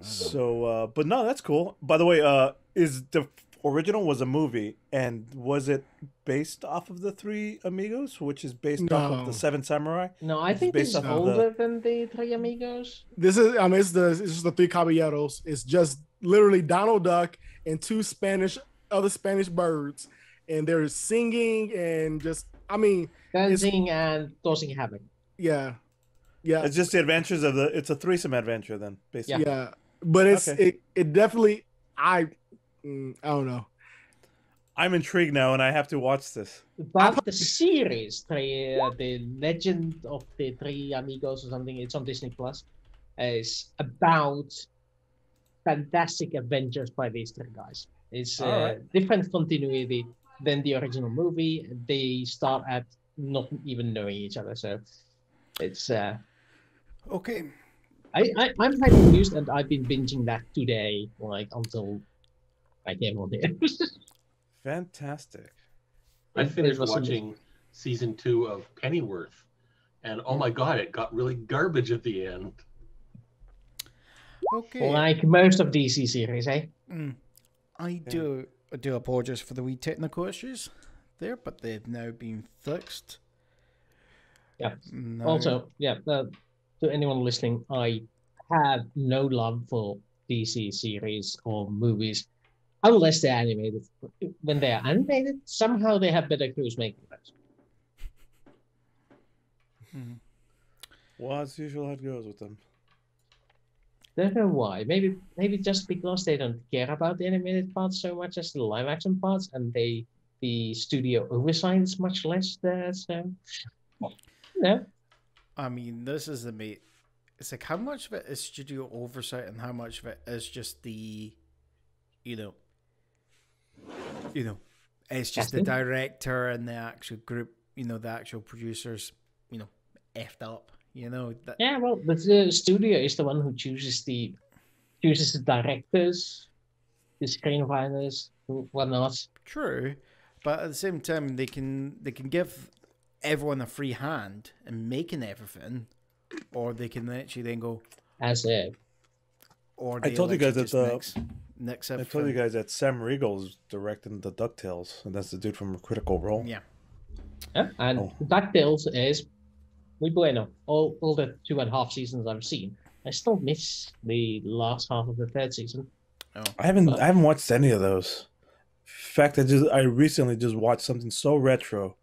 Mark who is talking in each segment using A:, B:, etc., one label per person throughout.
A: So, but no, that's cool. By the way, is the original was a movie, and was it based off of the Three Amigos, which is based off of the
B: No,
A: Seven Samurai,
C: No, I
A: which is
C: think
A: based
C: this is
A: off of
B: no.
A: the.
C: older than the Three Amigos.
B: This is it's just the three caballeros. It's just literally Donald Duck and two Spanish other Spanish birds, and they're singing and just it's
C: Dancing and causing havoc.
B: yeah, yeah,
A: It's just the adventures of the. It's a threesome adventure, then
C: Yeah.
A: basically.
B: yeah. But
A: Okay,
B: it definitely I don't know.
A: I'm intrigued now, and I have to watch this.
B: I
C: But the series, the Legend of the Three Amigos or something, it's on Disney Plus, is about fantastic adventures by these three guys. It's
A: All right.
C: a different continuity than the original movie. They start at not even knowing each other, so it's
D: Okay.
C: I'm highly amused, and I've been binging that today, like until I came on here.
A: Fantastic.
E: I
C: It
E: finished
C: was
E: watching season 2 of Pennyworth, and oh my god, it got really garbage at the end.
D: Okay.
C: like most of DC series, eh?
D: I do apologize for the wee technical issues there, but they've now been fixed.
C: Yeah.
D: Now,
C: Also, yeah, to anyone listening, I have no love for DC series or movies unless they're animated. When they are animated, somehow they have better crews making those.
A: Well, as usual, how it goes with them.
C: Don't know why. Maybe just because they don't care about the animated parts so much as the live action parts, and the studio oversight is much less there. So, no.
D: I mean, this is the mate. It's like how much of it is studio oversight and how much of it is just the, you know, it's just the
C: Casting?
D: director and the actual group, the actual producers, effed up, that.
C: Yeah, well, but the studio is the one who chooses the directors, the screenwriters, whatnot.
D: True, but at the same time, they can give everyone a free hand in making everything, or they can actually then go,
C: As a
D: or
A: I
D: they
A: told you guys
D: literally
A: that
D: just nix
A: I told
D: everything.
A: you guys that Sam Riegel's directing the DuckTales, and that's the dude from Critical Role.
D: Yeah.
C: yeah, and
A: Oh.
C: DuckTales is muy bueno. All the 2.5 seasons I've seen, I still miss the last half of the third season.
A: I haven't watched any of those. In fact, I recently just watched something so retro,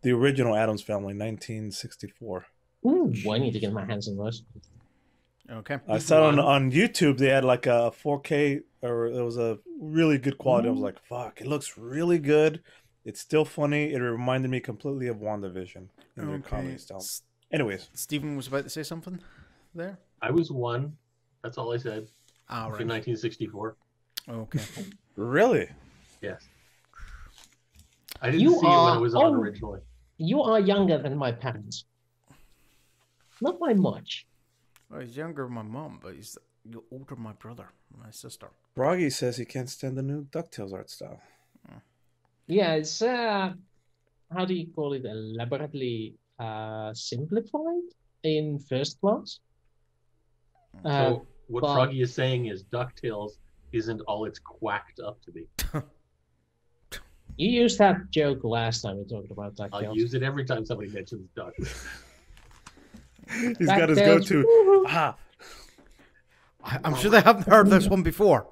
A: the original Addams Family, 1964.
C: Ooh, I need to get my hands on those.
D: Okay.
A: I saw it on YouTube. They had like a 4K, or it was a really good quality. I was like, "Fuck! It looks really good. It's still funny." It reminded me completely of WandaVision in their comedy style. Anyways,
D: Stephen was about to say something there.
E: I was one. That's all I said.
D: All right.
E: In 1964.
D: Okay.
A: really?
E: Yes. I didn't see it when it was on originally.
C: You are younger than my parents. Not by much.
D: Well, he's younger than my mom, but he's older than my brother, my sister.
A: Broggy says he can't stand the new DuckTales art style.
C: Yeah, it's how do you call it? Elaborately simplified in first class.
E: So what
C: but-
E: Froggy is saying is DuckTales isn't all it's quacked up to be.
C: You used that joke last time we talked about DuckTales.
E: I'll use it every time somebody mentions Duck.
A: He's got his go-to.
D: I'm sure they haven't heard this one before.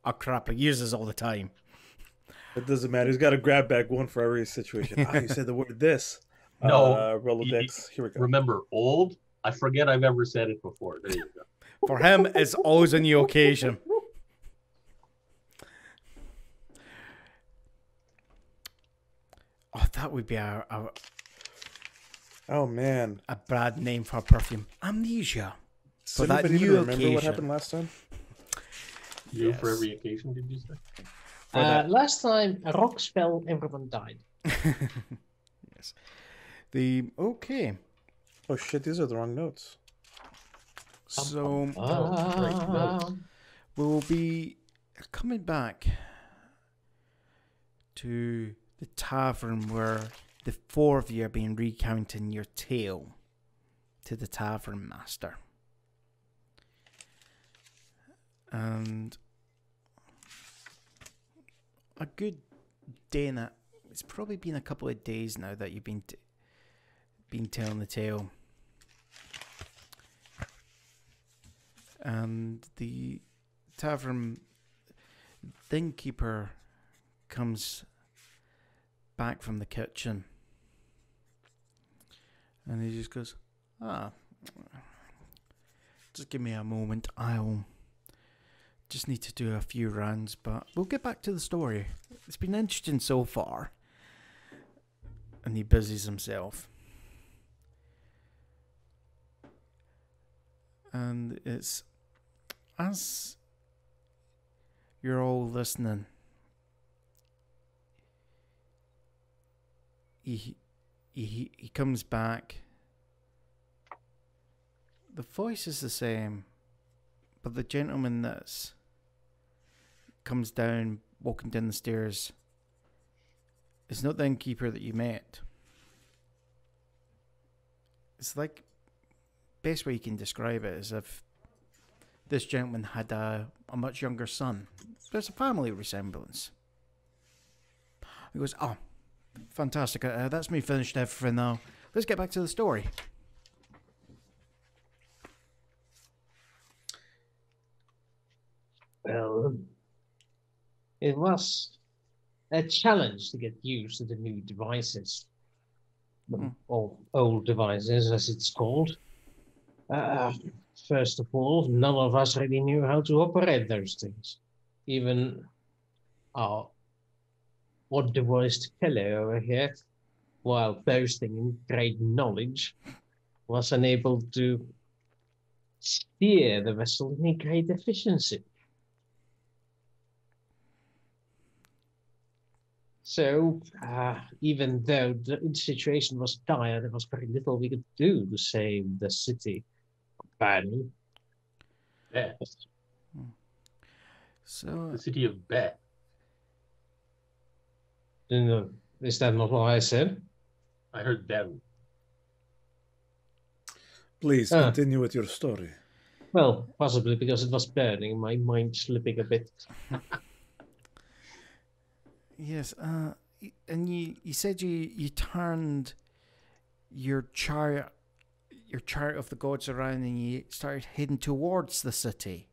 D: Oh crap! He uses all the time.
A: It doesn't matter. He's got a grab bag, one for every situation. You said the word "this."
E: No.
A: Rolodex. Here we go.
E: Remember, old? I forget I've ever said it before. There you go.
D: For him, it's always a new occasion. Oh, that would be
A: Oh man,
D: a bad name for a perfume. Amnesia.
A: Does
D: that
A: anybody
D: new
A: even remember what
D: occasion.
A: happened last time?
E: You
D: Yes.
E: for every occasion, did you say?
C: Last time a rock fell, everyone died.
D: Yes. Okay.
A: Oh shit, these are the wrong notes.
D: So
C: Ah.
D: we'll be coming back to the tavern where the four of you have been recounting your tale to the tavern master. And a good day and it's probably been a couple of days now that you've been telling the tale. And the tavern innkeeper comes back from the kitchen. And he just goes, just give me a moment. I'll just need to do a few rounds, but we'll get back to the story. It's been interesting so far. And he busies himself. And it's, as you're all listening, he comes back. The voice is the same, but the gentleman that's comes down, walking down the stairs, is not the innkeeper that you met. It's like, best way you can describe it is if this gentleman had a much younger son. There's a family resemblance. He goes, oh, fantastic. That's me finished everything now. Let's get back to the story.
C: Well, it was a challenge to get used to the new devices. Or old devices, as it's called. First of all, none of us really knew how to operate those things. Even our odd-devised fellow over here, while boasting in great knowledge, was unable to steer the vessel in great efficiency. So, even though the situation was dire, there was very little we could do to save the city from burning.
E: Bet.
D: So,
E: The city of Bet.
C: Is that not what I said?
E: I heard them.
A: Please continue with your story.
C: Well, possibly because it was burning, my mind slipping a bit.
D: yes, and you said you turned your chariot of the gods around and you started heading towards the city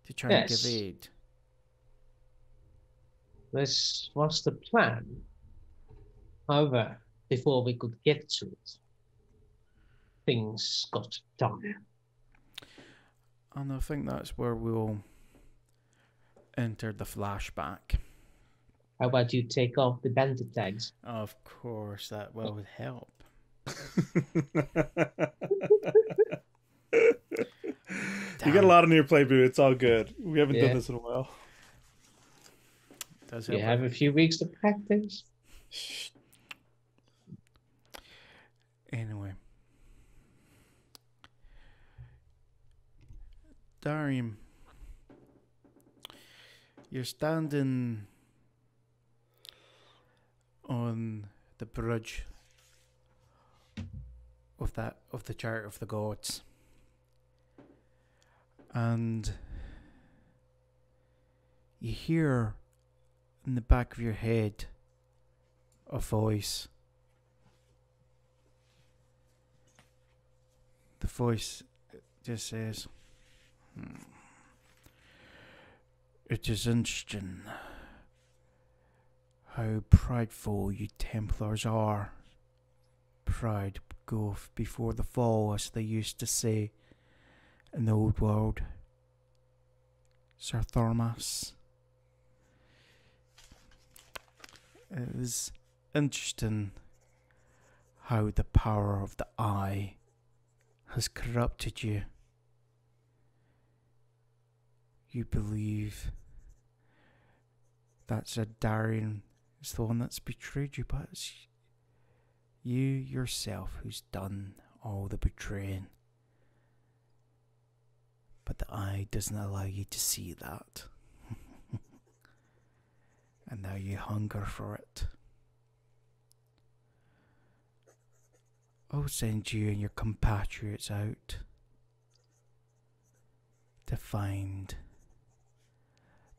D: to try and give aid.
C: This was the plan. However, before we could get to it, things got dire.
D: And I think that's where we'll enter the flashback.
C: How about you take off the bandit tags?
D: Of course, that will help.
A: You got a lot on your plate, dude. It's all good. We haven't done this in a while.
D: Does
C: you have a few weeks to practice.
D: Anyway, Darian, you're standing on the bridge of the Chariot of the Gods, and you hear in the back of your head a voice. The voice just says, "It is interesting how prideful you Templars are. Pride goeth before the fall, as they used to say in the old world. Sir Thormas. It is interesting how the power of the eye has corrupted you. You believe that Sir Darian is the one that's betrayed you, but it's you yourself who's done all the betraying. But the eye doesn't allow you to see that. And now you hunger for it. I'll send you and your compatriots out to find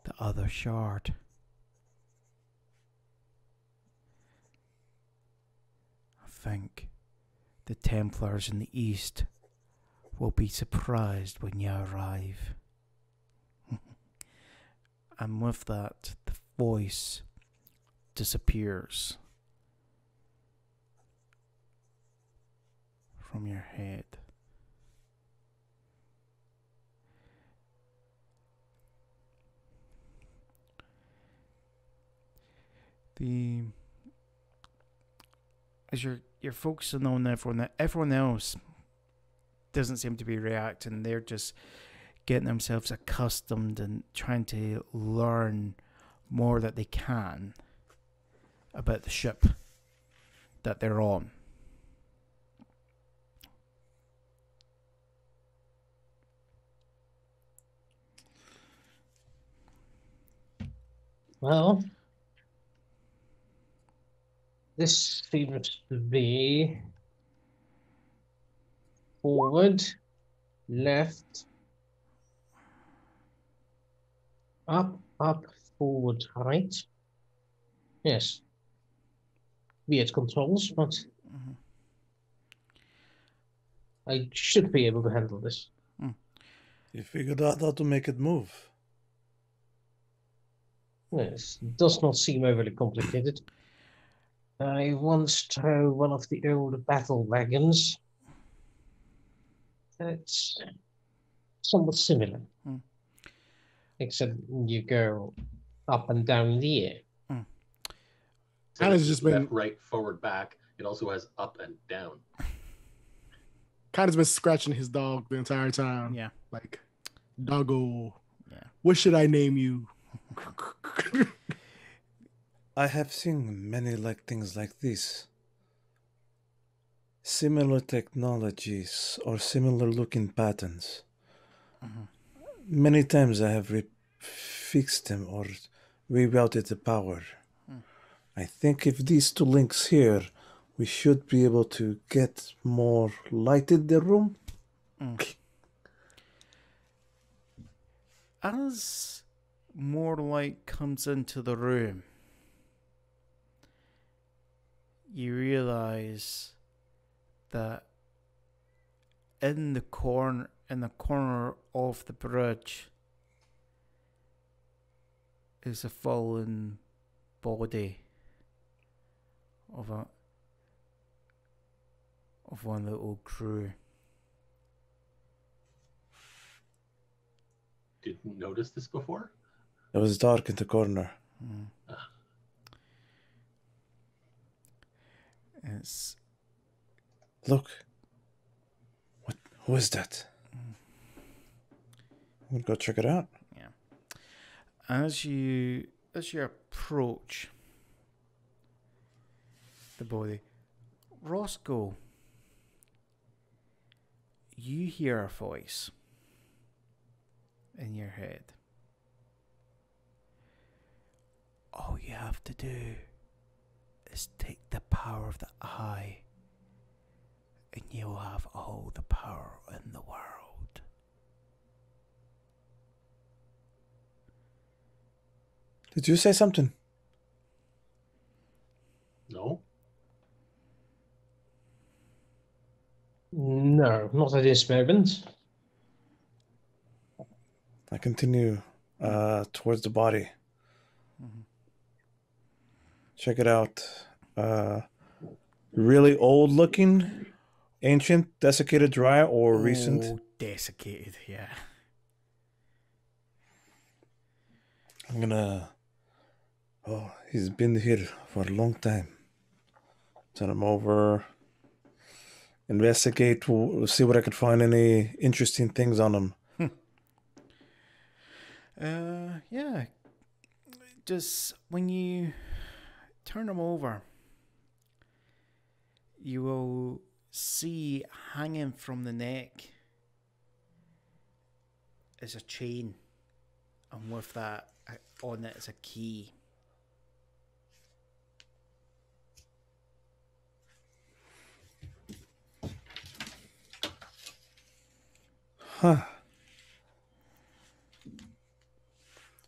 D: the other shard. I think the Templars in the east will be surprised when you arrive. And with that, the voice disappears from your head. As you're focusing on everyone else doesn't seem to be reacting. They're just getting themselves accustomed and trying to learn more that they can about the ship that they're on.
C: Well, this seems to be forward, left, up, forward, right. Yes. Weird controls, but I should be able to handle this.
A: You figured out how to make it move.
C: Yes, does not seem overly complicated. I once drove one of the old battle wagons. It's somewhat similar. Except you go up and down the air.
E: So
B: Kind of just been
E: left, right, forward, back. It also has up and down.
B: kind of been scratching his dog the entire time.
D: Yeah.
B: Like, doggo.
D: Yeah.
B: What should I name you?
A: I have seen many things like this. Similar technologies or similar looking patterns. Many times I have fixed them or rerouted the power. I think if these two links here, we should be able to get more light in the room.
D: As more light comes into the room, you realize that in the corner of the bridge is a fallen body of one little crew.
E: Didn't notice this before?
A: It was dark in the corner.
D: It's
A: Look. Who is that? I'm gonna go check it out.
D: yeah. As you approach the body, Roscoe, you hear a voice in your head. All you have to do is take the power of the eye, and you'll have all the power in the world.
A: Did you say something?
E: No?
C: No, not at this moment.
A: I continue towards the body. Check it out. Really old looking, ancient, desiccated, dry, or recent?
D: Oh, desiccated, yeah.
A: I'm gonna... Oh, he's been here for a long time. Turn him over. Investigate, see what I could find, any interesting things on him.
D: Yeah. Just when you turn him over, you will see hanging from the neck is a chain, and with that on it is a key.
A: Huh.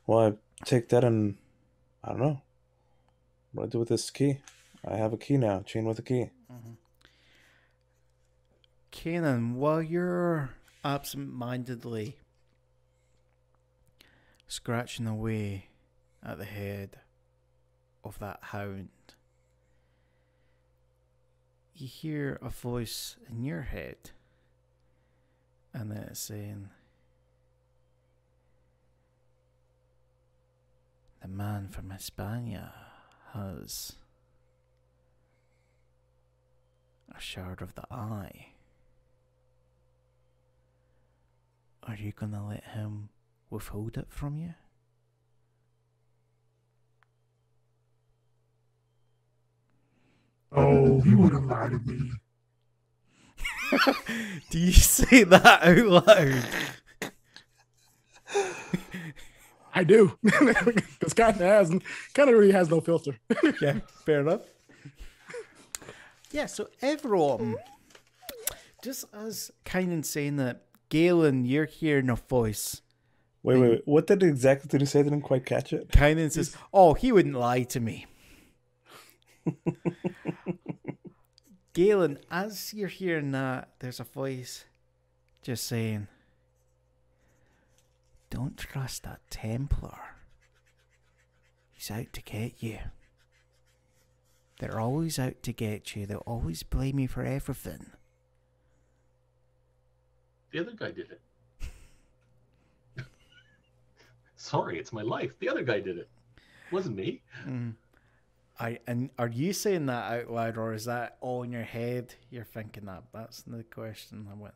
A: Well, I take that and I don't know. What do I do with this key? I have a key now. Chain with a key.
D: Kanan, while you're absent-mindedly scratching away at the head of that hound, you hear a voice in your head, and then it's saying, "The man from Hispania has a shard of the eye. Are you gonna let him withhold it from you?"
F: Oh, he wouldn't lie to me.
D: Do you say that out loud?
B: I do, because kind of really has no filter.
D: Yeah, fair enough. Yeah, so everyone, just as Kynan saying that, Galen, you're hearing a voice.
A: Wait. What exactly did he say? I didn't quite catch it.
D: Kynan says, "Oh, he wouldn't lie to me." Galen, as you're hearing that, there's a voice just saying, "Don't trust that Templar. He's out to get you. They're always out to get you. They'll always blame you for everything."
E: The other guy did it. Sorry, it's my life. The other guy did it. It wasn't me.
D: And are you saying that out loud, or is that all in your head? You're thinking that. That's the question. I went.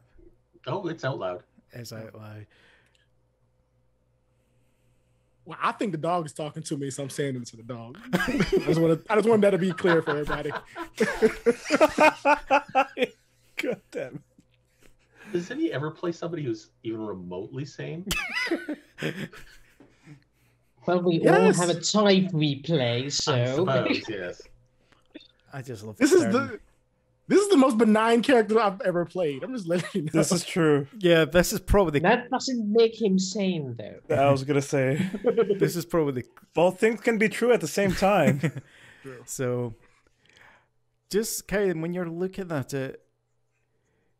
E: Oh, it's out loud.
D: Is out loud.
B: Well, I think the dog is talking to me, so I'm saying it to the dog. I just want that to be clear for everybody.
A: God damn.
E: Does any ever play somebody who's even remotely sane?
C: Well, we all have a type we play, so.
E: I suppose, yes.
D: I just love
B: This is the most benign character I've ever played. I'm just letting you know.
A: This is true.
D: Yeah, this is probably
C: That doesn't make him sane, though.
A: I was gonna say
D: this is probably
A: both things can be true at the same time.
D: so. Just kind of when you're looking at it,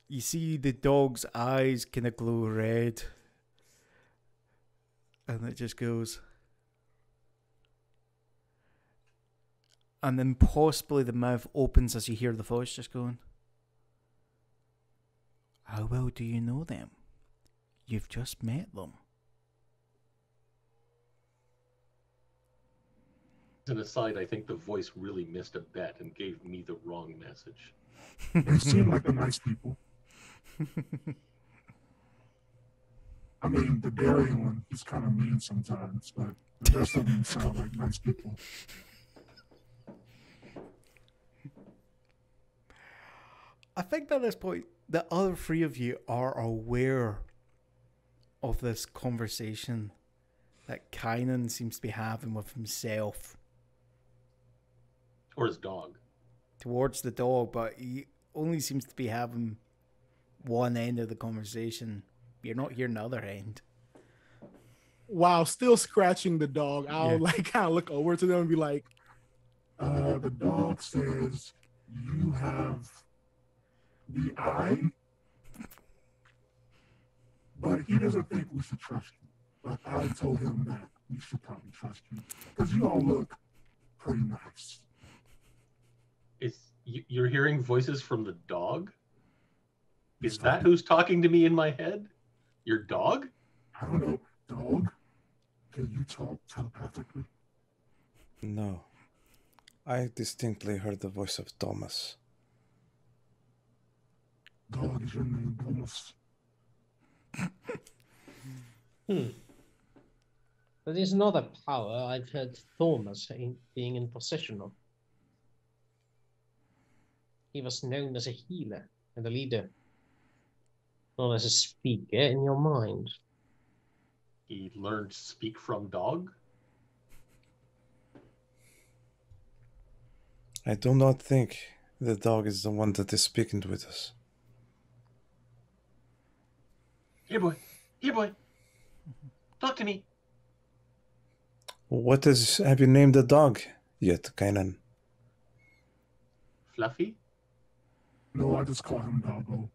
D: you see the dog's eyes kind of glow red, and it just goes. And then possibly the mouth opens as you hear the voice just going, "How well do you know them? You've just met them."
E: As an aside, I think the voice really missed a bet and gave me the wrong message.
F: They seem like the nice people. I mean, the Darian one is kind of mean sometimes, but the rest of them sound like nice people.
D: I think at this point, the other three of you are aware of this conversation that Kynan seems to be having with himself
E: Or his dog.
D: towards the dog, but he only seems to be having one end of the conversation. You're not hearing the other end.
B: While still scratching the dog, I'll
D: Yeah.
B: kind of look over to them and be like,
F: The dog says you have the eye, but he doesn't think we should trust you. But I told him that we should probably trust you because you all look pretty nice.
E: You're hearing voices from the dog? Is that who's talking to me in my head? Your dog?
F: I don't know, dog. Can you talk telepathically?
A: No. I distinctly heard the voice of Thomas.
F: Dog is your name, Thomas.
C: But there's another power I've heard Thomas being in possession of. He was known as a healer and a leader, not as a speaker in your mind.
E: He learned to speak from dog?
A: I do not think the dog is the one that is speaking with us.
E: Here, boy. Here, boy. Talk to me.
A: Have you named the dog yet, Kainan?
E: Fluffy?
F: No, I just call him Doggo.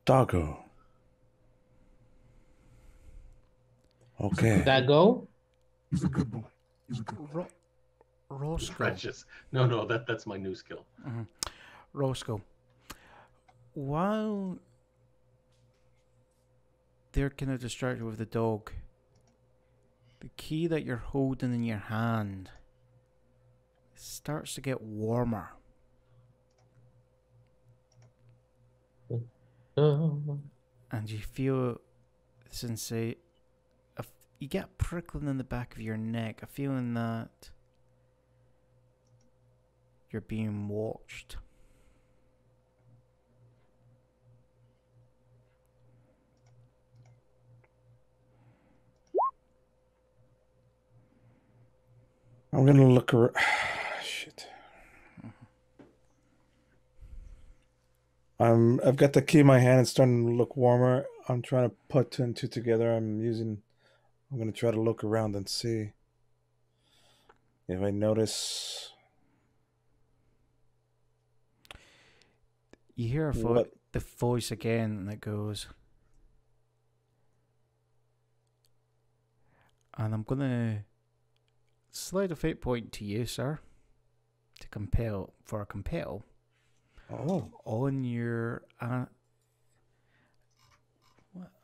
A: Doggo. Okay.
C: That go?
F: He's a good boy. He's a good boy.
D: Roscoe.
E: Precious. No, that's my new skill.
D: Roscoe. While they're kind of distracted with the dog, the key that you're holding in your hand starts to get warmer. And you feel you get a prickling in the back of your neck, a feeling that you're being watched.
A: I'm gonna look around. Shit. I've got the key in my hand. It's starting to look warmer. I'm trying to put two and two together. I'm gonna try to look around and see if I notice.
D: You hear the voice again that goes, and I'm gonna slide a fate point to you, sir, to compel.
A: Oh.
D: On your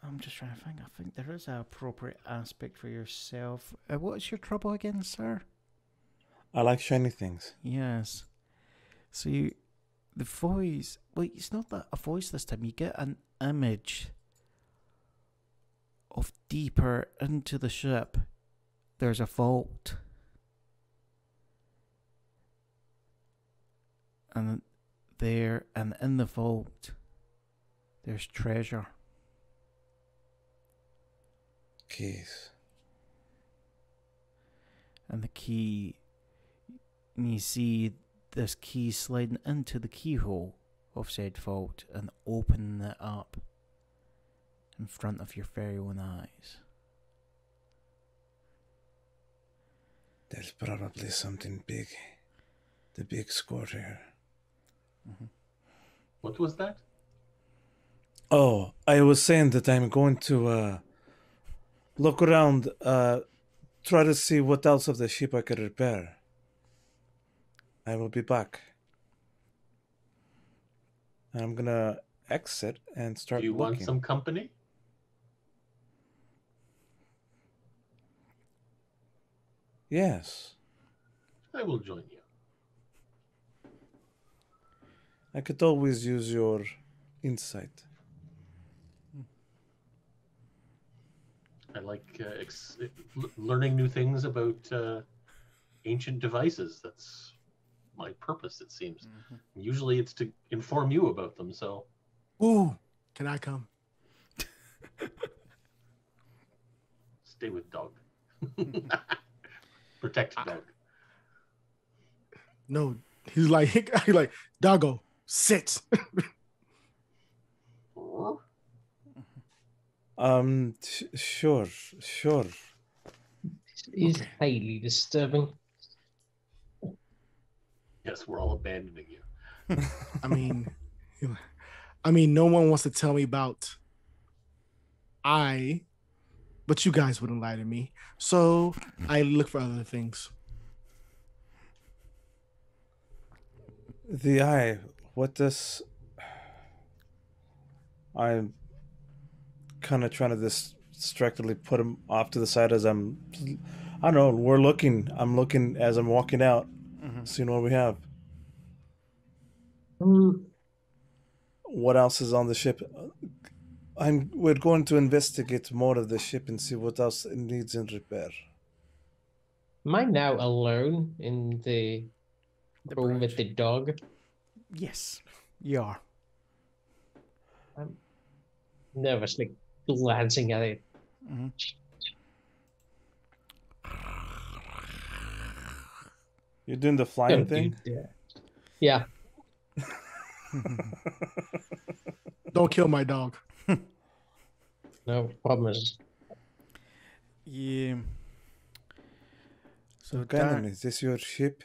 D: I'm just trying to think. I think there is an appropriate aspect for yourself. What's your trouble again, sir?
A: I like shiny things.
D: Yes. So the voice. Well, it's not that a voice this time. You get an image of deeper into the ship. There's a vault, and in the vault, there's treasure.
A: Keys.
D: And the key, and you see this key sliding into the keyhole of said vault and opening it up in front of your very own eyes.
A: There's probably something big. The big score here.
E: What was that?
A: Oh, I was saying that I'm going to look around, try to see what else of the ship I could repair. I will be back. And I'm gonna exit and start
E: Do you
A: looking.
E: want some company?
A: Yes.
E: I will join you.
A: I could always use your insight.
E: I like learning new things about ancient devices. That's my purpose, it seems. Usually it's to inform you about them, so...
B: Ooh, can I come?
E: Stay with dog. Protect dog.
B: No, he's like, Doggo, sit.
A: Sure.
C: Is highly disturbing.
E: Yes, we're all abandoning you.
B: I mean, no one wants to tell me about but you guys wouldn't lie to me. So I look for other things.
A: The eye. What does... I'm kind of trying to distractedly put him off to the side as I don't know, I'm looking as I'm walking out, seeing what we have. What else is on the ship? We're going to investigate more of the ship and see what else it needs in repair.
C: Am I now alone in the room with the dog?
D: Yes, you are.
C: I'm nervously glancing at it.
A: You're doing the flying thing?
C: Yeah.
B: Don't kill my dog.
C: No promise.
D: Yeah. So
A: Ganem, is this your ship?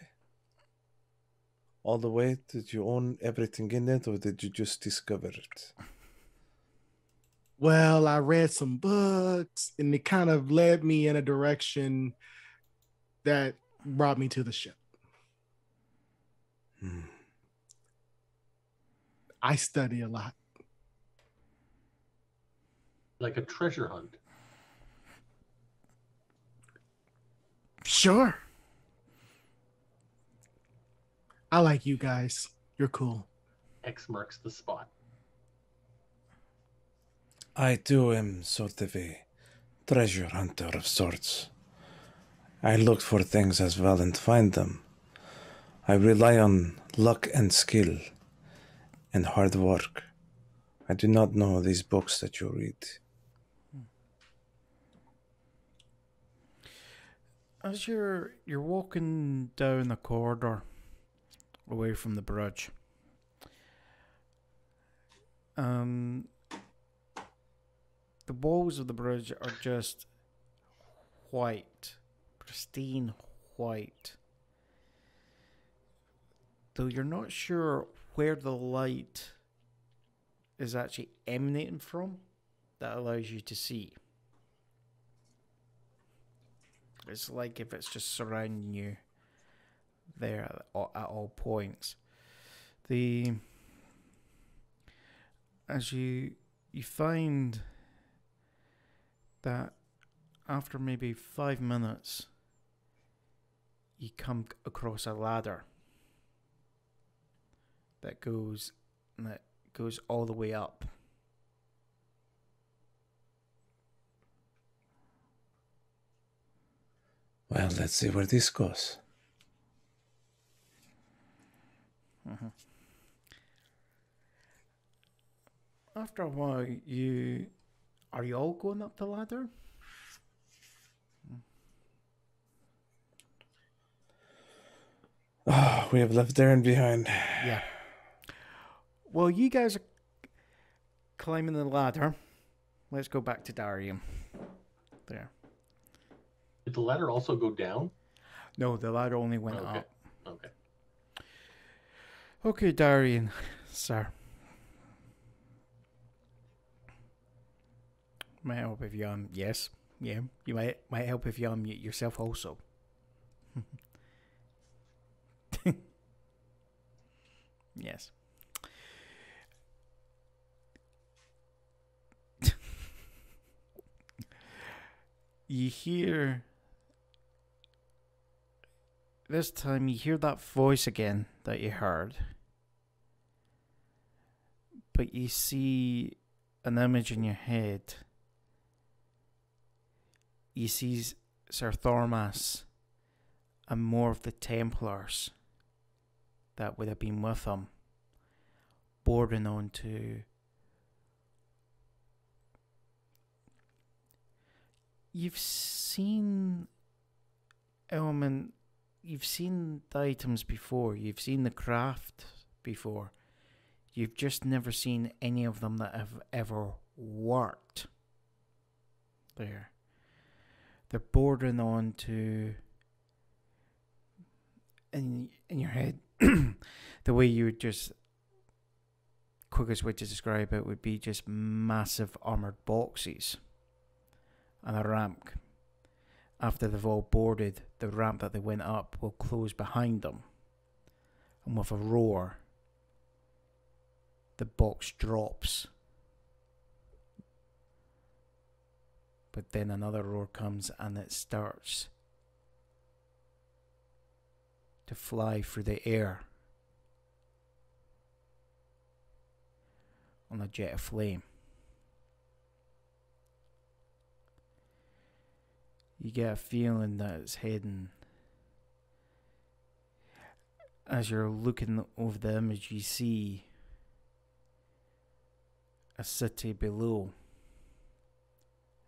A: All the way? Did you own everything in it, or did you just discover it?
B: Well, I read some books and it kind of led me in a direction that brought me to the ship. I study a lot.
E: Like a treasure hunt.
B: Sure. I like you guys. You're cool.
E: X marks the spot.
A: I too am sort of a treasure hunter of sorts. I look for things as well and find them. I rely on luck and skill and hard work. I do not know these books that you read.
D: As you're walking down the corridor away from the bridge, the walls of the bridge are just white, pristine white. Though you're not sure where the light is actually emanating from, that allows you to see. It's like if it's just surrounding you there at all points. As you find that after maybe 5 minutes, you come across a ladder that goes all the way up.
A: Well, let's see where this goes.
D: After a while, are you all going up the ladder?
A: Oh, we have left Darren behind.
D: Yeah. Well, you guys are climbing the ladder. Let's go back to Darian. There.
E: Did the ladder also go down?
D: No, the ladder only went
E: Okay.
D: up.
E: Okay.
D: Okay, Darian, sir. Might help if you yes, yeah. You might help if you unmute yourself also. Yes. You hear this time you hear that voice again that you heard. But you see an image in your head. You see Sir Thormas and more of the Templars that would have been with him boarding onto. You've seen the items before, you've seen the craft before. You've just never seen any of them that have ever worked. They're bordering on to, in your head, the way you would just, quickest way to describe it would be just massive armoured boxes and a ramp. After they've all boarded, the ramp that they went up will close behind them. And with a roar, the box drops. But then another roar comes and it starts to fly through the air on a jet of flame. You get a feeling that it's heading. As you're looking over the image, you see a city below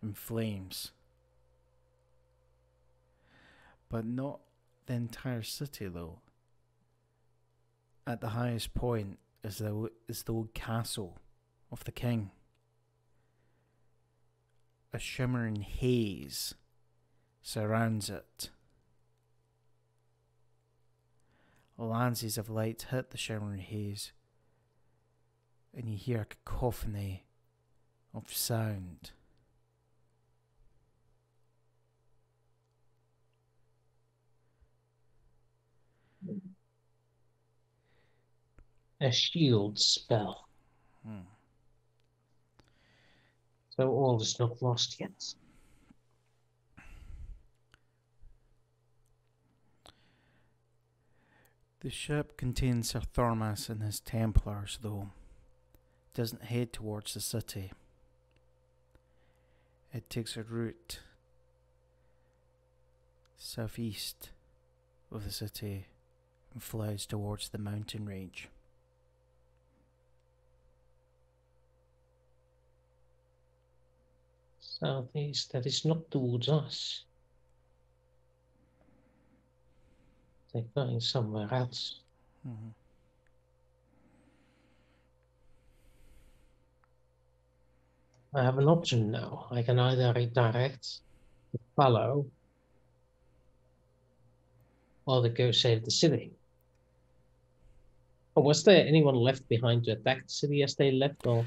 D: in flames. But not the entire city though. At the highest point is the old castle of the king. A shimmering haze surrounds it. Lances of light hit the shimmering haze, and you hear a cacophony of sound.
C: A shield spell. So all is not lost yet.
D: The ship contains Sir Thormas and his Templars, though. It doesn't head towards the city. It takes a route southeast of the city and flies towards the mountain range.
C: Southeast, that is not towards us. They're going somewhere else.
D: Mm-hmm.
C: I have an option now. I can either redirect, follow, or to go save the city. Oh, was there anyone left behind to attack the city as they left? Or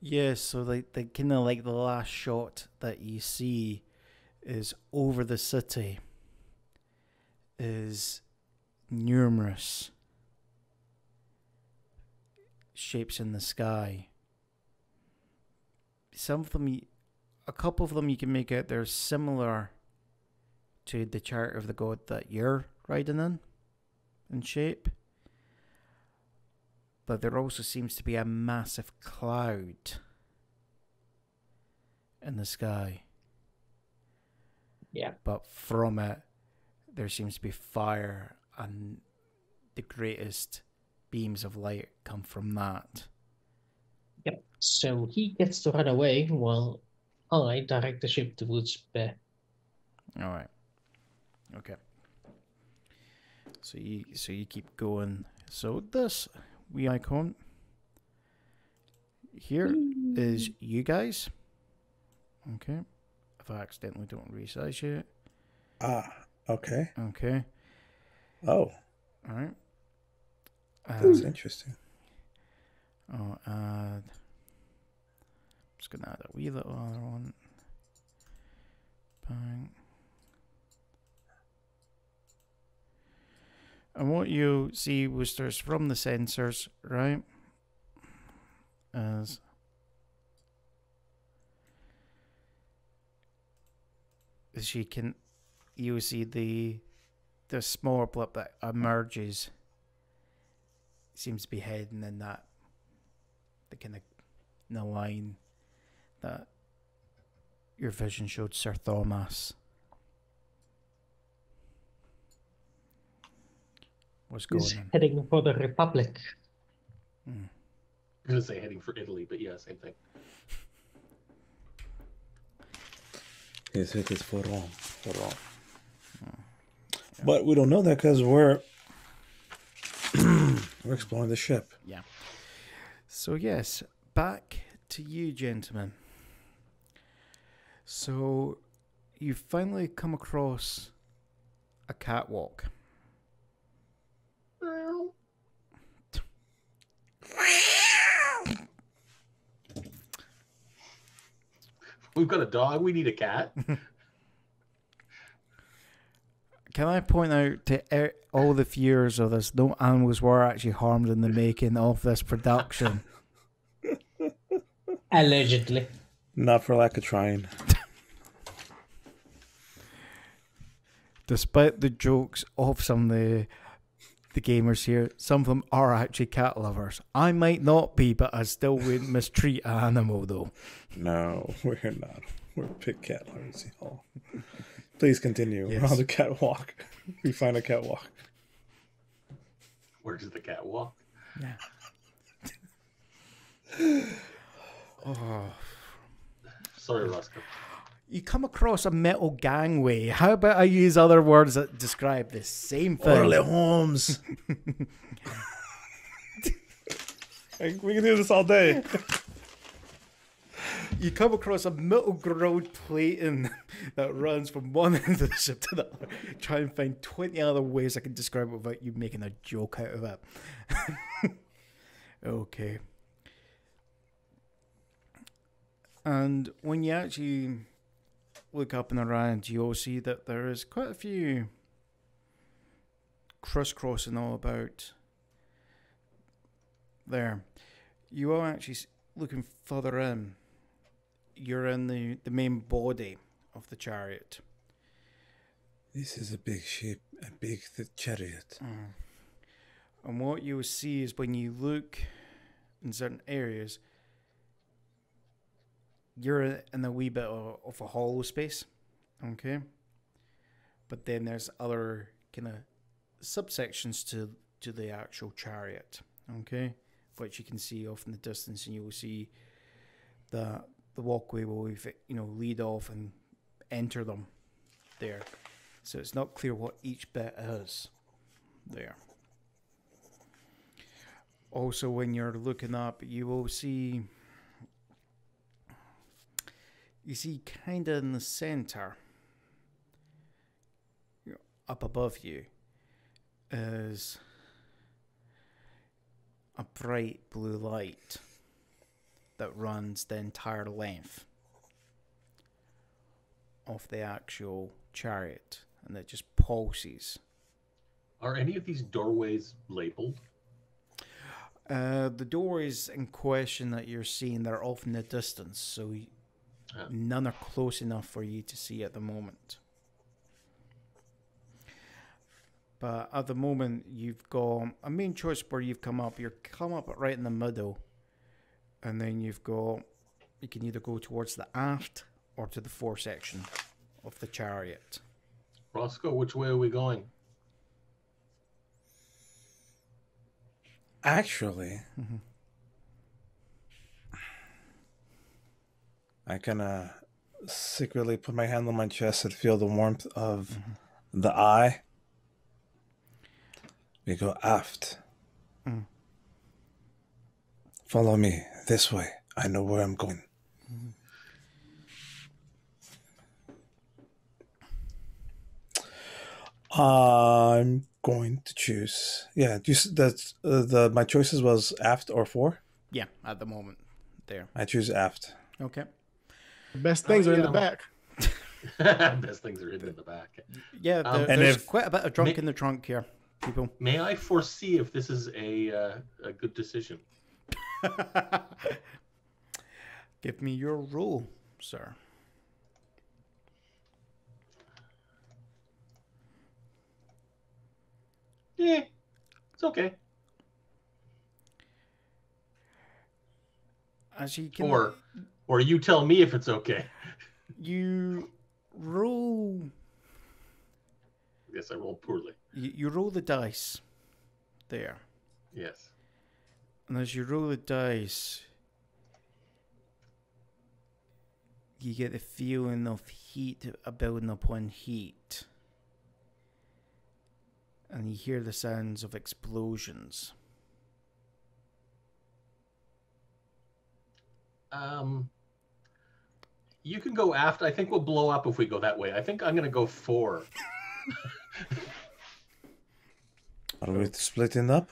D: Yeah, so the kind of like the last shot that you see is over the city is numerous shapes in the sky. Some of them, a couple of them you can make out they're similar to the chart of the god that you're riding in shape. But there also seems to be a massive cloud in the sky.
C: yeah,
D: But from it, there seems to be fire, and the greatest beams of light come from that.
C: yep. So he gets to run away while I direct the ship towards Bear.
D: All right. Okay. So you keep going. So this wee icon here is you guys. Okay. If I accidentally don't resize you.
A: Okay.
D: Okay.
A: Oh,
D: All right.
A: that's interesting.
D: Oh, add. Just gonna add a wee little other one. Bang. And what you see, Woosters, from the sensors, right, as you see the smaller blip that emerges seems to be heading in that the kind of the line that your vision showed Sir Thomas was going
C: He's
D: in.
C: heading for the Republic.
E: I was going to say heading for Italy, but yeah, same thing.
A: Yes, it is for Rome. But we don't know that because we're exploring the ship.
D: Yeah. So yes, back to you, gentlemen. So you finally come across a catwalk.
E: We've got a dog. We need a cat.
D: Can I point out to all the viewers of this, no animals were actually harmed in the making of this production.
C: Allegedly.
A: Not for lack of trying.
D: Despite the jokes of some of the gamers here, some of them are actually cat lovers. I might not be, but I still wouldn't mistreat an animal, though.
A: No, we're not. We're big cat lovers, y'all. Please continue.
D: Yes.
A: We're on the catwalk. We find a catwalk.
E: Where does the cat walk?
D: Yeah. Oh.
E: Sorry, Roscoe.
D: You come across a metal gangway. How about I use other words that describe the same thing?
A: Orley Holmes. We can do this all day.
D: You come across a metal ground plating that runs from one end of the ship to the other. Try and find 20 other ways I can describe it without you making a joke out of it. Okay. And when you actually look up and around, you'll see that there is quite a few crisscrossing all about there. You are actually looking further in. You're in the main body of the chariot.
A: This is a big ship, a big chariot.
D: And what you will see is when you look in certain areas, you're in a wee bit of a hollow space, okay? But then there's other kind of subsections to the actual chariot, okay? Which you can see off in the distance, and you will see the walkway will, lead off and enter them there. So it's not clear what each bit is there. Also, when you're looking up, you will see... You see kind of in the center, up above you, is a bright blue light that runs the entire length of the actual chariot, and it just pulses.
E: Are any of these doorways labeled?
D: The doors in question that you're seeing, they're off in the distance, so none are close enough for you to see at the moment. But at the moment, you've got a main choice where you've come up. You're come up right in the middle, and then you can either go towards the aft or to the fore section of the chariot.
E: Roscoe, which way are we going?
A: Actually, I kind of secretly put my hand on my chest and feel the warmth of the eye. We go aft. Follow me this way. I know where I'm going. I'm going to choose. Yeah, that's my choices was aft or fore.
D: Yeah, at the moment, there.
A: I choose aft.
D: Okay.
B: The best things are in the back.
E: Best things are hidden in the back.
D: Yeah, there's quite a bit of drunk in the trunk here, people.
E: May I foresee if this is a good decision?
D: Give me your roll, sir.
E: Yeah, it's okay.
D: As you can,
E: or you tell me if it's okay.
D: You roll.
E: I guess I rolled poorly.
D: You roll the dice there.
E: Yes.
D: And as you roll the dice, you get the feeling of heat building upon heat. And you hear the sounds of explosions.
E: You can go aft. I think we'll blow up if we go that way. I think I'm going to go fore.
A: Are we splitting up?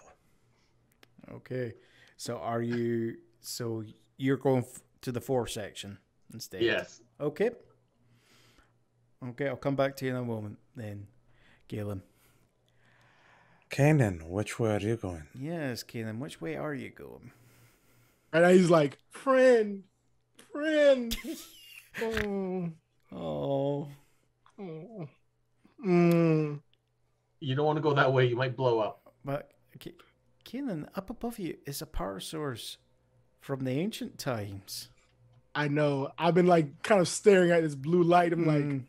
D: Okay. So are you... So you're going to the fore section instead?
E: Yes.
D: Okay. Okay, I'll come back to you in a moment then, Galen.
A: Kanan, which way are you going?
D: Yes, Kanan, which way are you going?
B: And he's like, friend.
D: Oh.
E: You don't want to go that way. You might blow up.
D: But, Kanan, up above you is a power source from the ancient times.
B: I know. I've been like kind of staring at this blue light. I'm like,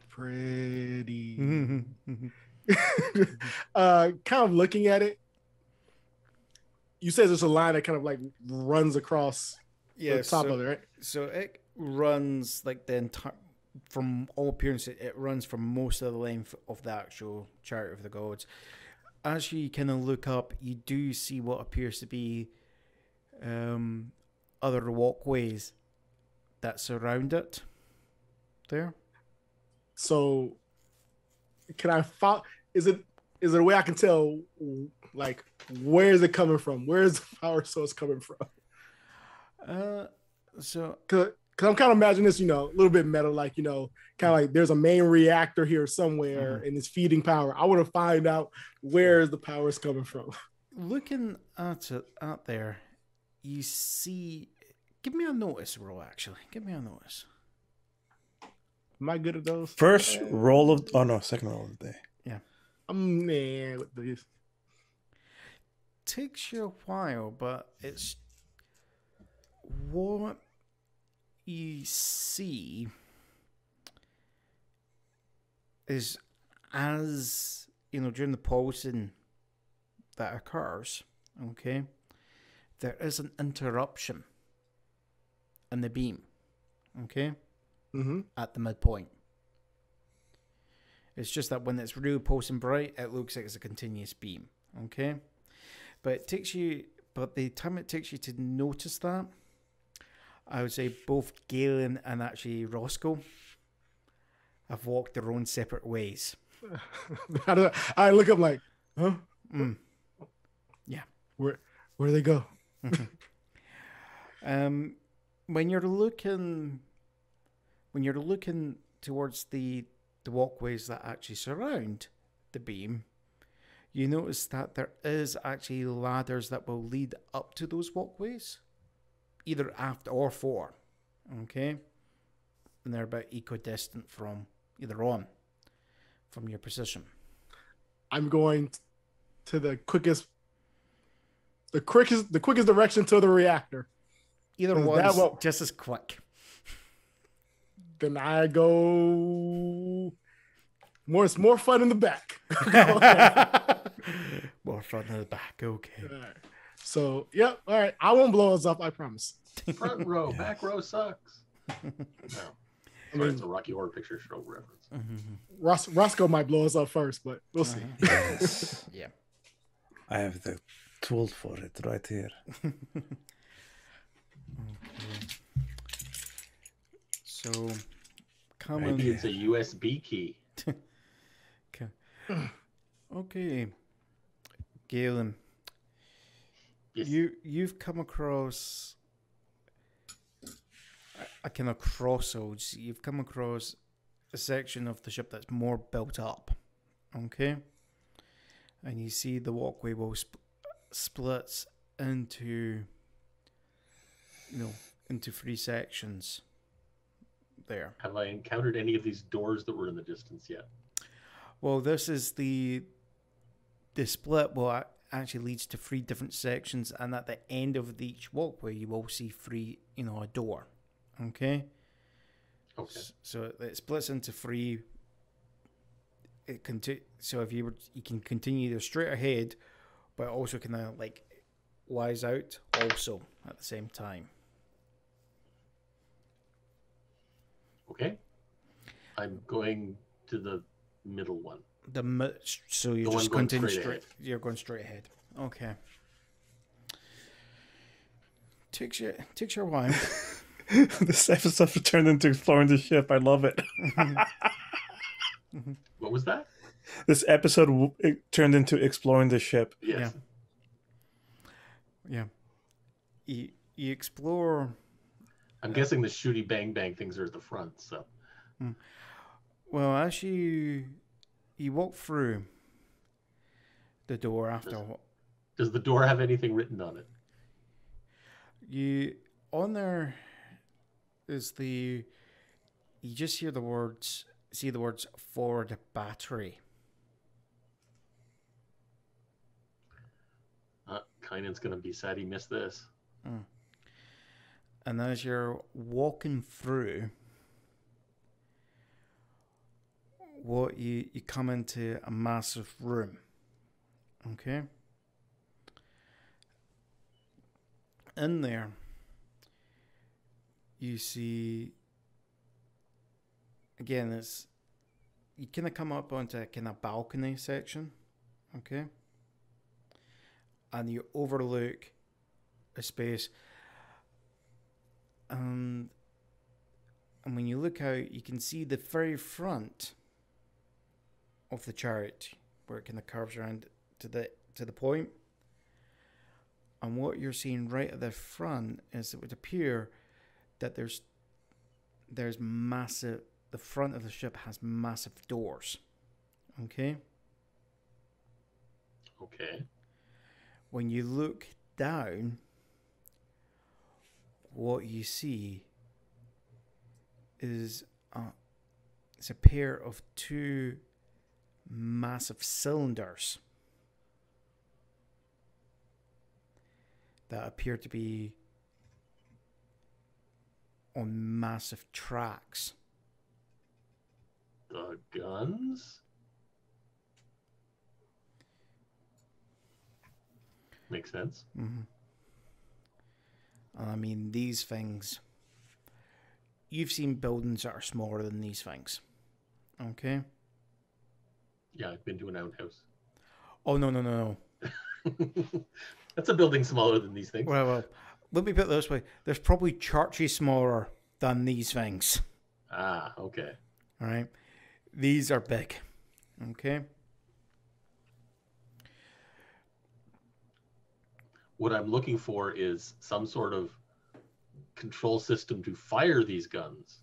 B: pretty. Kind of looking at it. You said there's a line that kind of like runs across the top of it, right?
D: So it runs like the entire, from all appearances, it runs for most of the length of the actual Chariot of the Gods. As you kind of look up, you do see what appears to be other walkways that surround it. There.
B: So, can I follow? Is it a way I can tell, like, where is it coming from? Where is the power source coming from?
D: So,
B: Cause I'm kind of imagining this, a little bit meta, like, kind of like there's a main reactor here somewhere and it's feeding power. I want to find out where the power is coming from.
D: looking at it out there, you see. Give me a notice roll. Actually, give me a notice.
B: Am I good at those?
A: First roll of second roll of the day.
D: Yeah.
B: I'm man with these.
D: Takes you a while, but it's what you see is, as during the pulsing that occurs, okay, there is an interruption in the beam, okay, at the midpoint. It's just that when it's really pulsing bright, it looks like it's a continuous beam, okay? But the time it takes you to notice that, I would say both Galen and actually Roscoe have walked their own separate ways.
B: I look up like, huh?
D: Yeah.
B: Where do they go?
D: When you're looking towards the walkways that actually surround the beam, you notice that there is actually ladders that will lead up to those walkways, either after or for, okay? And they're about equidistant from from your position.
B: I'm going to the quickest direction to the reactor.
D: Either one's just as quick.
B: Then I go. It's more fun in the back.
D: More fun in the back. Okay.
B: All right. So, yep. All right. I won't blow us up. I promise.
E: Front row, back row sucks. No. Sorry, it's a Rocky Horror Picture Show reference.
B: Roscoe might blow us up first, but we'll see.
D: Yeah.
A: I have the tool for it right here.
D: So, come
E: Maybe it's a USB key.
D: Okay. Galen,
E: Yes.
D: you've come across a kind of crossroads. You've come across a section of the ship that's more built up, okay? And you see the walkway will splits into three sections there.
E: Have I encountered any of these doors that were in the distance yet?
D: Well, this is the split will actually leads to three different sections, and at the end of each walkway you will see a door. Okay. So it splits into three. So if you can continue either straight ahead, but also kind of like wise out also at the same time.
E: Okay. I'm going to the middle one.
D: So you just continue straight. You're going straight ahead. Okay. Takes your while.
A: This episode turned into exploring the ship. I love it.
E: What was that?
A: This episode turned into exploring the ship.
E: Yes.
D: Yeah. You explore.
E: I'm guessing the shooty bang bang things are at the front. So.
D: Well, as you walk through the door after.
E: Does the door have anything written on it?
D: On there is you just see the words forward battery.
E: Kynan's going to be sad he missed this.
D: And as you're walking through, you come into a massive room. Okay? In there, you see, again, you kind of come up onto a kind of balcony section, okay? And you overlook a space, and And when you look out, you can see the very front of the chariot, where it kind of curves around to the point. And what you're seeing right at the front is it would appear that there's massive. The front of the ship has massive doors. Okay.
E: Okay.
D: When you look down, what you see is it's a pair of two massive cylinders that appear to be on massive tracks.
E: The guns? Makes sense.
D: Mm-hmm. I mean, these things... You've seen buildings that are smaller than these things. Okay?
E: Yeah, I've been to an outhouse.
D: Oh, no.
E: That's a building smaller than these things.
D: Well, let me put it this way. There's probably churches smaller than these things.
E: Ah, okay.
D: All right? These are big. Okay?
E: What I'm looking for is some sort of control system to fire these guns.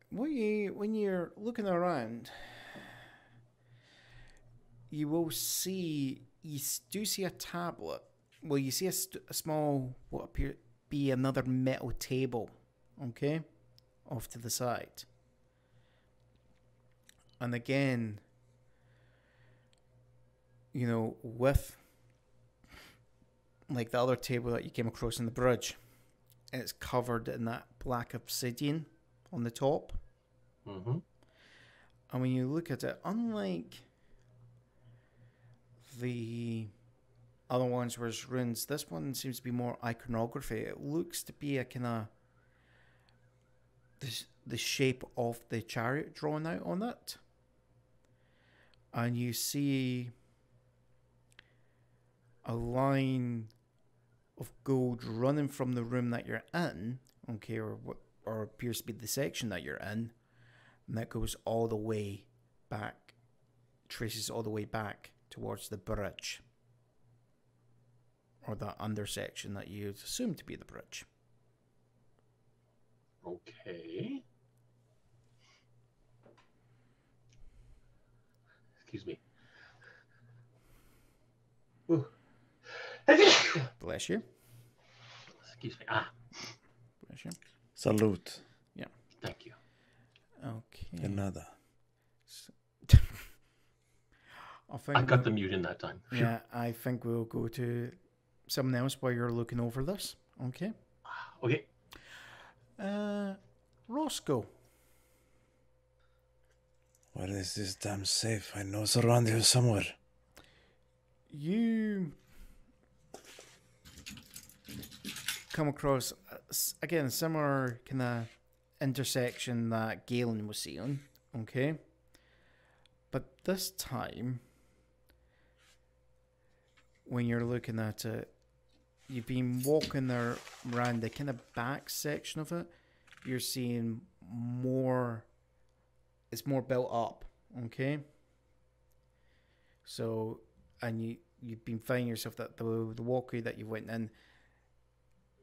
D: When you're looking around, you will see, you do see a tablet. Well, you see a small, what appear to be another metal table, okay, off to the side. And again, you know, with like the other table that you came across in the bridge, it's covered in that black obsidian on the top.
E: Mm-hmm.
D: And when you look at it, unlike the other ones where it's runes, this one seems to be more iconography. It looks to be a kind of the shape of the chariot drawn out on it. And you see a line of gold running from the room that you're in, okay, or appears to be the section that you're in, and that goes all the way back, traces all the way back towards the bridge, or the undersection that you'd assume to be the bridge.
E: Okay. Excuse me. Ooh.
D: Bless you.
E: Excuse me. Ah,
D: Bless you.
A: Salute.
E: thank you.
D: Okay.
A: De nada.
E: I got the mute in that time.
D: Yeah, I think we'll go to someone else while you're looking over this. Okay.
E: Okay.
D: Roscoe.
A: Where is this damn safe? I know it's around here somewhere.
D: You come across, again, a similar kind of intersection that Galen was seeing, okay? But this time, when you're looking at it, you've been walking there around the kind of back section of it, you're seeing more, it's more built up, okay? So, and you've been finding yourself that the walkway that you went in,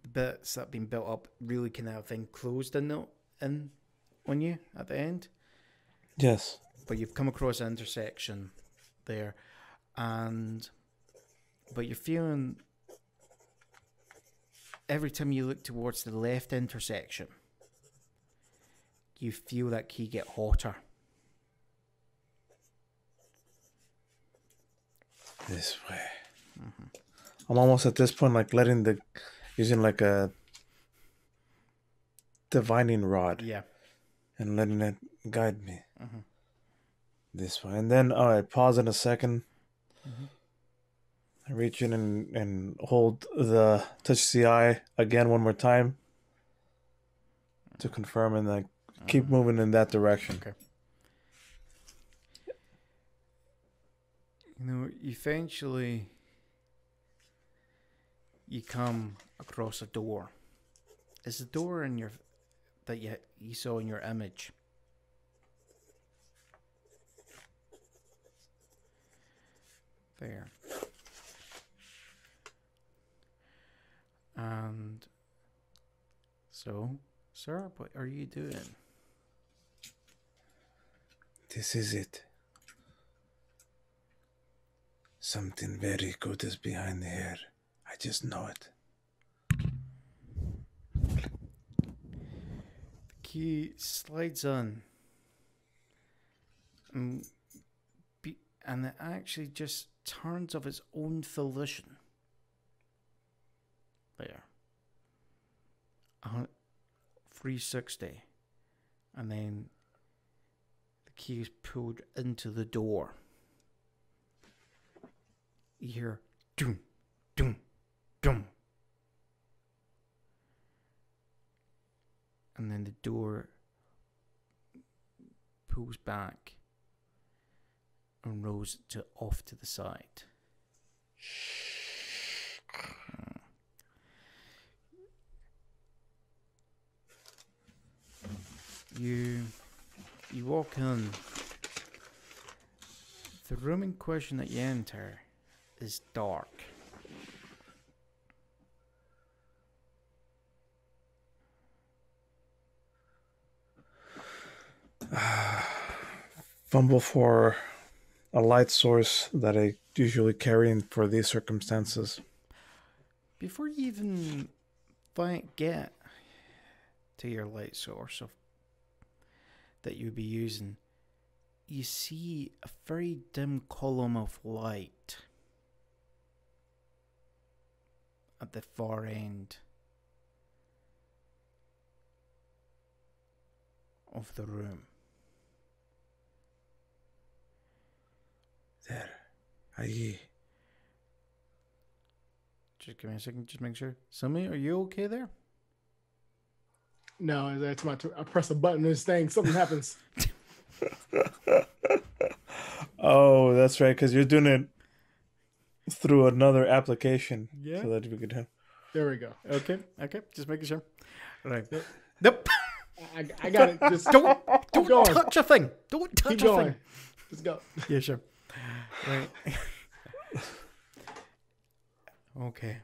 D: the bits that have been built up really kind of enclosed in on you at the end.
A: Yes.
D: But you've come across an intersection there, but you're feeling every time you look towards the left intersection, you feel that key get hotter.
A: This way. Mm-hmm. I'm almost at this point, like using like a divining rod.
D: Yeah.
A: And letting it guide me.
D: Mm-hmm.
A: This way. And then, alright, pause in a second.
D: Mm-hmm.
A: I reach in and touch the eye again one more time to confirm, and like keep moving in that direction.
D: Okay. You know, eventually you come across a door, Is the door in your that you saw in your image? There. And so, sir, what are you doing?
A: This is it. Something very good is behind here. I just know it.
D: The key slides on. And it actually just turns of its own volition. There. 360. And then the key is pulled into the door. You hear doom, doom, doom. And then the door pulls back and rolls off to the side. You walk in. The room in question that you enter is dark.
A: Fumble for a light source that I usually carry in for these circumstances.
D: Before you even get to your light source that you'd be using, you see a very dim column of light at the far end of the room.
A: There. Aye.
D: Just give me a second, just make sure. Sammy, are you okay there?
B: No, that's my turn. I press a button, this thing, something happens.
A: Oh, that's right, because you're doing it through another application.
D: Yeah.
A: So that we could have.
B: There we go.
D: Okay, just making sure. Right.
B: Yep.
D: Nope.
B: I got it. Just
D: Don't
B: going.
D: touch a thing. Don't touch
B: Keep
D: a
B: going.
D: thing.
B: Let's go.
D: Yeah, sure. Right. Okay.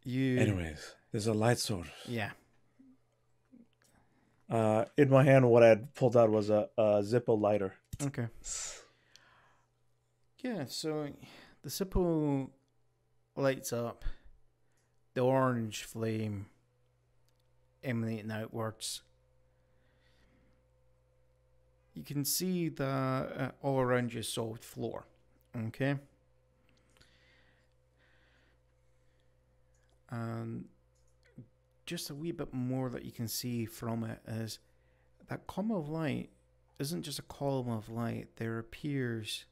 A: Anyways, there's a light source.
D: Yeah.
A: In my hand, what I had pulled out was a Zippo lighter.
D: Okay. Yeah, so the Zippo lights up. The orange flame emanating outwards. You can see the all around you solid floor. Okay. And just a wee bit more that you can see from it is that column of light isn't just a column of light. There appears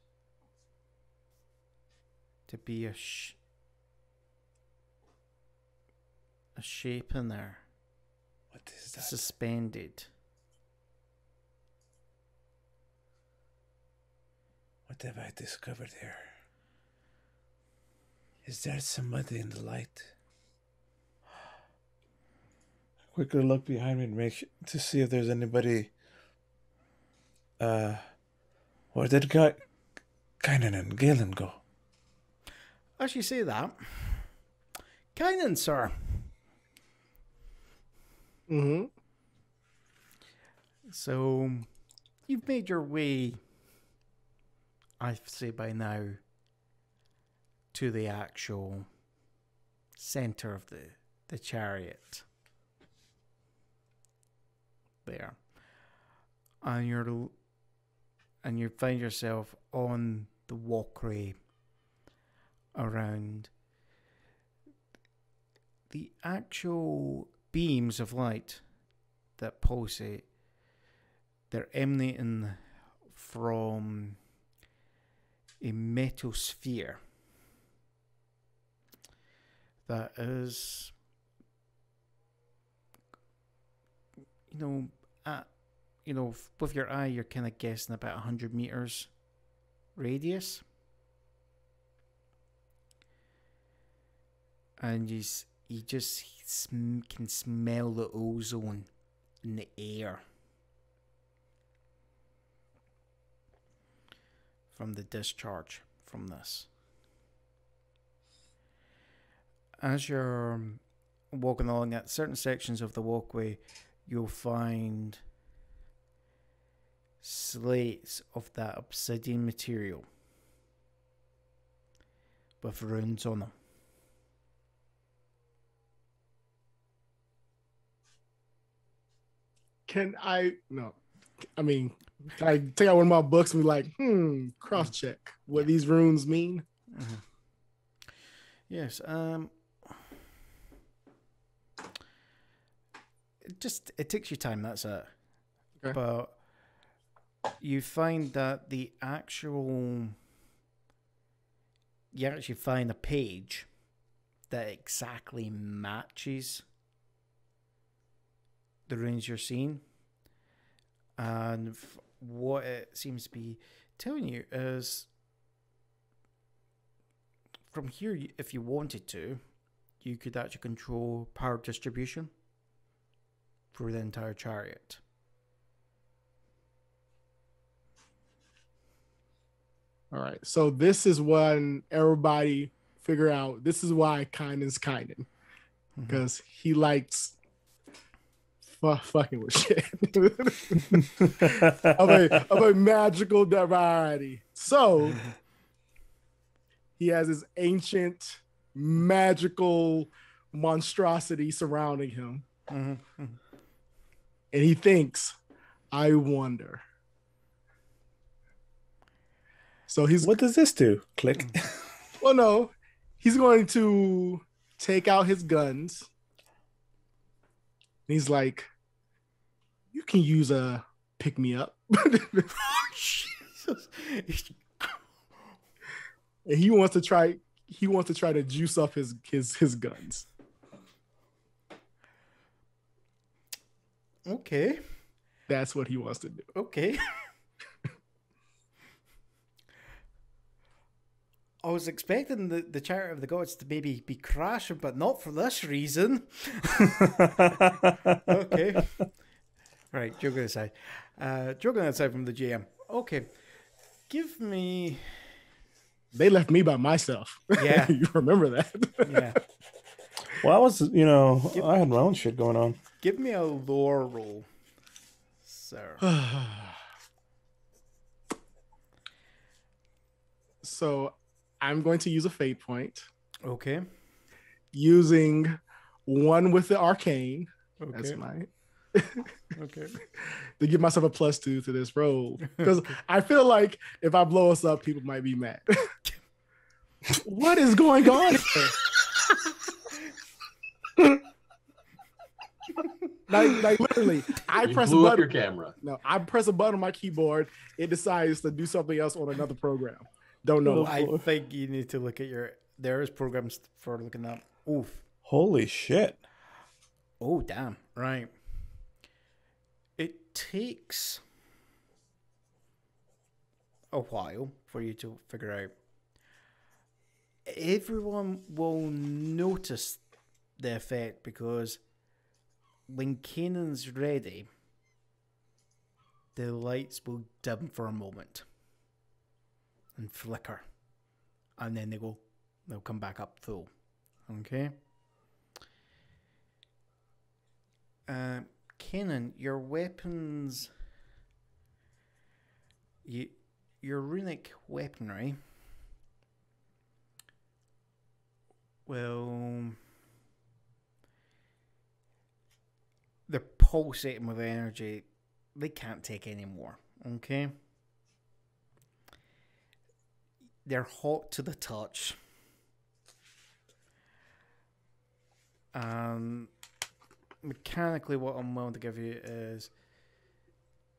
D: to be a shape in there.
A: What is that?
D: Suspended.
A: What have I discovered here? Is there somebody in the light? Quickly look behind me and make sure to see if there's anybody. Where did Kynan and Galen go?
D: As you say that, Kynan, sir.
B: Mm-hmm.
D: So, you've made your way, I say by now, to the actual center of the chariot. There. And you find yourself on the walkway around the actual beams of light that pulsate. They're emanating from a metal sphere that is, with your eye, you're kind of guessing about 100 meters radius. And you just can smell the ozone in the air from the discharge from this. As you're walking along at certain sections of the walkway, you'll find slates of that obsidian material with runes on them.
B: Can I take out one of my books and be like, cross check what these runes mean?
D: Mm-hmm. Yes. It takes you time, that's it.
B: Okay.
D: But you find that you actually find a page that exactly matches the runes you're seeing. And what it seems to be telling you is, from here, if you wanted to, you could actually control power distribution for the entire chariot.
B: All right. So this is when everybody figure out this is why Kynan's Kynan. Because he likes fucking with shit of a magical variety. So he has this ancient magical monstrosity surrounding him. And he thinks, I wonder. So
A: what does this do? Click.
B: Well, no, he's going to take out his guns. And he's like, you can use a pick me up.
D: Jesus.
B: And he wants to try to juice up his guns.
D: Okay.
B: That's what he wants to do.
D: Okay. I was expecting the Chariot of the Gods to maybe be crashing, but not for this reason. Okay. Right, joking aside. Joking aside from the GM. Okay. Give me...
B: They left me by myself.
D: Yeah.
B: You remember that?
D: Yeah.
A: Well, I had my own shit going on.
D: Give me a lore roll, sir.
B: So I'm going to use a fate point.
D: Okay.
B: Using one with the arcane.
D: Okay.
B: That's my...
D: Okay.
B: To give myself a +2 to this roll. Because I feel like if I blow us up, people might be mad. What is going on here? like literally, I
E: You
B: press a
E: blew up
B: button.
E: your camera.
B: No, I press a button on my keyboard. It decides to do something else on another program. Don't know.
D: I think you need to look at there is programs for looking up. Oof.
A: Holy shit.
D: Oh, damn. Right. It takes a while for you to figure out. Everyone will notice the effect because when Kanan's ready, the lights will dim for a moment and flicker, and then they'll come back up full. Okay. Kanan, your weapons, your runic weaponry, well, they're pulsating with energy. They can't take any more. Okay. They're hot to the touch. Mechanically, what I'm willing to give you is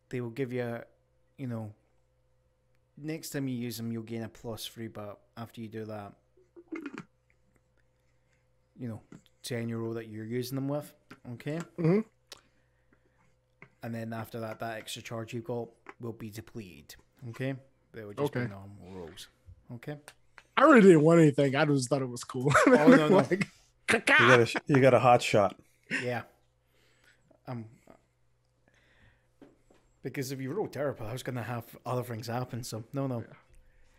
D: they will give you next time you use them, you'll gain a +3, but after you do that, to any roll that you're using them with, okay?
B: Mm-hmm.
D: And then after that extra charge you got will be depleted, okay? They will just be normal rolls, okay?
B: I really didn't want anything. I just thought it was cool.
D: Oh, no.
A: You got a hot shot.
D: Yeah. Because if you roll terrible, I was going to have other things happen. So no.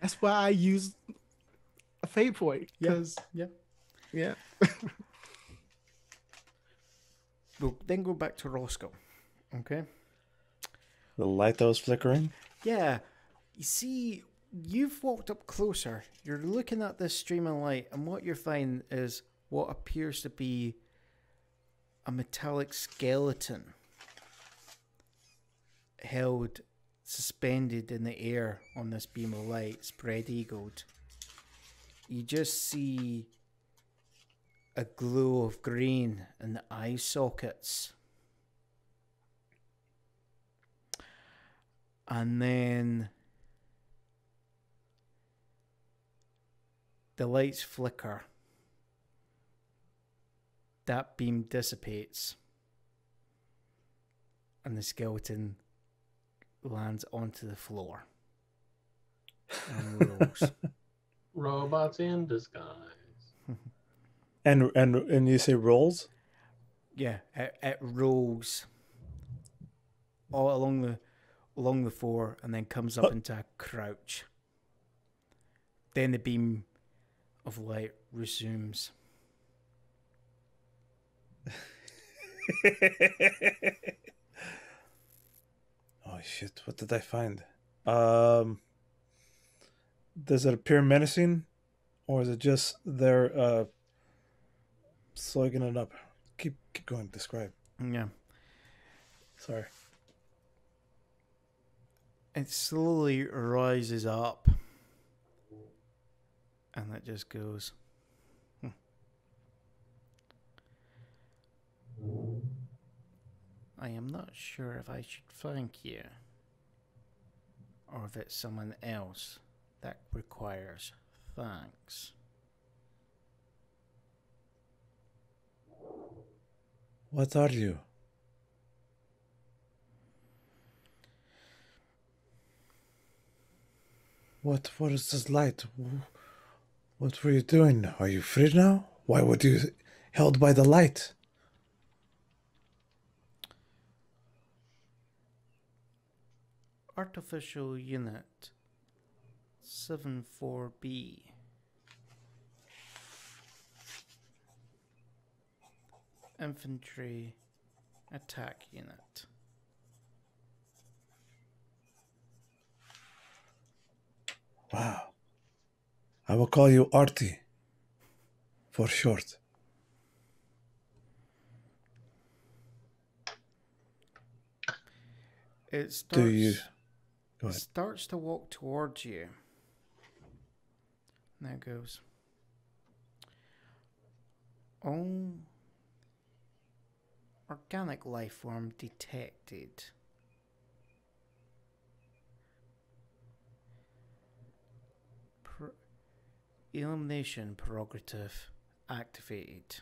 B: That's why I use a fate point. Because yeah.
D: We'll then go back to Roscoe. Okay.
A: The light that was flickering.
D: Yeah. You see, you've walked up closer. You're looking at this stream of light, and what you're finding is what appears to be a metallic skeleton held suspended in the air on this beam of light, spread eagled. You just see a glow of green in the eye sockets. And then the lights flicker. That beam dissipates. And the skeleton lands onto the floor. And rolls.
E: Robots in disguise.
A: And you say rolls?
D: Yeah, it rolls all along the floor and then comes up into a crouch. Then the beam of light resumes.
A: Oh shit, what did I find? Does it appear menacing? Or is it just they're slugging it up? Keep going, describe.
D: Yeah.
A: Sorry.
D: It slowly rises up. And it just goes. I am not sure if I should thank you. Or if it's someone else that requires thanks.
A: What are you? What is this light? What were you doing? Are you free now? Why were you held by the light?
D: Artificial Unit 74B. Infantry Attack Unit.
A: Wow. I will call you Artie for short.
D: It starts to walk towards you. And there it goes. Oh, organic life form detected. Elimination prerogative activated.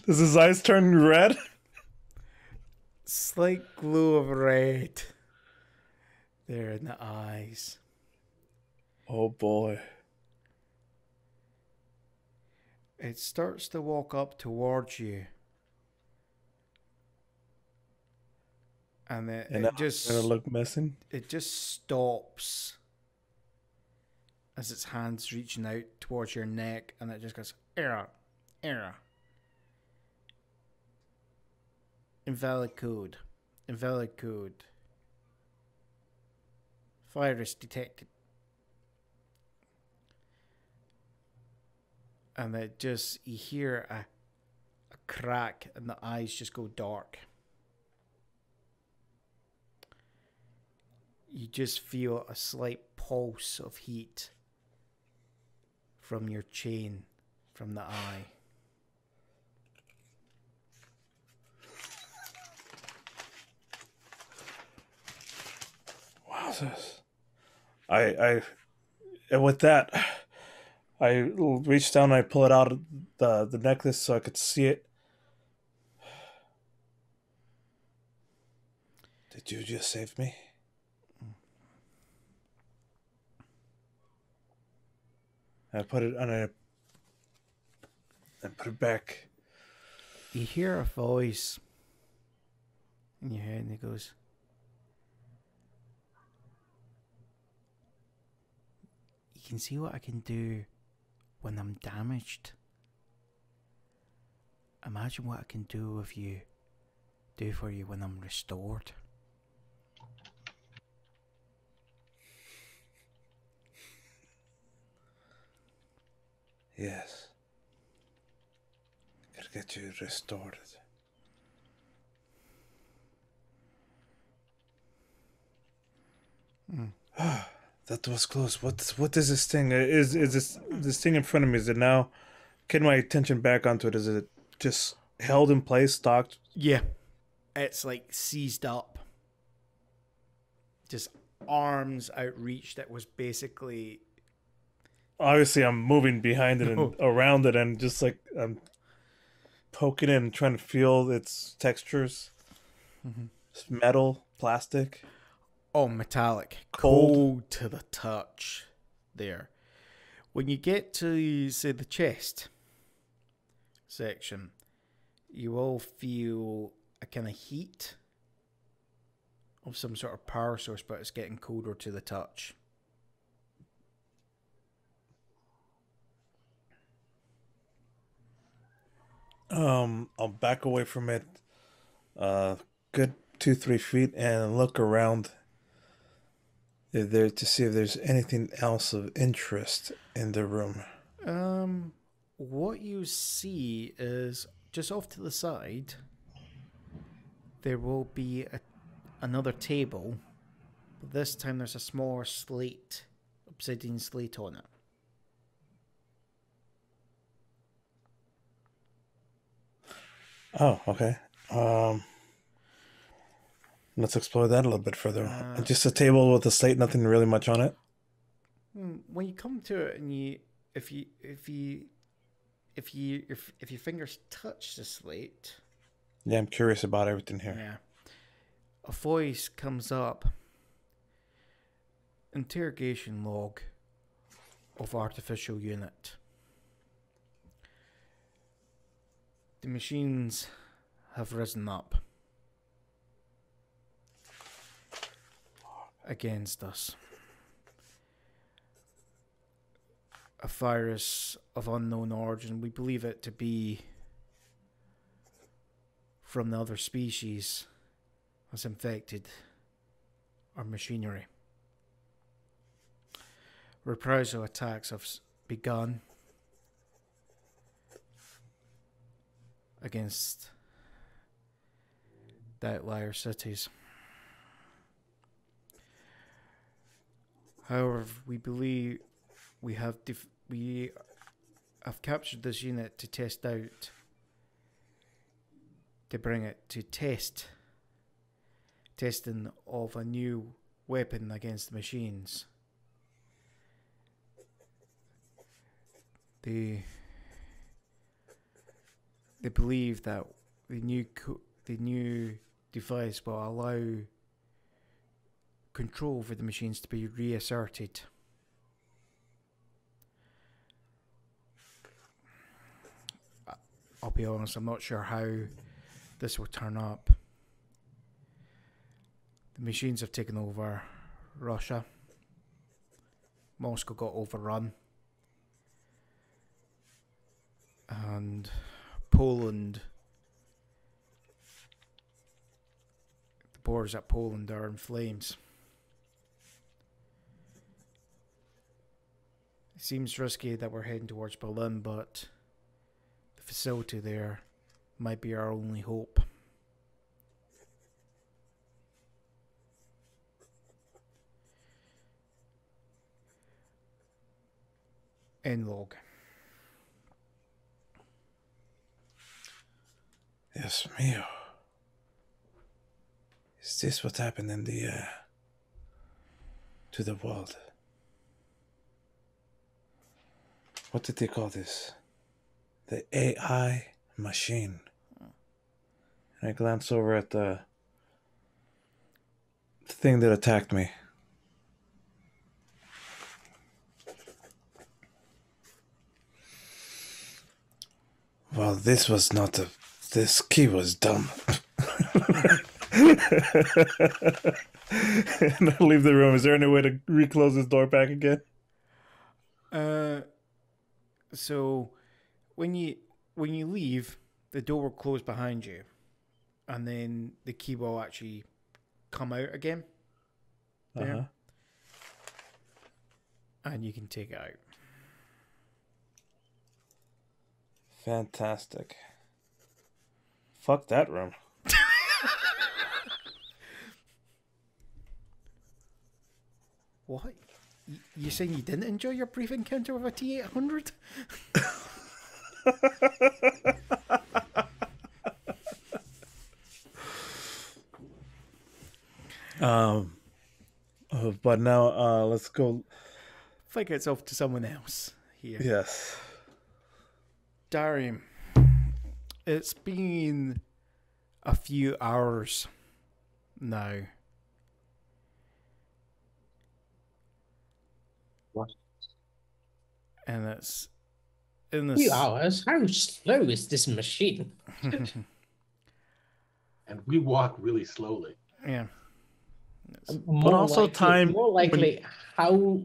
A: Does his eyes turn red?
D: Slight glow of red there in the eyes.
A: Oh boy.
D: It starts to walk up towards you. And it just
A: look missing.
D: It just stops as its hands reaching out towards your neck, and it just goes error. Invalid code. Virus detected. And you hear a crack, and the eyes just go dark. You just feel a slight pulse of heat from your chain from the eye.
A: Wowzers. And with that, I reach down and I pull it out of the necklace so I could see it. Did you just save me? I put it on a. And put it back.
D: You hear a voice in your head, and it goes, "You can see what I can do when I'm damaged. Imagine what I can do for you when I'm restored."
A: Yes. Gotta get you restored. That was close. What is this thing? Is this thing in front of me? Is it now? Get my attention back onto it. Is it just held in place, stocked?
D: Yeah. It's like seized up. Just arms outreached. That was basically...
A: Obviously, I'm moving behind it and around it, and just like I'm poking in, trying to feel its textures. It's metal, plastic.
D: Oh, metallic.
A: Cold.
D: Cold to the touch there. When you get to, say, the chest section, you will feel a kind of heat of some sort of power source, but it's getting colder to the touch.
A: I'll back away from it, good 2-3 feet, and look around there to see if there's anything else of interest in the room.
D: What you see is just off to the side, there will be another table. But this time there's a smaller slate, obsidian slate on it.
A: Oh, okay. Let's explore that a little bit further. Just a table with a slate, nothing really much on it.
D: When you come to it, and if your fingers touch the slate,
A: Yeah, I'm curious about everything here.
D: yeah, a voice comes up. Interrogation log of artificial unit. The machines have risen up against us. A virus of unknown origin. We believe it to be from the other species, has infected our machinery. Reprisal attacks have begun against the outlier cities. However, we believe we have captured this unit to test out, to bring it to testing of a new weapon against the machines. They believe that the new device will allow control over the machines to be reasserted. I'll be honest, I'm not sure how this will turn up. The machines have taken over Russia. Moscow got overrun. And Poland, the borders at Poland are in flames. It seems risky that we're heading towards Berlin, but the facility there might be our only hope. End log.
A: Yes, mio. Is this what happened in the to the world? What did they call this? The AI machine. And I glance over at the thing that attacked me. Well, this was not a. This key was dumb. And I leave the room. Is there any way to reclose this door back again?
D: So when you leave, the door will close behind you, and then the key will actually come out again. There. And you can take it out.
A: Fantastic. Fuck that room.
D: What? You saying you didn't enjoy your brief encounter with a T-800?
A: But now let's go.
D: I think it's off to someone else here.
A: Yes.
D: Darium, it's been a few hours now.
C: What?
D: And it's in this...
C: Few hours? How slow is this machine?
E: And we walk really slowly.
D: Yeah.
C: More
A: also
C: likely,
A: time
C: More likely, how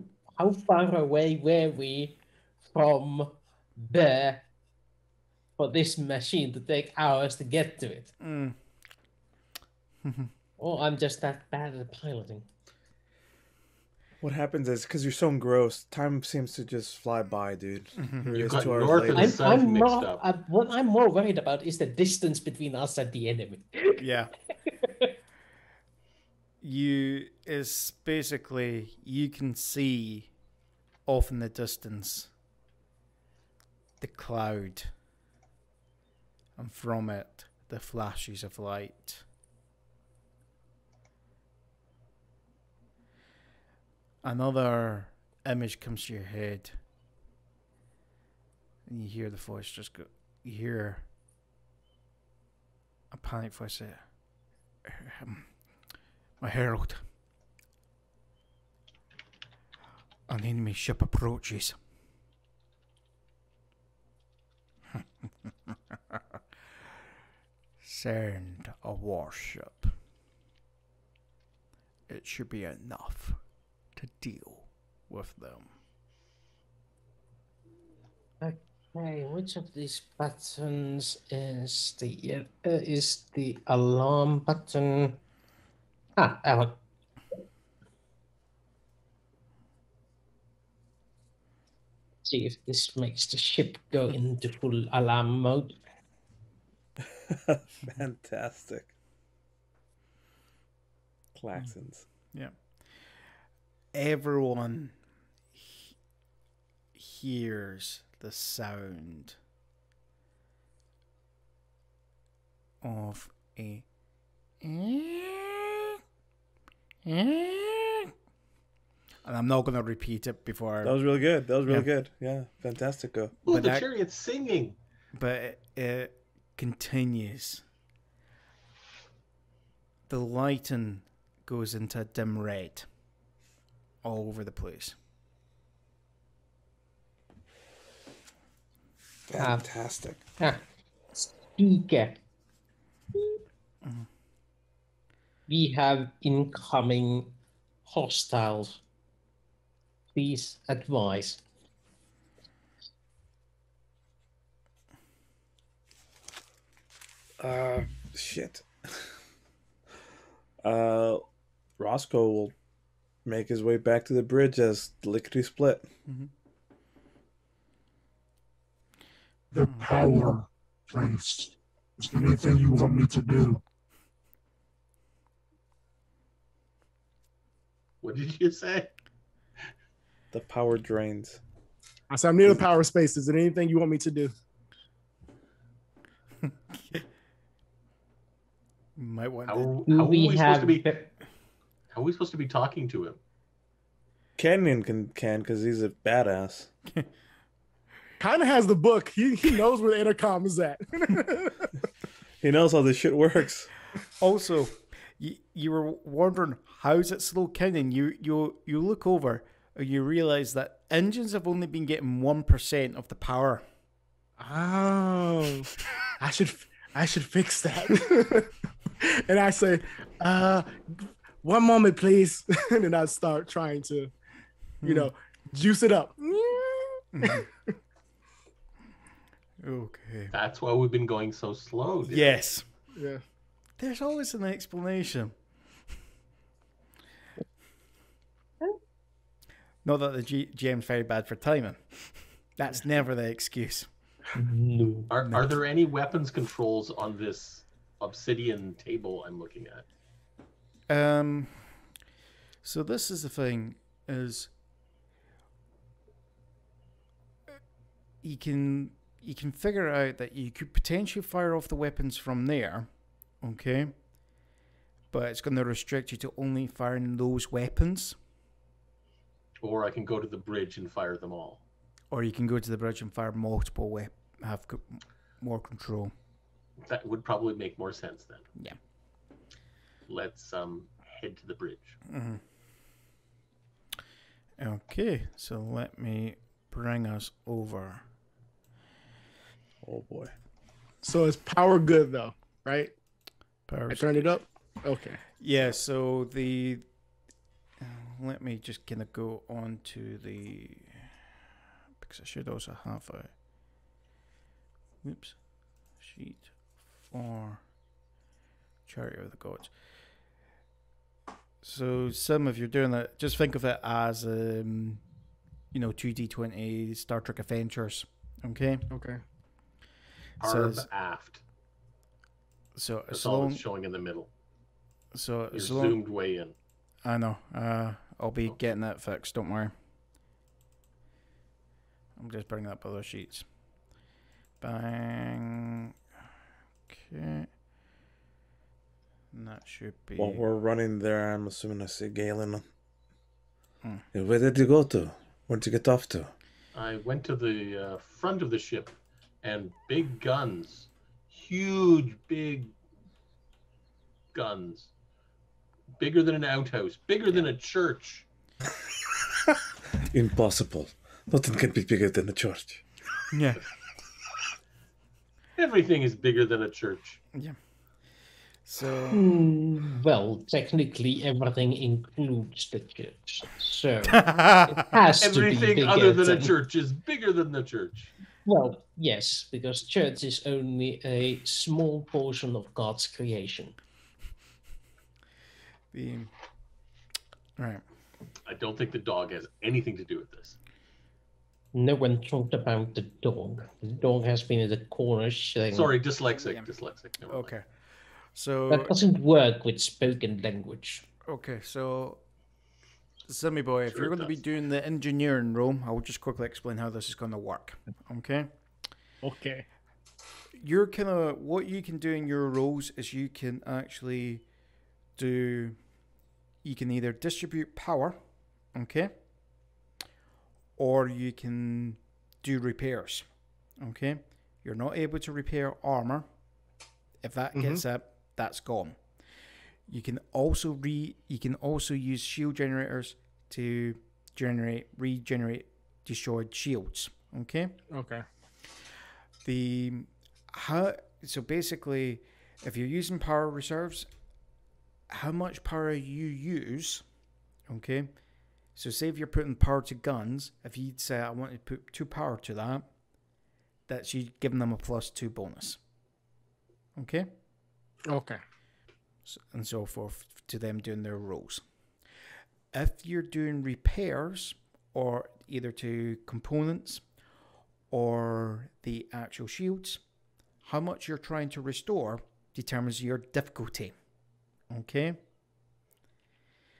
C: far away were we from there for this machine to take hours to get to it? Or I'm just that bad at piloting.
A: What happens is because you're so engrossed, time seems to just fly by, dude.
E: You've got north and south
C: I'm
E: mixed
C: not.
E: up.
C: What I'm more worried about is the distance between us and the enemy.
D: Yeah. It's basically, you can see off in the distance the cloud, and from it the flashes of light. Another image comes to your head, and you hear the voice just go. You hear a panic voice say, "My herald, an enemy ship approaches." Send a warship. It should be enough to deal with them.
C: Okay, which of these buttons is the alarm button? Alan. See if this makes the ship go into full alarm mode.
A: Fantastic. Klaxons.
D: Yeah. Everyone hears the sound of a and I'm not going to repeat it before.
A: That was really good. That was really good. Yeah, fantastico.
E: Oh,
D: But
E: the
D: that-
E: chariot's singing.
D: But it continues. The lighting goes into a dim red all over the place.
A: Fantastic.
C: Speaker. We have incoming hostiles. Please advise.
A: Shit. Roscoe will make his way back to the bridge as lickety split.
F: The power place. Is there anything you want me to do?
E: What did you say?
A: The power drains.
B: I said, I'm near the power space. Is there anything you want me to do?
D: Might want
E: How
D: to.
E: are we supposed
C: have
E: to be? How are we supposed to be talking to him?
A: Canyon can because he's a badass.
B: Kind of has the book. He knows where the intercom is at.
A: He knows how this shit works.
D: Also, you were wondering how's it slow counting. You look over and you realize that engines have only been getting 1% of the power
B: Oh, I should fix that. And I say, one moment, please. And then I start trying to, juice it up.
D: Okay.
E: That's why we've been going so slow. Dude.
D: Yes.
B: Yeah.
D: There's always an explanation. Not that the GM's very bad for timing. That's never the excuse.
C: No.
E: Are there any weapons controls on this obsidian table I'm looking at?
D: So this is the thing, is you can figure out that you could potentially fire off the weapons from there, okay? But it's going to restrict you to only firing those weapons.
E: Or I can go to the bridge and fire them all.
D: Or you can go to the bridge and fire multiple weapons, have more control.
E: That would probably make more sense then.
D: Yeah.
E: Let's head to the bridge.
D: Mm-hmm. Okay, so let me bring us over.
A: Oh boy.
B: So is power good though, right?
D: Power.
B: I turned it up. Okay.
D: Yeah. So the let me just kind of go on to the, because I should also have a sheet for Chariot of the Gods. So some of you doing that, just think of it as 2D20 Star Trek Adventures. Okay.
B: Okay.
E: Arb aft.
D: So
E: that's all it's showing in the middle.
D: So
E: you're zoomed way in.
D: I know. I'll be getting that fixed. Don't worry. I'm just bringing up other sheets. Bang. Okay. And that should be.
A: While we're running there, I'm assuming I see Galen. Where did you go to? Where'd you get off to?
E: I went to the front of the ship, and big guns, huge big guns, bigger than an outhouse, bigger than a church.
A: Impossible. Nothing can be bigger than a church.
D: Yeah.
E: Everything is bigger than a church.
D: Yeah. So.
C: Well, technically, everything includes the church, so it has to be
E: Everything
C: bigger
E: other than a church is bigger than the church.
C: Well, yes, because church is only a small portion of God's creation.
D: Right.
E: I don't think the dog has anything to do with this.
C: No one talked about the dog. The dog has been in the corner saying...
E: Sorry, dyslexic. Yeah. Dyslexic. Never
D: okay.
E: mind.
D: So...
C: That doesn't work with spoken language.
D: Okay, so... Simmy boy, if you're going to be doing the engineering role, I will just quickly explain how this is going to work. Okay?
B: Okay.
D: You're kind of... What you can do in your roles is you can actually do... You can either distribute power, okay? Or you can do repairs, okay? You're not able to repair armor. If that gets up, that's gone. You can also use shield generators to regenerate destroyed shields, okay?
B: Okay.
D: So basically, if you're using power reserves, how much power you use, okay? So say if you're putting power to guns, if you say I want to put 2 power to that, that's you giving them a +2 bonus. Okay?
B: Okay.
D: And so forth to them doing their roles. If you're doing repairs, or either to components or the actual shields, how much you're trying to restore determines your difficulty. Okay?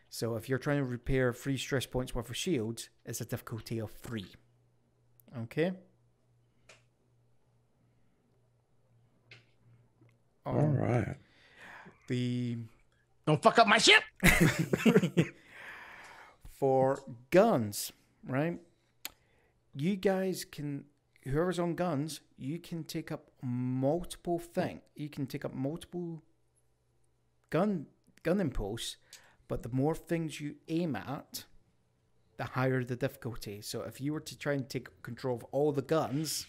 D: So if you're trying to repair 3 stress points worth of shields, it's a difficulty of 3. Okay?
A: All right.
B: Don't fuck up my ship!
D: For guns, right? You guys can, whoever's on guns, you can take up multiple things. You can take up multiple gun impulse, but the more things you aim at, the higher the difficulty. So if you were to try and take control of all the guns,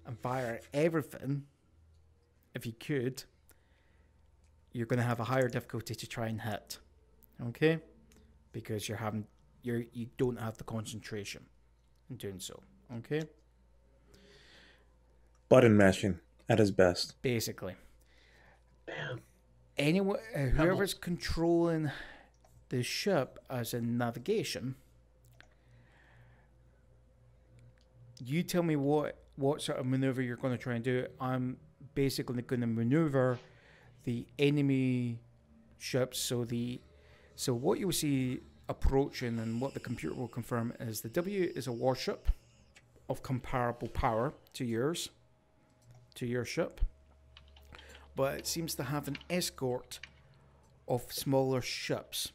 D: and fire everything, if you could, you're going to have a higher difficulty to try and hit. Okay? Because you don't have the concentration in doing so. Okay?
A: Button mashing at its best.
D: Basically.
E: Damn.
D: Anyone, whoever's controlling the ship as in navigation, you tell me what sort of maneuver you're going to try and do. I'm basically going to maneuver the enemy ships. So what you will see approaching, and what the computer will confirm, is the W is a warship of comparable power to your ship, but it seems to have an escort of smaller ships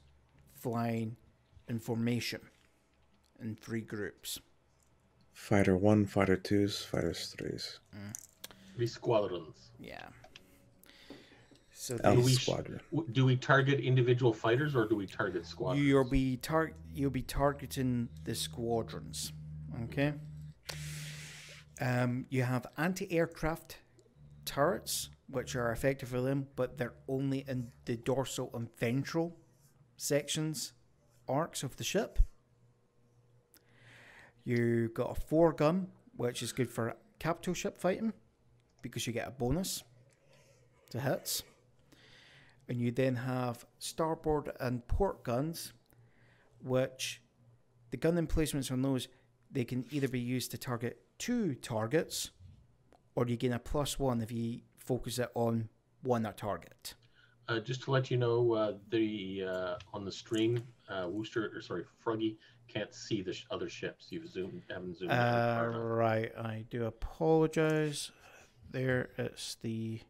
D: flying in formation in 3 groups.
A: Fighter 1, Fighter 2s, Fighters 3s.
E: 3 squadrons.
D: Yeah. So
A: Alpha Squadron.
E: Do we target individual fighters or do we target squadrons?
D: you'll be targeting the squadrons. Okay. You have anti-aircraft turrets, which are effective for them, but they're only in the dorsal and ventral sections, arcs of the ship. You got a 4-gun, which is good for capital ship fighting, because you get a bonus to hits. And you then have starboard and port guns, which the gun emplacements on those, they can either be used to target 2 targets, or you gain a +1 if you focus it on 1 target.
E: Just to let you know, on the stream, Froggy can't see the other ships. Haven't zoomed in far enough.
D: Right, I do apologize. There, it's the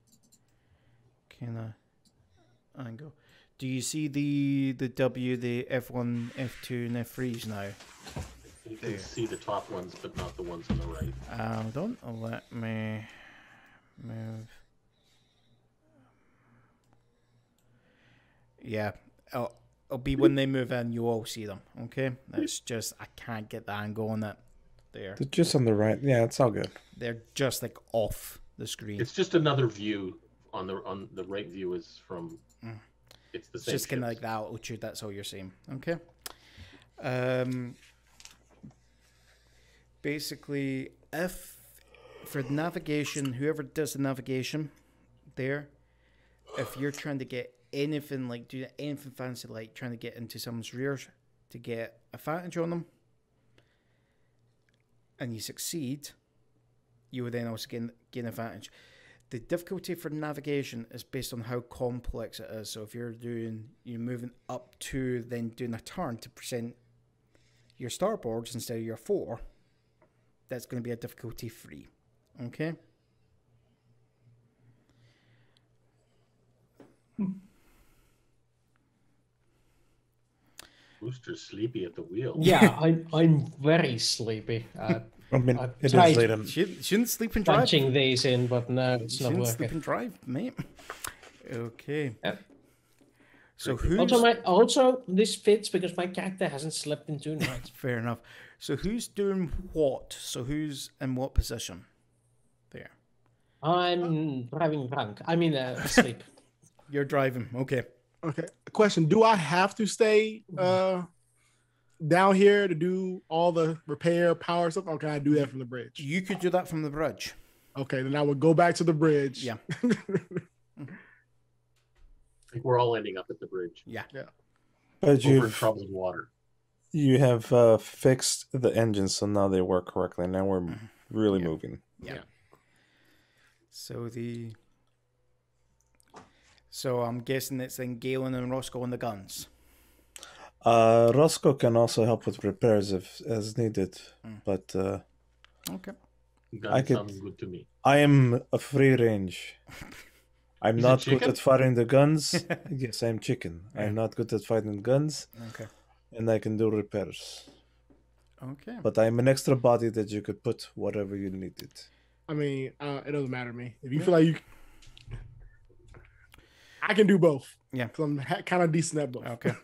D: kind of angle. Do you see the W, the F1, F2, and F3s now?
E: You can see the top ones, but not the ones on the right.
D: Don't let me move. Yeah, it'll be when they move in, you all see them. Okay, it's just I can't get the angle on it. There,
A: They're just on the right. Yeah, it's all good.
D: they're just like off the screen.
E: It's just another view. On the right view is from. It's the
D: It's
E: same.
D: just kind of
E: ships.
D: like the altitude. That's all you're seeing. Okay. Basically, if for navigation, whoever does the navigation, there, if you're trying to get anything like do anything fancy like trying to get into someone's rear to get advantage on them, and you succeed, you would then also gain advantage. The difficulty for navigation is based on how complex it is. So if you're moving up to then doing a turn to present your starboards instead of your 4, that's going to be a difficulty 3. Okay?
E: Rooster's sleepy at the wheel.
C: Yeah, I'm very sleepy.
A: I mean,
C: I've
A: it is
C: tried
A: late on.
D: Shouldn't sleep and drive.
C: punching these in, but no, it's not
D: Shouldn't sleep
C: working.
D: and drive, mate. Okay.
C: Yep.
D: So who's...
C: Also, this fits because my character hasn't slept in 2 nights.
D: Fair enough. So who's doing what? So who's in what position? There.
C: I'm driving drunk. I mean, asleep.
D: You're driving. Okay.
B: Okay. Question: do I have to stay down here to do all the repair power stuff, or can I do that from the bridge?
D: You could do that from the bridge.
B: Okay, then I would go back to the bridge.
D: Yeah.
E: I think we're all ending up at the bridge.
D: Yeah.
A: But
E: Over in
A: you've
E: troubled water.
A: You have fixed the engines, so now they work correctly. Now we're really moving.
D: Yeah. So I'm guessing it's then Galen and Roscoe on the guns.
A: Roscoe can also help with repairs if as needed, but
D: Okay.
E: Gun sounds good to me.
A: I am a free range. I'm
E: Is it
A: not good
E: chicken?
A: at firing the guns. Yes, I'm chicken. I'm not good at fighting guns,
D: Okay.
A: and I can do repairs.
D: Okay.
A: But I'm an extra body that you could put whatever you needed.
B: I mean, it doesn't matter to me. If you feel like I can do both.
D: Yeah.
B: Because I'm kind of decent at both.
D: Okay.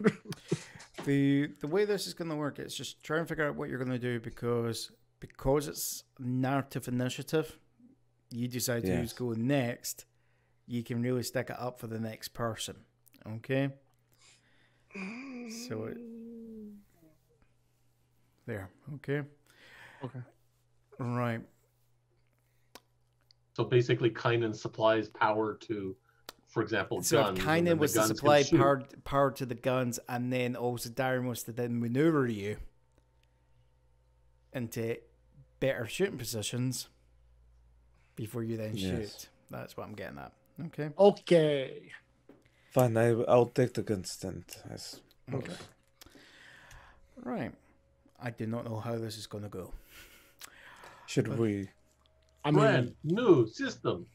D: The way this is going to work is just try and figure out what you're going to do because it's narrative initiative. you decide who's going next, you can really stick it up for the next person. Okay? So, there. Okay?
B: Okay.
D: Right.
E: So basically, Kynan supplies power to, for example,
D: So
E: guns.
D: if
E: and then
D: Kynan
E: the
D: was to
E: guns can
D: supply
E: shoot.
D: power to the guns, and then also Darren was to then maneuver you into better shooting positions before you then shoot. That's what I'm getting at. Okay.
B: Okay.
A: Fine, I'll take the consent.
B: Okay.
D: Right. I do not know how this is going to go.
A: Should we?
B: I mean,
E: Brand new system.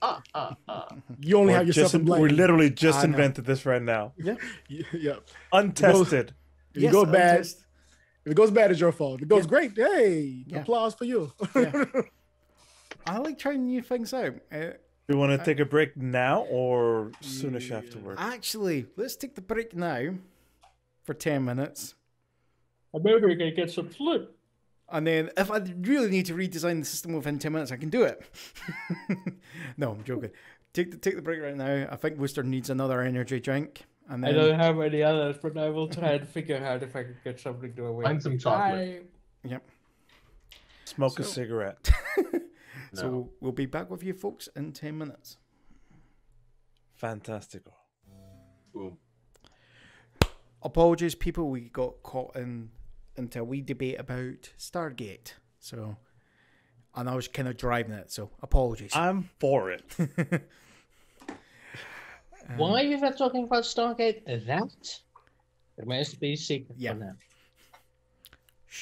B: you only have yourself to blame.
A: We literally just
D: I know.
A: invented this right now.
D: Yeah.
B: Yeah.
A: Untested.
B: If it goes bad,
D: untested.
B: if it goes bad, it's your fault. If it goes great, hey,
D: Yeah.
B: applause for you.
D: Yeah. I like trying new things out.
A: Do you want to take a break now or soonish afterward?
D: Actually, let's take the break now for 10 minutes.
C: I'm maybe going to get some sleep.
D: And then if I really need to redesign the system within 10 minutes, I can do it. No, I'm joking. Take the break right now. I think Worcester needs another energy drink. And then,
C: I don't have any others, but I will try and figure out if I can get something to away.
E: Find some chocolate.
D: Yep.
A: Smoke a cigarette.
D: So we'll be back with you folks in 10 minutes.
A: Fantastical.
E: Boom.
D: Apologies, people. We got caught into a wee debate about Stargate. So, and I was kind of driving it. So, apologies.
A: I'm for it.
C: Why we were talking about Stargate? That remains to be a secret
D: Yeah.
C: for now.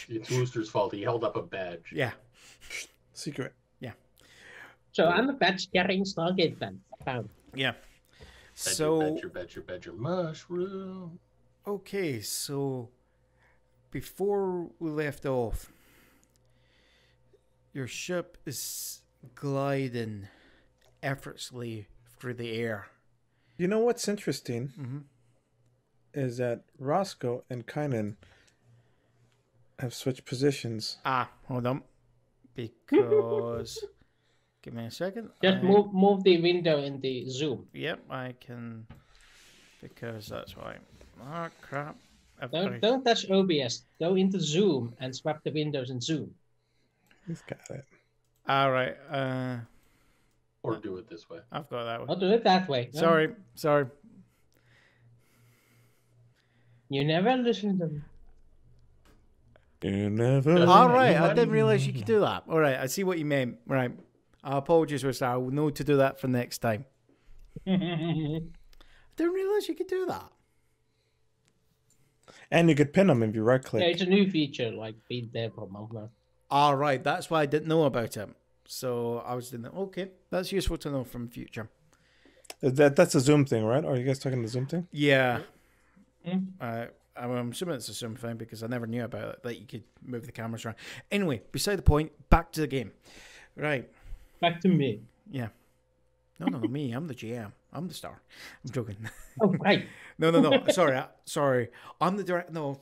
E: It's Wooster's fault. He held up a badge.
D: Yeah.
A: Secret.
C: So I'm a badge carrying Stargate then. Found.
D: Yeah.
E: Badger,
D: So,
E: badger, mushroom.
D: okay. So, before we left off, your ship is gliding effortlessly through the air.
A: You know what's interesting
D: Mm-hmm.
A: is that Roscoe and Kynan have switched positions.
D: Hold on. Because... give me a second.
C: Just move the window in the zoom.
D: Yep, I can... because that's why... oh, crap.
C: Don't touch OBS. Go into zoom and swap the windows in zoom.
A: He's got it.
D: All right.
E: Or do it this way.
D: I've got that one.
C: I'll do it that way. No,
D: Sorry.
C: You never listen to me.
A: You never.
D: All right, I didn't realize you could do that. All right, I see what you meant. Right. I apologize for that. I will know to do that for next time. I didn't realize you could do that.
A: And you could pin them if you right
C: Yeah,
A: click.
C: it's a new feature, like been there for a month now.
D: All right, that's why I didn't know about it. So I was thinking, okay, that's useful to know from future.
A: That's a Zoom thing, right? Are you guys talking the Zoom thing?
D: Yeah.
C: Mm.
D: I'm assuming it's a Zoom thing because I never knew about it, that you could move the cameras around. Anyway, beside the point, back to the game. Right.
C: Back to me.
D: Yeah. No, me. I'm the GM. I'm the star. I'm joking.
C: Oh, right.
D: No. Sorry. I'm the director. No,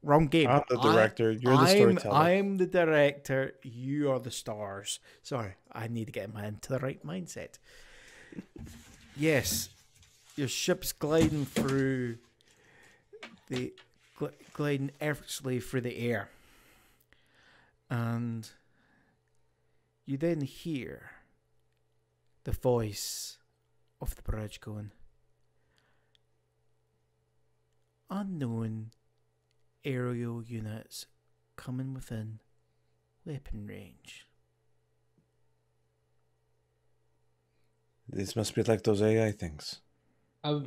D: wrong game.
A: I'm the director. You're the storyteller.
D: I'm the director. You are the stars. Sorry. I need to get into the right mindset. Yes. Your ship's gliding through gliding effortlessly through the air. And you then hear the voice of the bridge going, unknown aerial units coming within weapon range.
A: This must be like those AI things.
C: If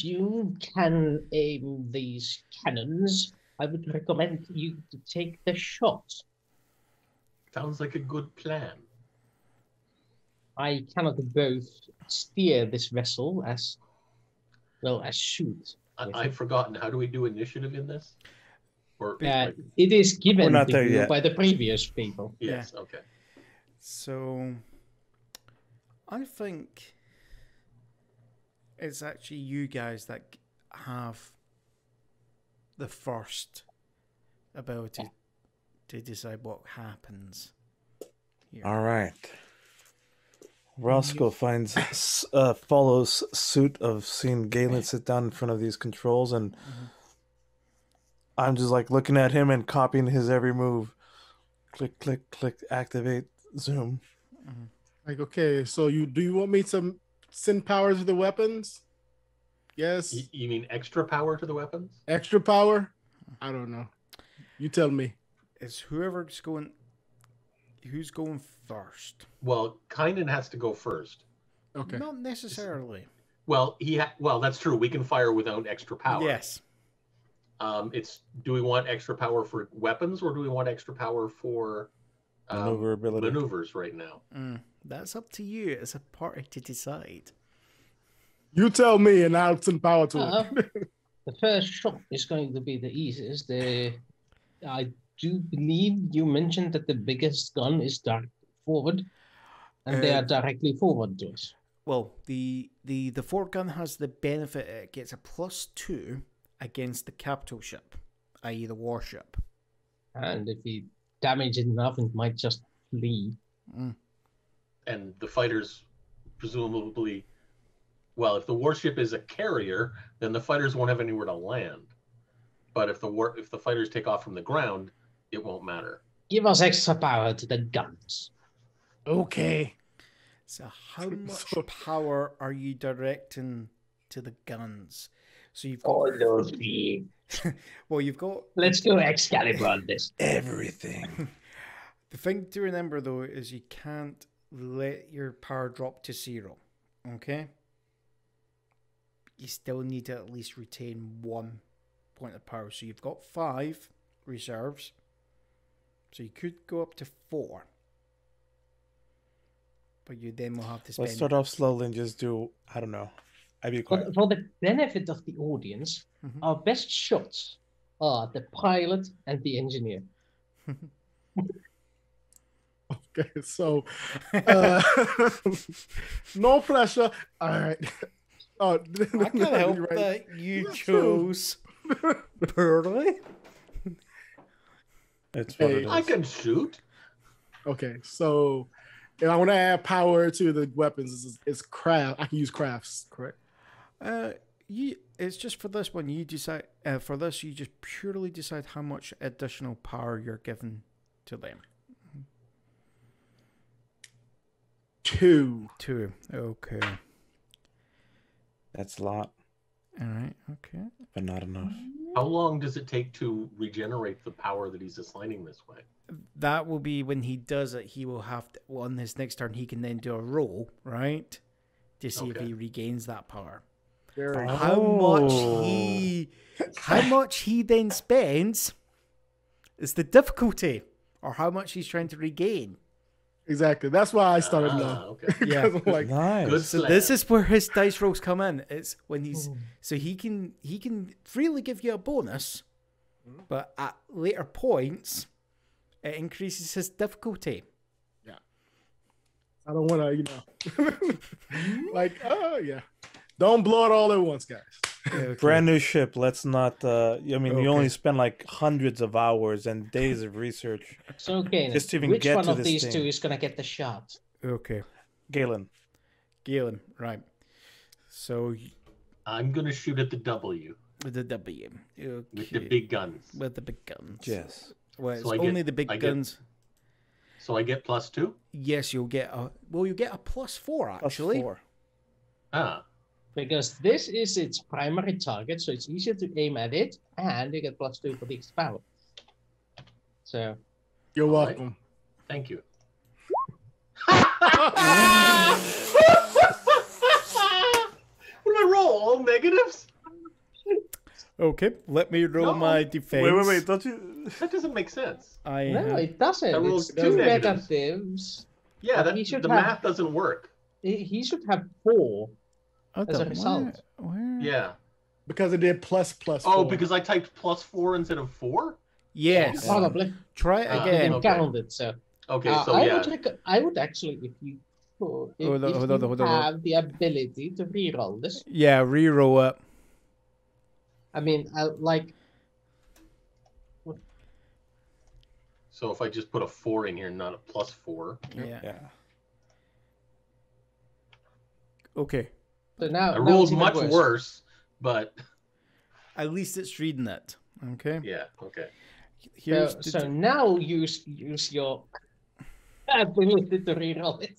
C: you can aim these cannons, I would recommend you to take the shot.
E: Sounds like a good plan.
C: I cannot both steer this vessel as well as shoot.
E: I've forgotten. How do we do initiative in this? Or like,
C: It is given
A: We're not
C: to
A: there
C: you
A: yet.
C: by the previous people.
E: yes, okay.
D: So, I think it's actually you guys that have the first ability to decide what happens. here.
A: All right. Roscoe follows suit of seeing Galen sit down in front of these controls, and I'm just like looking at him and copying his every move. Click, click, click, activate, zoom.
B: Like, okay, so do you want me to send power to the weapons? Yes.
E: You mean extra power to the weapons?
B: Extra power? I don't know. You tell me.
D: It's whoever's going. Who's going first?
E: Well, Kynan has to go first.
B: Okay.
D: Not necessarily.
E: Well, well, that's true. We can fire without extra power.
D: Yes.
E: Do we want extra power for weapons or do we want extra power for
A: Maneuverability.
E: maneuvers right now?
D: That's up to you as a party to decide.
B: You tell me, and I'll send power to it.
C: The first shot is going to be the easiest. I do believe you mentioned that the biggest gun is directly forward, and they are directly forward to us.
D: Well, the forward gun has the benefit it gets a +2 against the capital ship, i.e. the warship.
C: And if we damage it enough, it might just flee.
E: And the fighters presumably, well, if the warship is a carrier, then the fighters won't have anywhere to land. But if the fighters take off from the ground, it won't matter.
C: Give us extra power to the guns.
B: Okay.
D: So how much power are you directing to the guns? So you've got
C: All those being.
D: well, you've got
C: Let's go Excalibur on this.
A: Everything.
D: the thing to remember though is you can't let your power drop to 0. Okay? You still need to at least retain 1 point of power. So you've got 5 reserves. So you could go up to 4. But you then will have to spend...
A: Let's start off slowly and just do, I don't know. I'd be quiet.
C: For the benefit of the audience, our best shots are the pilot and the engineer.
B: Okay, so no pressure. All right. Oh,
D: I can't help that you chose poorly.
A: It's what it is.
E: I can shoot.
B: Okay, so if I want to add power to the weapons, it's craft. I can use crafts, correct?
D: It's just for this one. You decide. For this, you just purely decide how much additional power you're given to them.
B: 2.
D: 2. Okay.
A: That's a lot,
D: All right. Okay.
A: but not enough.
E: How long does it take to regenerate the power that he's assigning this way?
D: That will be when he does it. He will have to. Well, on his next turn, he can then do a roll, right, to see if
E: Okay.
D: he regains that power.
B: Very
D: How much he then spends is the difficulty, or how much he's trying to regain.
B: Exactly. That's why I started low.
E: Okay.
D: Yeah.
B: I'm like,
A: Nice.
E: Good
D: So
E: plan.
D: this is where his dice rolls come in. It's when he's so he can freely give you a bonus, but at later points, it increases his difficulty.
B: I don't want to, like, yeah. Don't blow it all at once, guys.
A: Brand new ship. Let's not. I mean,
D: Okay.
A: you only spend like hundreds of hours and days of research.
C: So, okay,
A: Just to even
C: which
A: get
C: one
A: to
C: of
A: this
C: these
A: thing.
C: two is going to get the shot?
D: Okay,
A: Galen.
D: Galen, right? So
E: I'm going to shoot at the W
D: with the W, okay.
E: with the big guns.
D: with the big guns.
A: Yes.
D: Well, it's
E: So I
D: only
E: get-
D: the big
E: I get-
D: guns.
E: So I get +2?
D: Yes, you'll get a +4 actually.
A: +4.
E: Ah,
C: Because this is its primary target, so it's easier to aim at it, and you get +2 for the extra power. So,
B: You're
E: All right.
B: welcome.
E: thank you. What did I roll? All negatives?
D: Okay, let me roll
E: No.
D: my defense.
A: Wait! Don't you?
E: That doesn't make sense.
D: I
C: no,
D: have-
C: it doesn't.
E: I rolled
C: It's
E: 2
C: two
E: negatives.
C: negatives.
E: Yeah,
C: But he should
E: the
C: have-
E: math doesn't work.
C: He should have 4
D: I
C: as a
D: don't-
C: result.
D: Where?
E: Yeah.
B: Because it did plus.
E: Oh,
B: 4.
E: because I typed +4 instead of 4?
D: Yes.
C: Probably.
D: Try it
E: Ah,
C: You
D: again.
C: can
E: okay.
C: count it. So,
E: Okay, so yeah.
C: I would actually, if you could, if,
D: Hold on,
C: if
D: hold on,
C: you
D: hold on.
C: have the ability to reroll this.
D: Yeah, reroll it.
C: I mean, like,
E: So if I just put a 4 in here, not a +4.
D: Yeah.
A: Yeah.
D: Okay.
C: So now
E: I
C: now
E: rolled
C: it's even
E: much worse, but
D: At least it's reading it. Okay.
E: yeah, okay.
D: Here's
C: So now use your ability to reroll it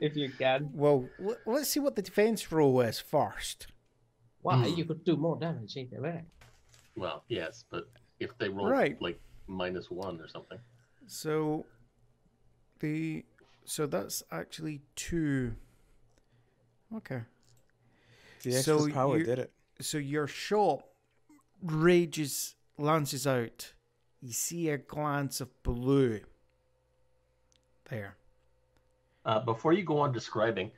C: if you can.
D: well, let's see what the defense roll is first.
C: Why you could do more damage either way.
E: Well, yes, but if they roll
D: Right.
E: like -1 or something.
D: So that's actually 2. Okay.
A: The extra
D: So
A: power
D: you-
A: did it.
D: So your shot lances out. You see a glance of blue there.
E: Before you go on describing,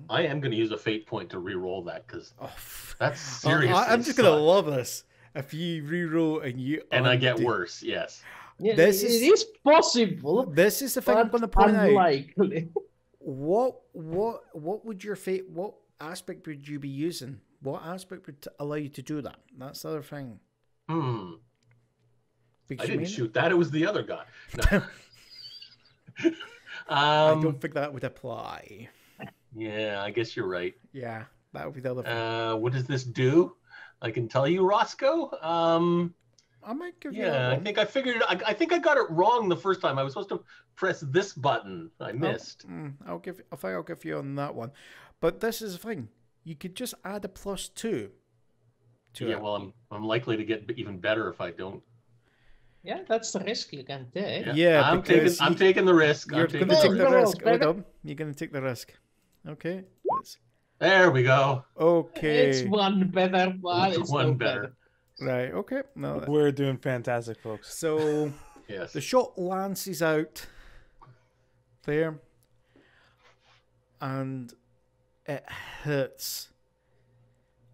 E: I am going to use a fate point to re-roll that because
D: Oh,
E: that's seriously.
D: I'm just gonna
E: sucked.
D: love this. If you reroll and
E: I get worse. Yes.
C: Yeah,
D: This
C: it
D: is-
C: is possible,
D: This is the thing I'm
C: but
D: going to point out.
C: unlikely.
D: What would your fate? What aspect would you be using? What aspect would allow you to do that? That's the other thing.
E: I
D: Because you
E: didn't
D: mean-
E: shoot that. It was the other guy. No.
D: I don't think that would apply.
E: Yeah, I guess you're right.
D: Yeah, that would be the other thing.
E: What does this do? I can tell you, Roscoe.
D: I might give you
E: Yeah,
D: that
E: I
D: one.
E: think I figured. I think I got it wrong the first time. I was supposed to press this button. I missed.
D: I think I'll give you on that one. But this is the thing. You could just add a +2 to
E: Yeah,
D: it.
E: well, I'm likely to get even better if I don't.
C: Yeah, that's the risk you can take.
D: Yeah,
E: I'm
D: because
E: taking the risk.
D: You're
E: I'm
D: going
E: taking
D: to
E: the
D: take
E: risk.
D: the
C: No,
D: risk. Hold
C: baby.
D: on. You're going to take the risk. Okay.
E: There we go.
D: Okay.
C: It's one better, but
E: It's
C: it's
E: one
C: no
E: better.
C: better.
D: Right. Okay. No.
A: We're doing fantastic, folks.
D: So
E: Yes.
D: the shot lances out there, and it hits.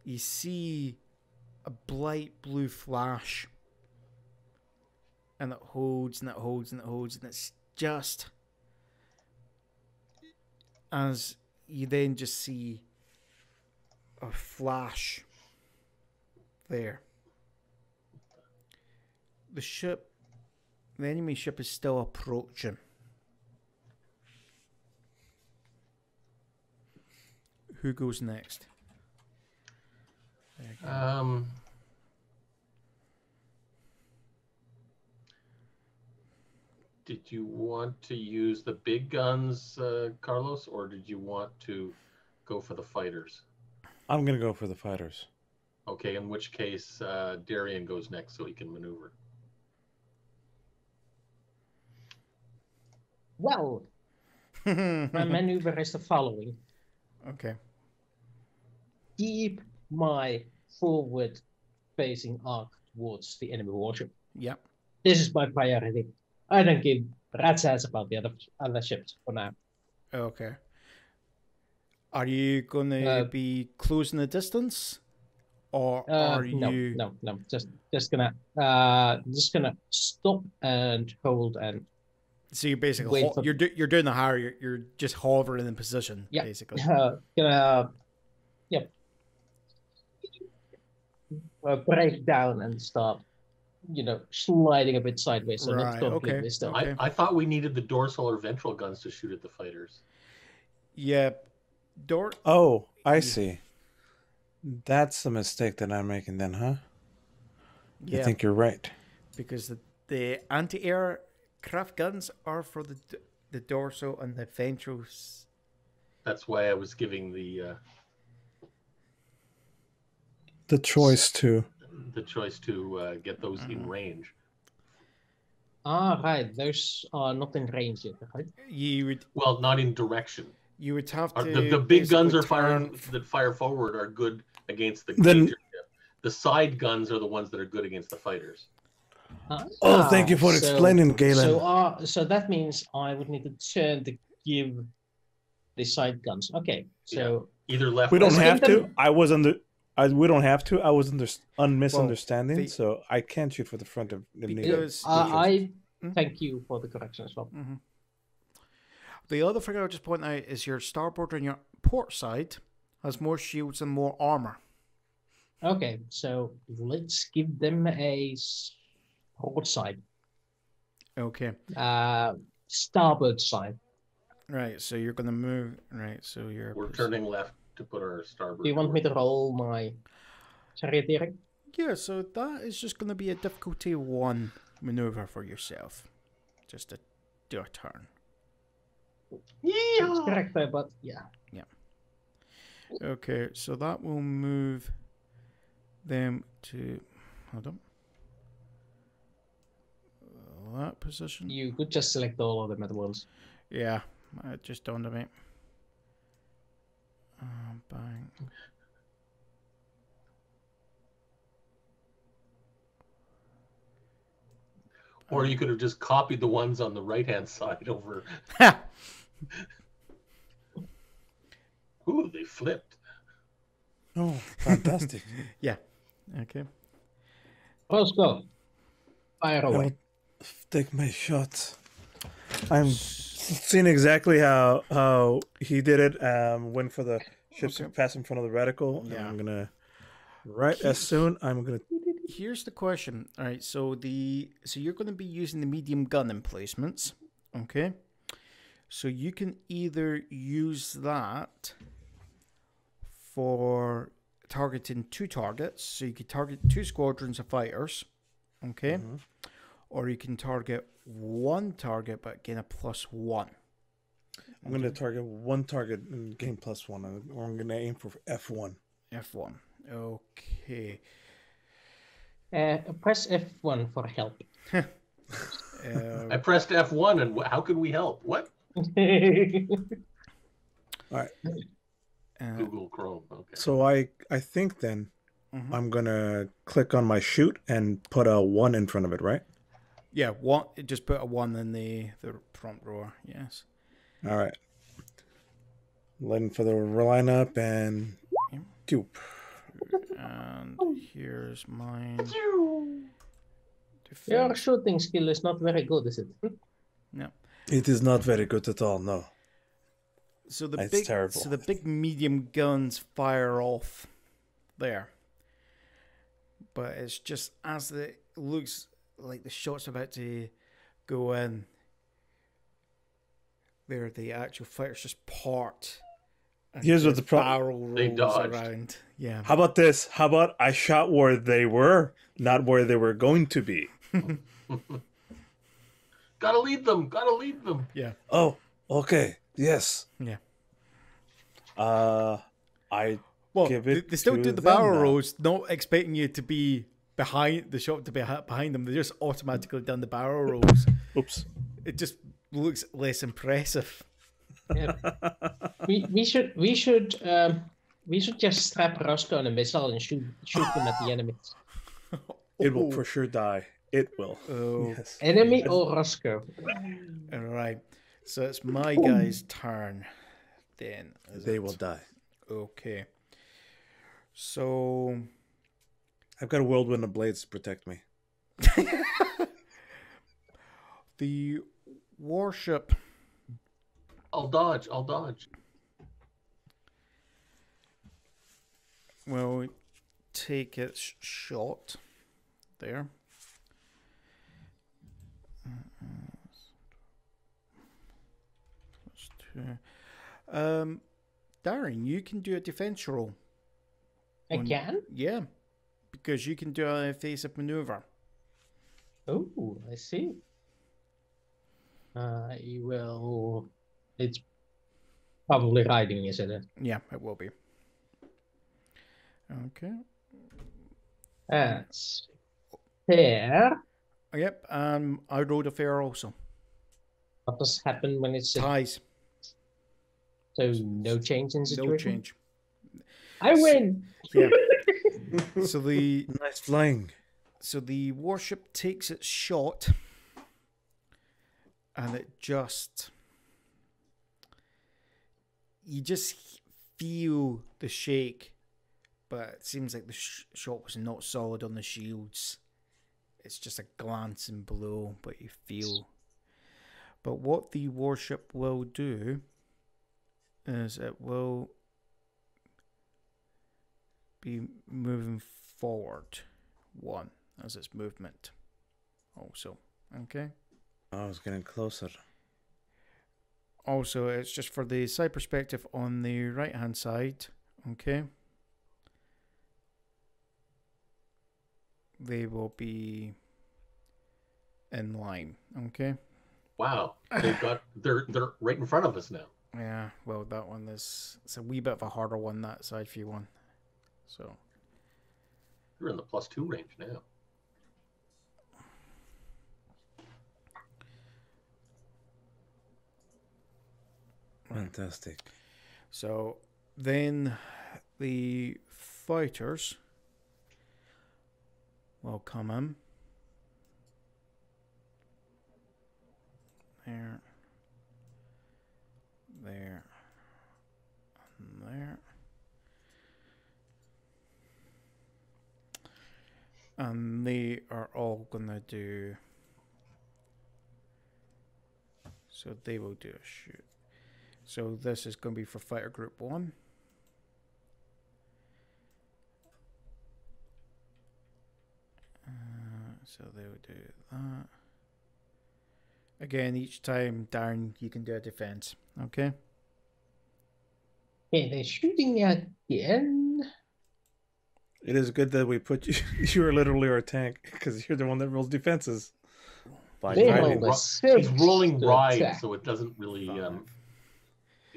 D: You see a bright blue flash, and it holds and it holds and it holds, and it's just as you then just see a flash there. The enemy ship is still approaching. Who goes next?
E: Did you want to use the big guns, Carlos, or did you want to go for the fighters?
A: I'm gonna go for the fighters.
E: Okay, in which case Darian goes next so he can maneuver.
C: Well, my maneuver is the following.
D: Okay.
C: Keep my forward-facing arc towards the enemy warship.
D: Yep.
C: This is my priority. I don't give rat's ass about the other ships for now.
D: Okay. Are you going to be closing the distance, or are you?
C: No. Just gonna stop and hold and
D: So you're basically
C: Wait for-
D: you're doing the higher. You're just hovering in position,
C: Yeah.
D: basically.
C: Break down and start, sliding a bit sideways. So
D: Right,
C: not completely
D: okay,
C: still.
D: okay.
E: I thought we needed the dorsal or ventral guns to shoot at the fighters.
D: Yeah.
A: Oh, I see. That's the mistake that I'm making then, huh?
D: Yeah.
A: I think you're right.
D: Because the anti-aircraft guns are for the dorsal and the ventral.
E: That's why I was giving the
A: choice to.
E: Get those in range.
C: Right. Those are not in range yet, right?
E: Well, not in direction.
D: You would have to.
E: The big guns
D: basically
E: that fire forward are good against the
A: Then-
E: major ship. The side guns are the ones that are good against the fighters.
A: Oh, thank you for explaining, Galen.
C: So that means I would need to turn to give the side guns. Okay. So
E: Either left.
A: We
E: or
A: don't
E: right.
A: have to. We don't have to. I was misunderstanding,
D: the-
A: so I can't shoot for the front of the name.
D: Because
C: I thank you for the correction as well.
D: the other thing I would just point out is your starboard and your port side has more shields and more armor.
C: Okay, so let's give them a broadside.
D: Okay.
C: Starboard side.
D: Right, so you're gonna move. Right, so you're.
E: We're turning left to put our starboard.
C: Do you want me
E: door.
C: to roll my charioteering?
D: Yeah, so that is just gonna be a difficulty 1 maneuver for yourself, just to do a turn.
C: It's
E: Yeah.
C: correct, but yeah.
D: Okay, so that will move them to. Hold on. That position.
C: You could just select all of them at once.
D: Yeah, it just dawned on me. Bang.
E: Or you could have just copied the ones on the right-hand side over.
D: Ha!
E: Ooh, they flipped.
A: Oh, fantastic.
D: Yeah. Okay.
C: Roscoe, fire away.
A: I'll take my shot. I'm seeing exactly how he did it. Went for the ships
D: Okay.
A: pass in front of the reticle. And
D: Yeah.
A: I'm gonna as soon I'm gonna.
D: Here's the question. All right, so you're going to be using the medium gun emplacements, okay? So you can either use that for targeting 2 targets, so you could target 2 squadrons of fighters, okay? Or you can target 1 target but gain a +1.
A: I'm gonna target 1 target and gain +1. I'm gonna aim for F1.
D: F1. Okay.
C: Press F1 for help.
E: I pressed F1, and how could we help? What?
A: All right.
E: Google Chrome. Okay.
A: So I think then I'm gonna click on my shoot and put a 1 in front of it, right?
D: Yeah, 1. Just put a 1 in the front row. Yes.
A: All right. Letting for the lineup and doop.
D: And here's mine.
C: Your shooting skill is not very good, is it?
D: No.
A: It is not very good at all. No.
D: So the
A: It's terrible.
D: So the big medium guns fire off there, but it's just as it looks like the shot's about to go in, there the actual fighters just part. and
A: Here's what
D: the
A: the problem.
D: barrel
E: They
D: rolls
E: dodged.
D: around. Yeah.
A: How about this? How about I shot where they were, not where they were going to be?
E: Gotta lead them. Gotta lead them.
D: Yeah.
A: Oh, okay. Yes.
D: Yeah.
A: I
D: Well,
A: give
D: they
A: it
D: still
A: to
D: do the
A: them
D: barrel
A: now.
D: rolls, not expecting you to be behind the shot to be behind them. They just automatically done the barrel rolls.
A: Oops.
D: It just looks less impressive.
C: Yeah. we should just strap Roscoe on a missile and shoot them at the enemy.
A: It will for sure die. It will.
D: Oh.
A: Yes.
C: Enemy or Roscoe?
D: All right. So it's my guy's turn. Then is
A: They
D: it?
A: will die.
D: Okay. So
A: I've got a whirlwind of blades to protect me.
D: the warship.
E: I'll dodge. I'll dodge.
D: Will take its shot there. Darren, you can do a defense roll.
C: I can?
D: Yeah, because you can do a evasive maneuver.
C: Oh, I see. I will. It's probably riding, isn't it?
D: Yeah, it will be. Okay.
C: That's fair.
D: Yep. I rolled a fair also.
C: What does happen when it's
D: Ties.
C: so no change in situation?
D: No change.
C: I win.
D: Yeah. So the
A: Nice flying.
D: warship takes its shot, and it just you just feel the shake, but it seems like the shot was not solid on the shields. It's just a glancing blow, but you feel. But what the warship will do is it will be moving forward 1 as its movement also. Okay.
A: I was getting closer.
D: Also, it's just for the side perspective on the right hand side. Okay. They will be in line. Okay.
E: Wow, they're right in front of us now.
D: Yeah, well, that one is, it's a wee bit of a harder one, that side view one. So
E: You're in the +2 range now.
A: Fantastic.
D: So then the fighters will come in. There. There. And there. And they are all gonna do. So they will do a shoot. So this is going to be for fighter group 1. So they will do that. Again, each time, Darren, you can do a defense. Okay?
C: Okay, they're shooting again.
A: It is good that we put you. You are literally our tank because you're the one that rolls defenses. By
C: They
A: hiding.
C: rolled a 6
E: He's rolling
C: to
E: ride,
C: attack.
E: so it doesn't really.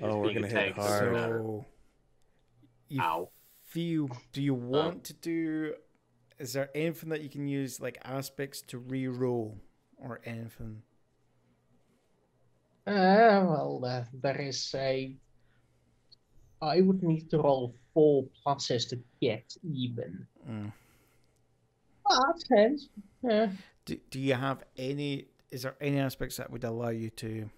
A: Oh, we're gonna hit hard.
D: So, you
E: Ow.
D: feel, do you want to do, is there anything that you can use, like aspects to re-roll or anything?
C: Well, there is a. I would need to roll 4 pluses to get even. But hence, yeah.
D: Do you have any, is there any aspects that would allow you to?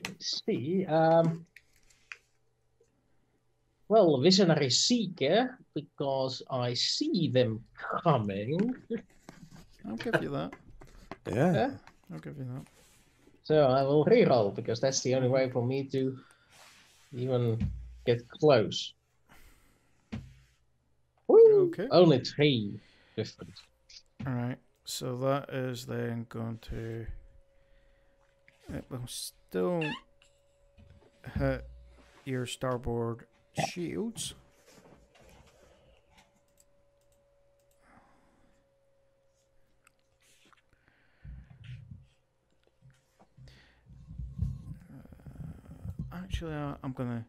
C: Let's see. Well, Visionary Seeker, because I see them coming.
D: I'll give you that.
A: Yeah.
D: I'll give you that.
C: So I will reroll, because that's the only way for me to even get close. Woo!
D: Okay.
C: Only 3 different.
D: Alright, so that is then going to, it will still hit your starboard shields. Actually, I'm gonna,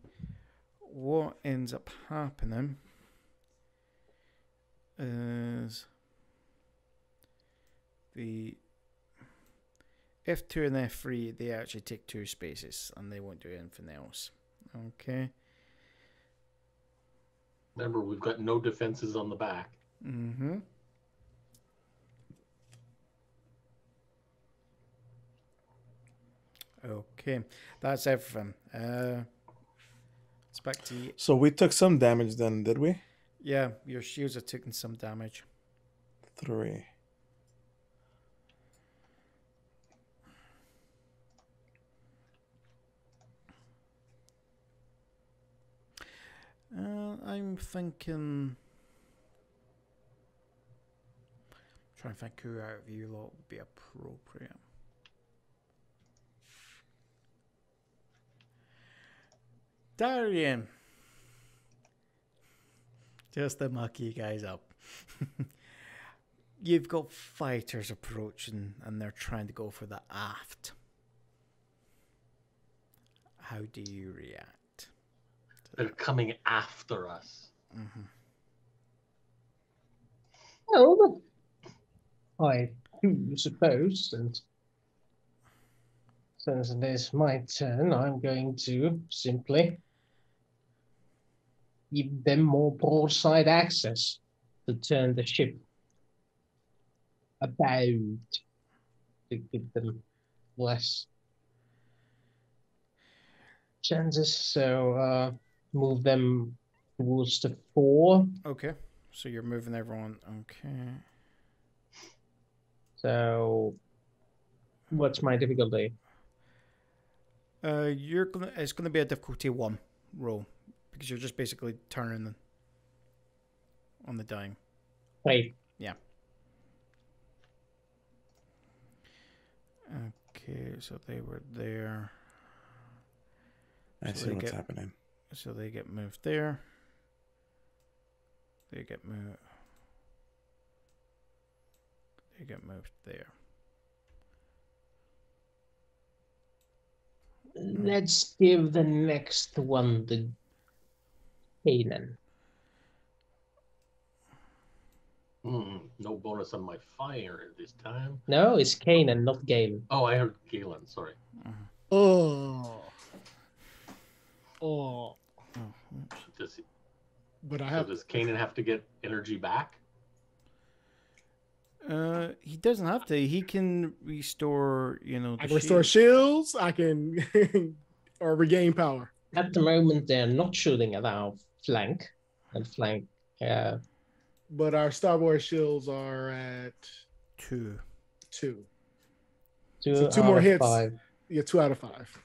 D: what ends up happening is the F2 and F3, they actually take 2 spaces and they won't do anything else. Okay.
E: Remember, we've got no defenses on the back.
D: Mm-hmm. Okay, that's everything. It's back to you.
A: So we took some damage then, did we?
D: Yeah, your shields are taking some damage.
A: 3.
D: I'm thinking. Trying to think who out of you lot would be appropriate. Darian. Just to muck you guys up. You've got fighters approaching and they're trying to go for the aft. How do you react?
E: They're coming after us.
D: Mm-hmm.
C: Well, I do suppose, and since it is my turn, I'm going to simply give them more broadside access to turn the ship about, to give them less chances. So move them towards the 4.
D: Okay, so you're moving everyone. Okay.
C: So what's my difficulty?
D: You're gonna. It's gonna be a difficulty 1 roll because you're just basically turning on the dime.
C: Right.
D: Yeah. Okay, so they were there.
A: I
D: So
A: see
D: they
A: what's
D: get-
A: happening.
D: So they get moved there. They get moved. They get moved there.
C: Let's give the next one to Kanan.
E: No bonus on my fire this time.
C: No, it's Kanan, not Galen.
E: Oh, I heard Galen. Sorry.
B: Oh. Oh.
E: Does
B: But I
E: so
B: have
E: does Kanan have to get energy back?
D: He doesn't have to. He can restore,
B: I can restore shields, I can or regain power.
C: At the moment, they're not shooting at our flank. And flank,
B: But our Star Wars shields are at
D: 2.
B: 2.
C: two,
B: So 2
C: out
B: more
C: of
B: hits.
C: 5.
B: Yeah, 2 out of 5.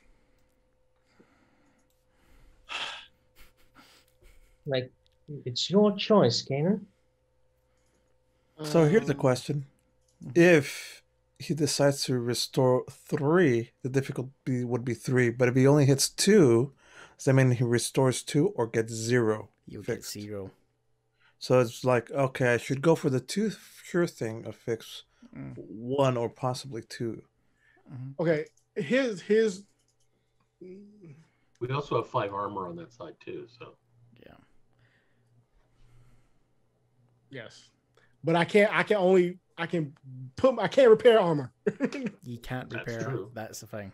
C: Like, it's your choice, Kanan.
A: So here's the question: if he decides to restore 3, the difficulty would be 3. But if he only hits 2, does that mean he restores 2 or gets 0?
D: You'll
A: fixed?
D: get 0.
A: So it's like, okay, I should go for the 2 sure thing of fix 1 or possibly 2.
B: Okay, his
E: We also have 5 armor on that side too. So
D: Yeah.
B: yes. But I can't repair armor.
D: You can't
E: That's
D: repair.
E: true.
D: That's the thing.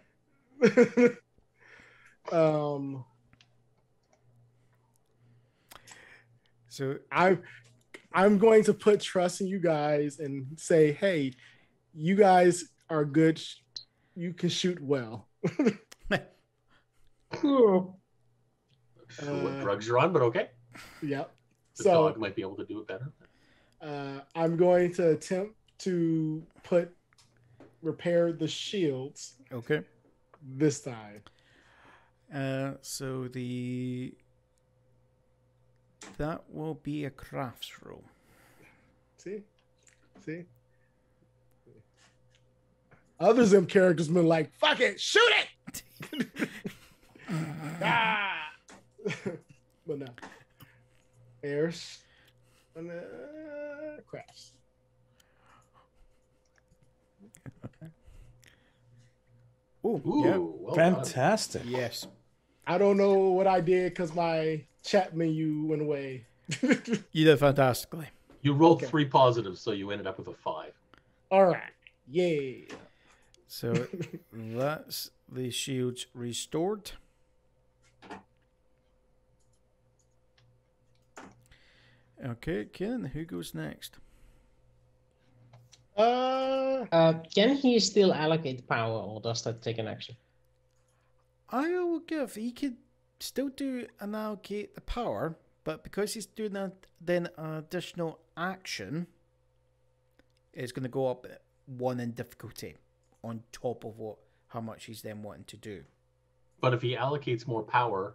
D: So
B: I'm going to put trust in you guys and say, hey, you guys are good. You can shoot well.
E: not sure what drugs you're on, but okay.
B: Yep.
E: The
B: So
E: dog might be able to do it better.
B: I'm going to attempt to repair the shields
D: okay.
B: this time.
D: So that will be a crafts roll.
B: See? Others of them characters been like, fuck it, shoot it! Ah! But no. Airs. And crafts.
D: Oh,
E: Ooh,
D: yeah.
E: well done.
A: Fantastic.
D: Yes.
B: I don't know what I did because my chat menu went away.
D: You did fantastically.
E: You rolled
B: Okay.
E: 3 positives, so you ended up with a 5.
B: All right. Yay.
D: So that's the shields restored. Okay, Ken, who goes next?
C: Can he still allocate power, or does that take an action?
D: I will give. He could still do and allocate the power, but because he's doing that, then an additional action, it's going to go up 1 in difficulty on top of how much he's then wanting to do.
E: But if he allocates more power,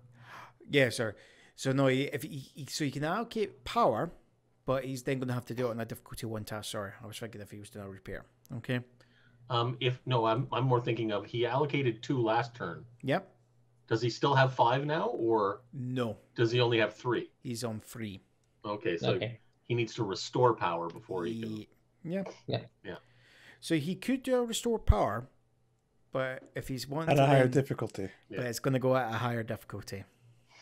D: Yeah, sir. So no, so he can allocate power, but he's then going to have to do it on a difficulty 1 task. Sorry, I was thinking if he was doing a repair. Okay.
E: I'm more thinking of he allocated 2 last turn.
D: Yep.
E: Does he still have 5 now, or
D: No,
E: does he only have 3?
D: he's on 3.
E: Okay, so
C: Okay.
E: he needs to restore power before he can.
D: Yeah.
E: Yeah.
D: So he could do a restore power, but if he's wanting
A: At
D: to
A: a higher
D: then-
A: difficulty.
D: but it's going to go at a higher difficulty.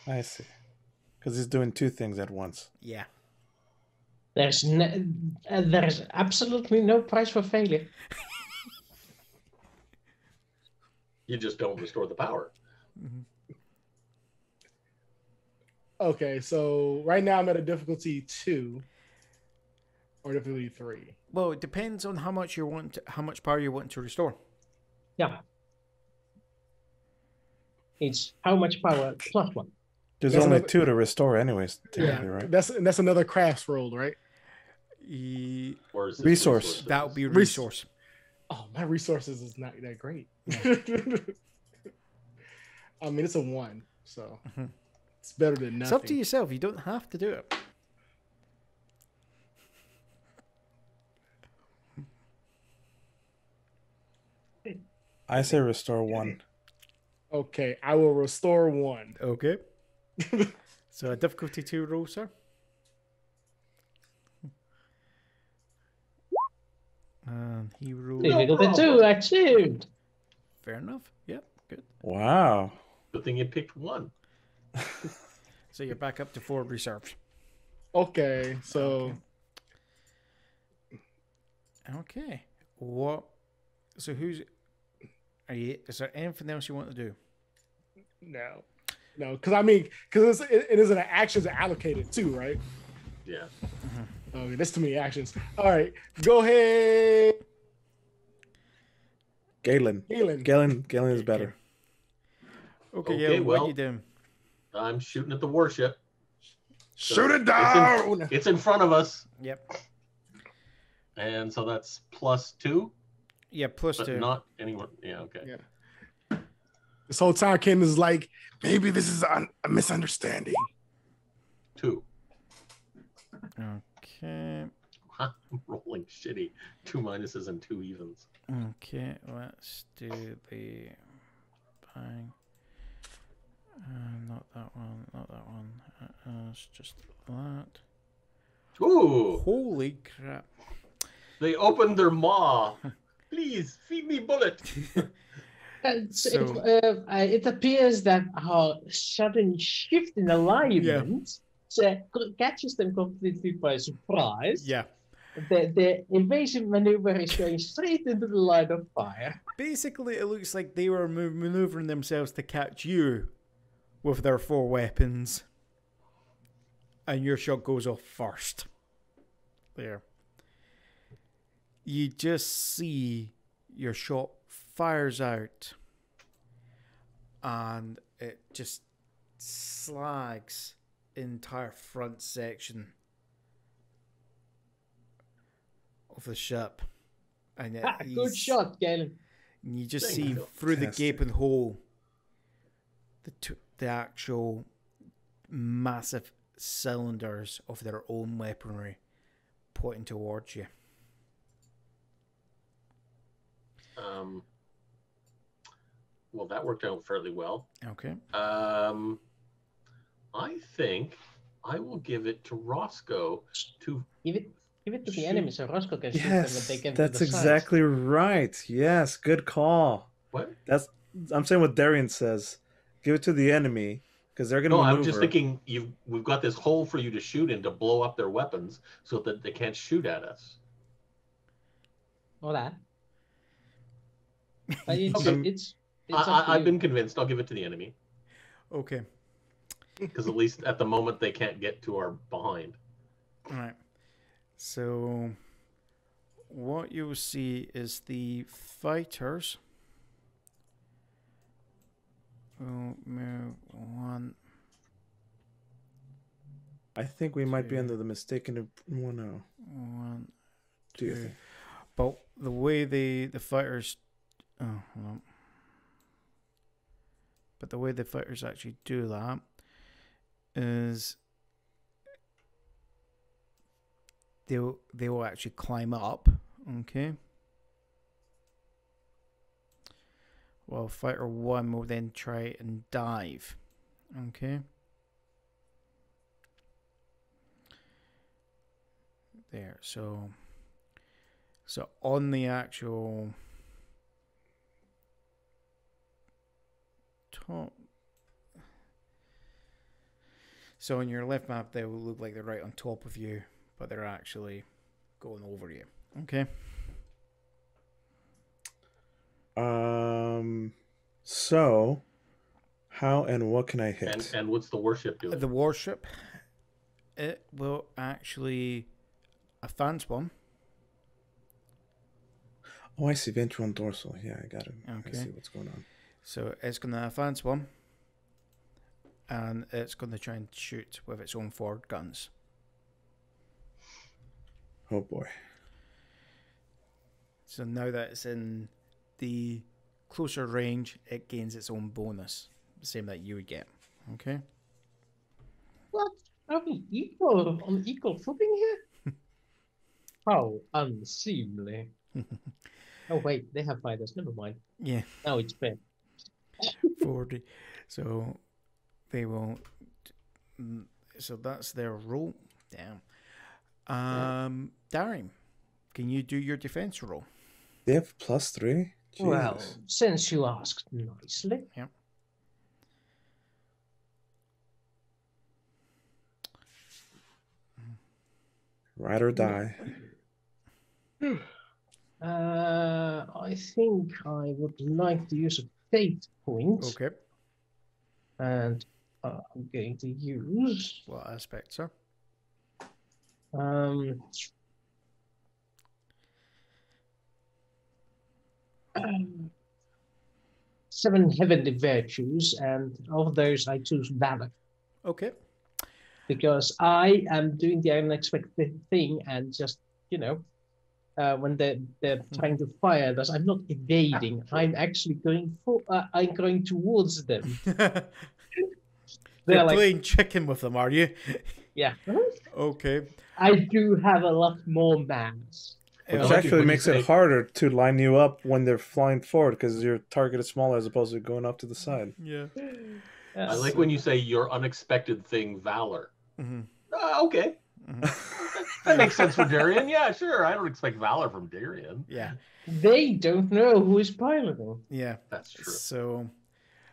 A: I see. Because he's doing 2 things at once.
D: Yeah.
C: There's absolutely no price for failure.
E: You just don't restore the power.
B: Okay, so right now I'm at a difficulty 2 or difficulty 3.
D: Well, it depends on how much power you want to restore.
C: Yeah. It's how much power plus 1.
A: There's
B: That's
A: only
B: another-
A: 2 to restore anyways, technically, right?
B: That's another crafts roll, right?
E: Or is this
A: Resource.
E: resources?
D: That would be
B: Res-
D: resource.
B: Oh, my resources is not that great. I mean, it's a 1, so it's better than nothing.
D: It's up to yourself. You don't have to do it.
A: I say restore 1.
B: Okay, I will restore 1.
D: Okay. So a difficulty 2 roll, sir. And he rolled.
C: Difficulty 2 achieved.
D: Fair enough. Yep, good.
A: Wow.
E: Good thing you picked 1.
D: So you're back up to 4 reserves.
B: Okay, so
D: Okay. What? So who's? Are you? Is there anything else you want to do?
B: no, because it is an actions allocated too, right?
E: Yeah.
B: Okay, that's too many actions. All right, go ahead,
A: Galen. Galen is better.
D: Okay,
E: Okay,
D: yeah.
E: well-
D: What you doing?
E: I'm shooting at the warship.
B: shoot it
E: It's
B: down.
E: It's in front of us.
D: Yep.
E: And so that's +2,
D: Yeah, plus
E: but
D: 2.
E: not anyone. Yeah, okay.
B: Yeah. This whole time, Ken is like, maybe this is a misunderstanding.
E: 2.
D: Okay.
E: I'm rolling shitty. 2 minuses and 2 evens.
D: Okay. Let's do the bang. Not that one. Not that one. It's just that.
E: Ooh!
D: Holy crap!
E: They opened their maw. Please feed me bullet.
D: So-
C: It appears that our sudden shift in alignment catches them completely by surprise.
D: Yeah.
C: The invasive maneuver is going straight into the line of fire.
D: Basically, it looks like they were maneuvering themselves to catch you with their 4 weapons. And your shot goes off first. There. You just see your shot fires out. And it just slags the entire front section of the ship. And
C: Good shot, Galen.
D: and you just
E: Thank
D: see
E: you.
D: through the
A: Fantastic.
D: gaping hole the actual massive cylinders of their own weaponry pointing towards you.
E: Well, that worked out fairly well.
D: Okay.
E: I think I will give it to Roscoe to.
C: Give it to the
E: Shoot.
C: enemy so Roscoe can shoot them and
A: Yes,
C: they can
A: that's
C: do the sides.
A: exactly right. Yes, good call.
E: What?
A: I'm saying what Darian says. Give it to the enemy because they're gonna
E: No,
A: maneuver.
E: I'm just thinking we've got this hole for you to shoot in to blow up their weapons so that they can't shoot at us.
C: Or that. But it's
A: Okay.
C: it's up to
E: I've
C: you.
E: been convinced. I'll give it to the enemy
D: Okay.
E: because at least at the moment they can't get to our behind.
D: All right. So what you'll see is the fighters will move 1.
A: I think we might be under the mistaken. Well, no.
D: 1,
A: Do you
D: 2.
A: think?
D: But the way the fighters, oh, hold on. But the way the fighters actually do that is they'll actually climb up, okay. Well, fighter 1 will then try and dive, okay. There, so on the actual top, so on your left map they will look like they're right on top of you, but they're actually going over you, okay.
A: So how and what can I hit?
E: And what's the warship doing?
D: The warship, it will actually advance one.
A: Oh, I see. Ventral and dorsal. Yeah, I got it.
D: Okay.
A: I see what's going on.
D: So it's going to advance one, and it's going to try and shoot with its own forward guns.
A: Oh boy.
D: So now that it's in the closer range, it gains its own bonus, the same that you would get. Okay.
C: What? Are we equal on equal footing here? How unseemly. Oh wait, they have fighters. Never mind.
D: Yeah,
C: Now it's fair.
D: 40. So they will. So that's their roll. Damn. Daring, can you do your defense roll?
A: They have +3. Jesus.
C: Well, since you asked nicely.
D: Yeah.
A: Ride or die.
C: I think I would like to use a fate point,
D: Okay.
C: and I'm going to use
D: What aspect, sir?
C: um, 7 heavenly virtues, and of those I choose valor
D: Okay.
C: because I am doing the unexpected thing, and just when they're trying to fire us, I'm not evading. I'm actually going for. I'm going towards them.
D: You're
C: They're like,
D: playing chicken with them, are you?
C: yeah.
D: Okay.
C: I do have a lot more mass.
A: Which
E: like it
A: actually
E: when you
A: makes
E: say-
A: it harder to line you up when they're flying forward because your target is smaller as opposed to going off to the side.
D: Yeah.
E: I like when you say your unexpected thing, valor.
D: Mm-hmm.
E: Okay. That makes sense for Darian. Yeah, sure. I don't expect valor from Darian.
D: Yeah.
C: They don't know who is piloting.
D: Yeah.
E: That's true.
D: So,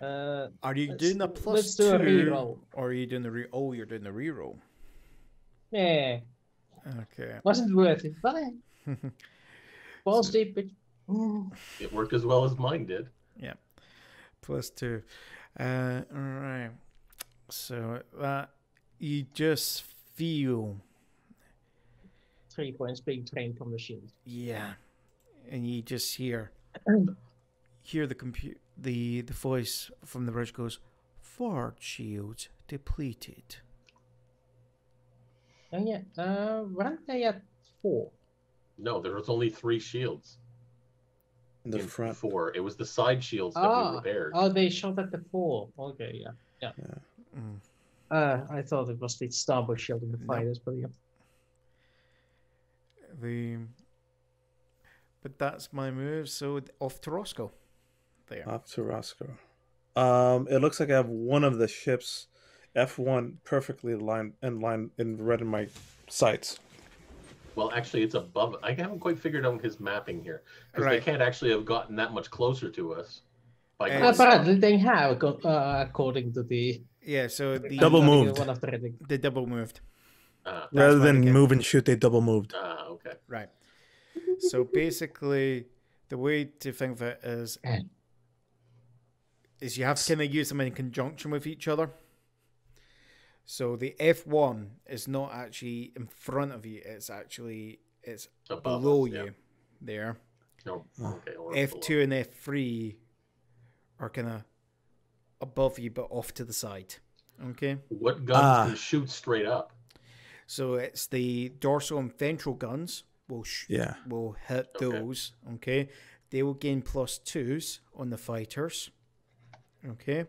C: Uh,
D: are you
C: let's
D: doing a
C: do-
D: plus
C: let's do a
D: 2,
C: reroll.
D: or are you doing the re? Oh, you're doing the reroll.
C: yeah,
D: Okay.
C: wasn't worth it, but balls deep. But
E: It worked as well as mine did.
D: Plus 2. All right. So you just feel,
C: 3 points being drained from the shield.
D: yeah, and you just hear the voice from the bridge goes, "Forward shields depleted."
C: Oh yeah, weren't they at 4?
E: No, there was only 3 shields.
A: In the
E: in
A: front.
E: 4. It was the side shields that we repaired.
C: Oh, they shot at the 4. Okay, yeah.
D: Mm.
C: I thought it was the starboard shield in the
D: No.
C: fighters, but yeah.
D: But that's my move. So off to Roscoe. There.
A: Off to Roscoe. It looks like I have one of the ships, F1, perfectly lined in red in my sights.
E: Well, actually, it's above. I haven't quite figured out his mapping here because they
D: Right.
E: can't actually have gotten that much closer to us. By
D: And-
E: going
C: Apparently they have, according to the
D: Yeah. So the
A: Double moved.
C: One of the rating.
D: They double moved.
E: Ah,
A: Rather
D: why they
A: than
D: get-
A: move and shoot, they double moved.
E: okay.
D: Right. So basically, the way to think of it is you have to kind of use them in conjunction with each other. So the F1 is not actually in front of you; it's
E: Above
D: below
E: us, yeah.
D: you. There.
E: No, okay. Or
D: F2 and F3 are kind of above you, but off to the side. Okay.
E: below. What guns can shoot straight up?
D: So it's the dorsal and ventral guns will
A: Yeah.
D: will hit
E: Okay.
D: those. Okay, they will gain +2s on the fighters. Okay,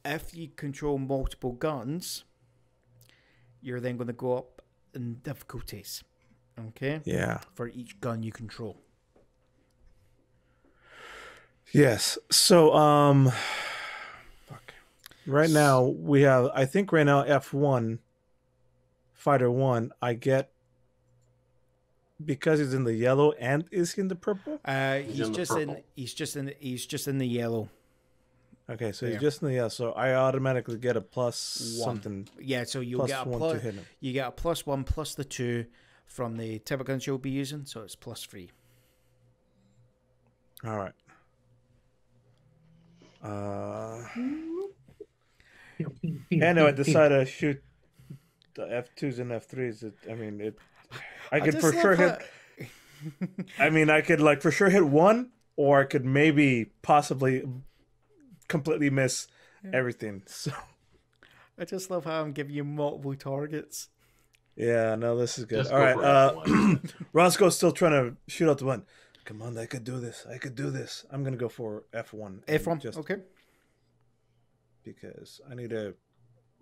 D: if you control multiple guns, you're then going to go up in difficulties. Okay,
A: Yeah.
D: for each gun you control.
A: Yes. So, fuck. Right now we have. I think right now F1, Fighter 1. I get because he's in the yellow and is he in the purple?
D: He's
E: in the
D: just in.
E: purple.
D: He's just in the yellow.
A: Okay, so
D: There.
A: he's just in the yellow. So I automatically get a plus
D: One.
A: something.
D: Yeah, so you'll
A: Plus
D: get a
A: 1
D: plus.
A: to hit him.
D: You get a +1 plus the 2 from the type of guns you'll be using, so it's +3.
A: All right. And I decided to shoot the F2s and F3s. I could
D: just
A: for
D: love
A: sure
D: how-
A: hit. I could like for sure hit one, or I could maybe possibly completely miss everything. So
D: I just love how I'm giving you multiple targets.
A: yeah, no, this is good.
E: Just
A: All
E: go
A: right,
E: for F1.
A: Roscoe's still trying to shoot out the one. Come on, I could do this. I could do this. I'm gonna go for F1.
D: F1,
A: just
D: okay.
A: because I need to.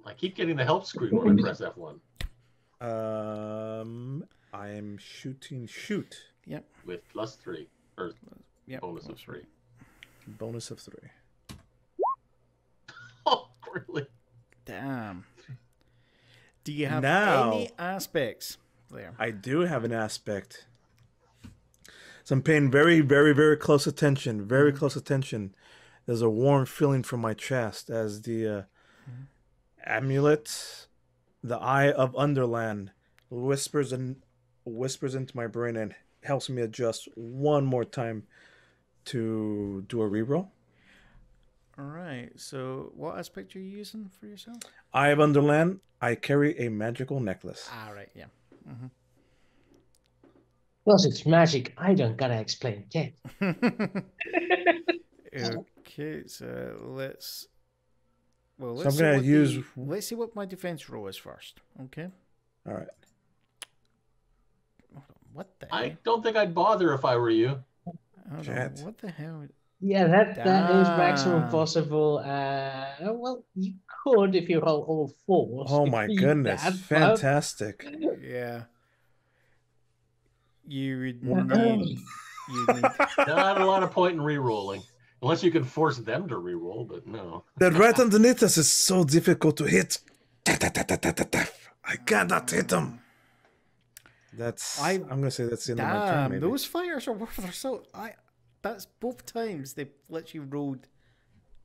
E: I keep getting the help screen when I press F1
A: I am shooting. Shoot.
E: with +3. Or
D: Yep,
E: bonus of 3.
A: Bonus of 3.
E: Oh, really?
D: Damn. Do you have
A: Now-
D: any aspects there?
A: I do have an aspect. So I'm paying very, very, very close attention. Very close attention. There's a warm feeling from my chest as the amulet, the Eye of Underland, whispers into my brain and helps me adjust one more time to do a reroll.
D: All right. So, what aspect are you using for yourself?
A: Eye of Underland. I carry a magical necklace.
D: Ah, right. Yeah.
C: Plus, it's magic. I don't gotta explain it yet.
D: Okay. So let's. Well,
A: So
D: let's
A: I'm
D: see
A: gonna
D: what
A: use-
D: let's see what my defense roll is first. Okay.
A: All right.
D: Hold on, what the?
E: I don't think I'd bother if I were you.
D: Hold on,
A: Jet.
D: what the hell?
C: Yeah, that is maximum
D: Damn.
C: possible. Well, you could if you roll all 4s.
A: Oh
C: to
A: my
C: beat
A: goodness.
C: that,
A: Fantastic.
D: Yeah. You would
C: but-
D: need. You need.
E: Not a lot of point in re-rolling. Unless you can force them to re-roll, but no.
A: That right underneath us is so difficult to hit. I cannot hit them. I'm gonna say that's the end of my turn.
D: Damn,
A: Maybe.
D: those fighters are worth their salt. That's both times they let you rolled.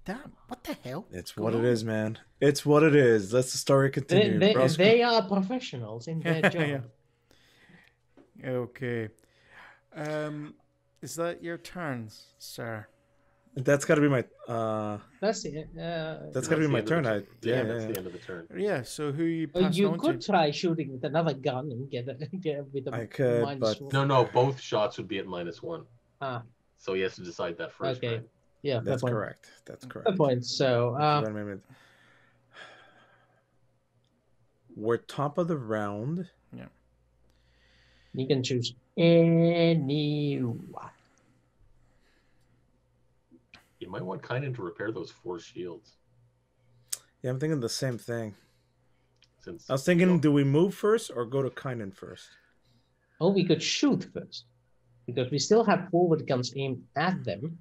D: Damn, what the hell?
A: It's what it is, man. It's what it is. Let the story continue.
C: They are professionals in their job.
D: Yeah. Okay. Is that your turn, sir?
A: That's got to be my.
C: That's it.
A: That's got to be my turn.
E: That's the
A: Yeah.
E: end of the turn.
D: Yeah. So who you passed
C: You
D: on
C: could
D: to?
C: try shooting with another gun and get with a
A: I could,
C: minus
A: but-
C: one.
E: No, both shots would be at -1.
C: Ah,
E: So he has to decide that first.
C: okay.
E: Right?
C: Yeah, fair
A: That's
C: point.
A: correct. That's correct.
C: Fair point. So,
A: Wait a minute. We're top of the round.
C: you can choose anyone.
E: You might want Kynan to repair those 4 shields.
A: Yeah, I'm thinking the same thing.
E: Since
A: I was thinking, do we move first or go to Kynan first?
C: Oh, we could shoot first. Because we still have forward guns aimed at them.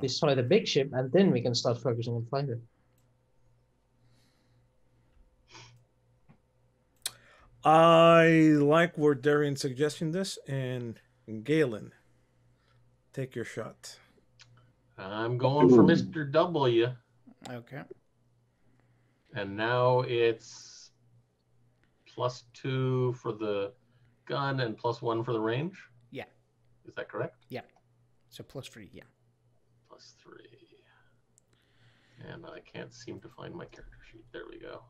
C: Destroy the big ship, and then we can start focusing on fighter.
A: I like where Darian's suggesting this, and Galen, take your shot.
E: I'm going for Mr. W.
D: Okay.
E: And now it's +2 for the gun and +1 for the range?
D: Yeah.
E: Is that correct?
D: So +3. Yeah.
E: +3. And I can't seem to find my character sheet. There we go.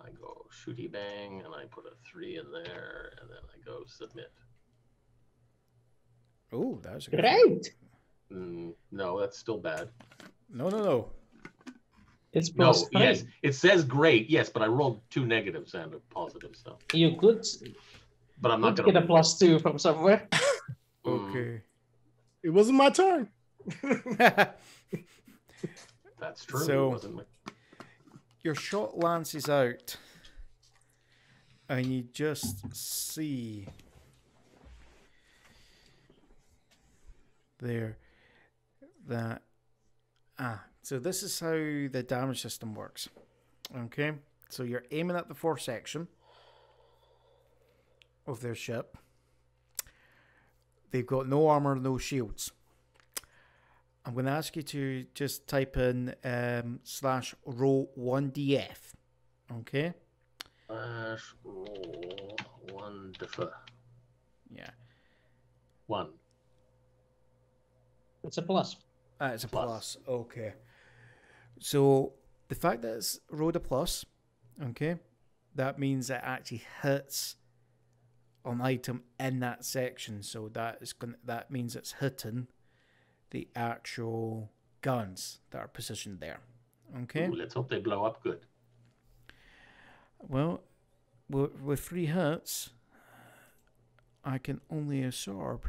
E: I go shooty bang, and I put a 3 in there, and then I go submit.
D: Oh, that was a good.
C: Great!
E: No, that's still bad.
D: No.
C: It's
E: No,
C: +3.
E: yes, it says great, yes, but I rolled 2 negatives and a positive, so.
C: You could
E: But I'm not
C: get
E: gonna.
C: a +2 from somewhere.
D: Okay.
B: It wasn't my turn.
E: That's true.
D: So-
E: it wasn't my...
D: Your shot lances out, and you just see there that so this is how the damage system works. Okay, so you're aiming at the fourth section of their ship. They've got no armor, no shields. I'm going to ask you to just type in /roll 1df. Okay?
E: Roll 1 defer.
D: Yeah.
E: 1.
C: It's a plus.
D: It's a
E: Plus.
D: plus. Okay. So the fact that it's rolled a plus, okay, that means it actually hits an item in that section. So that means it's hitting the actual guns that are positioned there. Okay.
E: Ooh, let's hope they blow up good.
D: Well, with 3 hits, I can only absorb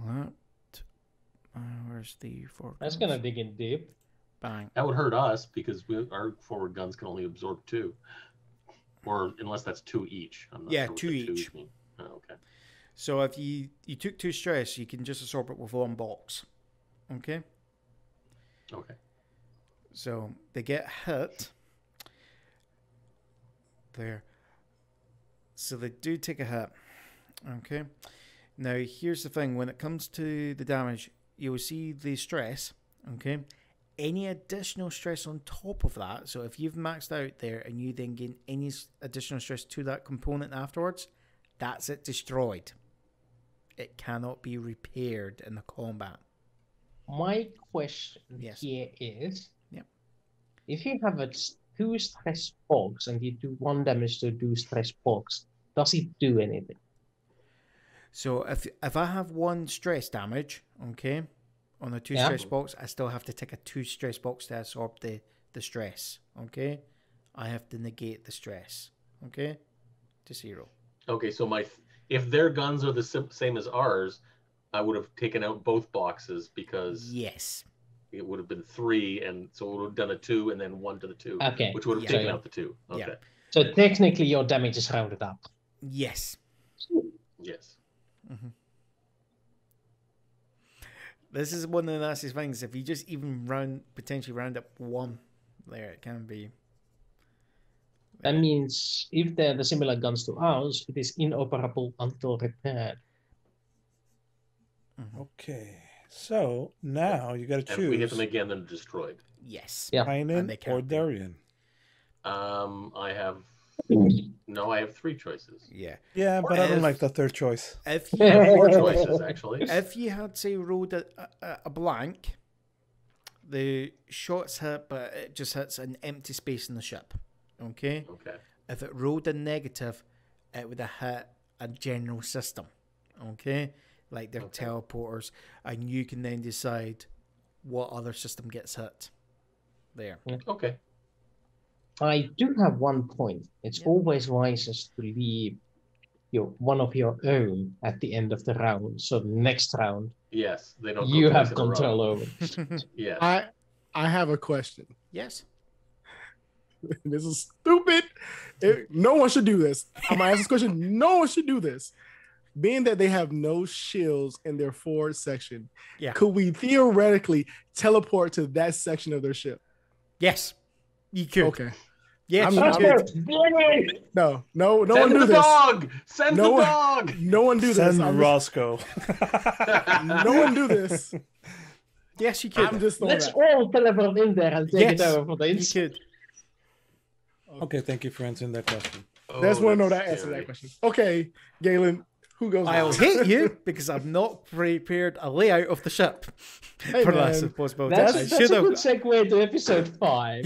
D: that. Where's the 4?
C: That's gonna dig in deep.
D: Bang.
E: That would hurt us because our forward guns can only absorb 2. Or unless that's 2 each. I'm not
D: Yeah,
E: sure what
D: 2
E: the
D: each.
E: twos mean. Oh, okay.
D: So if you took 2 stress, you can just absorb it with 1 box. Okay?
E: Okay.
D: So they get hit. There. So they do take a hit. Okay? Now, here's the thing. When it comes to the damage, you will see the stress. Okay? Any additional stress on top of that, so if you've maxed out there and you then gain any additional stress to that component afterwards, that's it destroyed. It cannot be repaired in the combat.
C: My question
D: Yes.
C: here is,
D: Yep.
C: if you have a 2 stress box and you do 1 damage to 2 stress box, does it do anything?
D: So if I have 1 stress damage, okay, on a 2 stress box, I still have to take a 2 stress box to absorb the stress, okay? I have to negate the stress, okay, to 0.
E: Okay, so if their guns are the same as ours, I would have taken out both boxes because
D: Yes.
E: it would have been 3, and so it would have done a 2 and then 1 to the 2,
C: Okay.
E: which would have
D: Yeah.
E: taken
C: So-
E: out the 2. Okay.
D: Yeah.
C: So technically your damage is rounded up.
D: Yes.
E: Yes.
D: This is one of the nicest things. If you just even potentially round up 1 there, it can be.
C: That means if they're the similar guns to ours, it is inoperable until repaired.
A: Okay. So now you got to
E: And if we hit
A: choose
E: them again, they're destroyed.
D: Yes.
C: Yeah.
D: And
A: Tynan
D: they
A: or
D: can't be.
A: Darian.
E: I have 3 choices.
D: Yeah.
A: Yeah, but I don't
D: If-
A: like the third choice.
D: If
E: I have
D: you
E: 4 choices actually.
D: if you had say rolled a blank, the shots hit, but it just hits an empty space in the ship. Okay.
E: Okay.
D: If it rolled a negative, it would have hit a general system. Okay. Like their
E: Okay.
D: teleporters, and you can then decide what other system gets hit. There.
E: Okay.
C: I do have 1 point. It's
D: Yeah.
C: always wisest to leave one of your own at the end of the round. So next round,
E: Yes, they don't.
C: you
E: go twice
C: have
E: in a row.
C: control over.
E: Yes.
B: I have a question.
D: Yes.
B: This is stupid. No one should do this. I'm gonna ask this question. No one should do this. Being that they have no shields in their forward section,
D: Yeah.
B: could we theoretically teleport to that section of their ship?
D: Yes. You could.
B: Okay.
D: Yes.
B: I'm
D: you
B: not-
D: could.
B: No one
E: Send
B: do
E: the
B: this.
E: dog. Send
B: No
E: the
B: one-
E: dog.
B: No one do this.
A: Send
B: I'm
A: Roscoe.
B: no one do this.
D: Yes, you could.
B: I'm just throwing
C: Let's
B: that.
C: all teleport in there and take it
D: Yes,
C: over for the
D: you
C: instant.
D: could.
A: Okay, thank you for answering that question.
B: Just want to know
E: that's
B: that answer to
E: scary.
B: that question. Okay, Galen, who goes?
D: I'll
B: next?
D: hate you because I've not prepared a layout of the ship
B: Hey,
D: for
B: man.
D: this possibility.
C: That's
D: I
C: a
D: should
C: good
D: have.
C: segue to episode 5.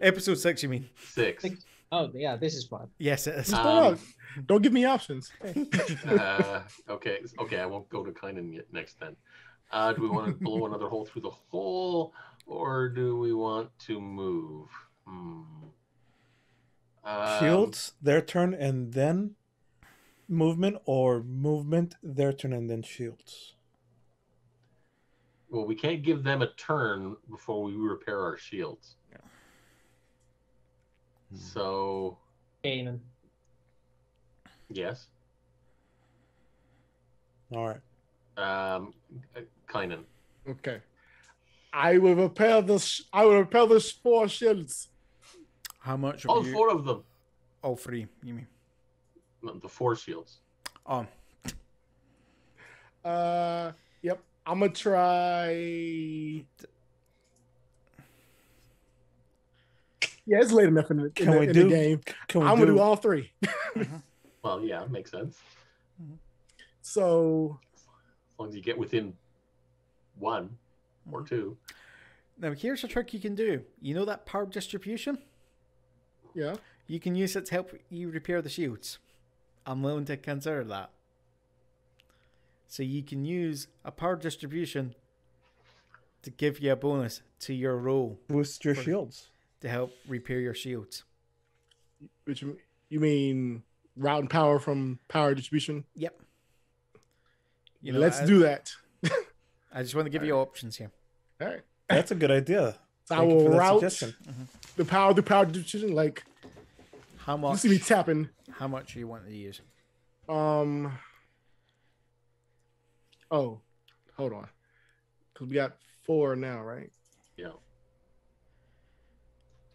D: Episode 6, you mean?
E: 6.
C: Oh, yeah, this is fun.
D: Yes, it is.
B: Just throw it out. Don't give me options.
E: Okay. I won't go to Kynan yet next then. Do we want to blow another hole through the hole, or do we want to move?
A: Shields, their turn, and then movement, or movement, their turn, and then shields.
E: Well, we can't give them a turn before we repair our shields. So,
C: Kanan.
E: yes.
A: All right.
E: Kynan.
B: Okay. I will repel this. I will repel this 4 shields.
D: How much of
E: All
D: you?
E: 4 of them.
D: All 3, you mean?
E: No, the 4 shields.
D: Oh,
B: Yep. I'm gonna try. Yeah, it's late enough in the game.
A: Can we
B: I'm gonna do all 3.
E: Well, yeah, makes sense.
B: So
E: As long as you get within 1 or 2.
D: now here's a trick you can do. You know that power distribution?
B: yeah.
D: You can use it to help you repair the shields. I'm willing to consider that. So you can use a power distribution to give you a bonus to your roll
A: boost your shields.
D: to help repair your shields.
B: Which you mean route and power from power distribution?
D: Yep.
B: Let's do that.
D: I just want to give you options here.
B: All right.
A: That's a good idea.
B: So I
A: Thank you
B: will
A: for that
B: route
A: suggestion.
B: the power distribution. Like
D: How
B: You
D: much?
B: see me tapping.
D: How much do you want to use?
B: Oh, hold on. Because we got 4 now, right?
E: Yeah.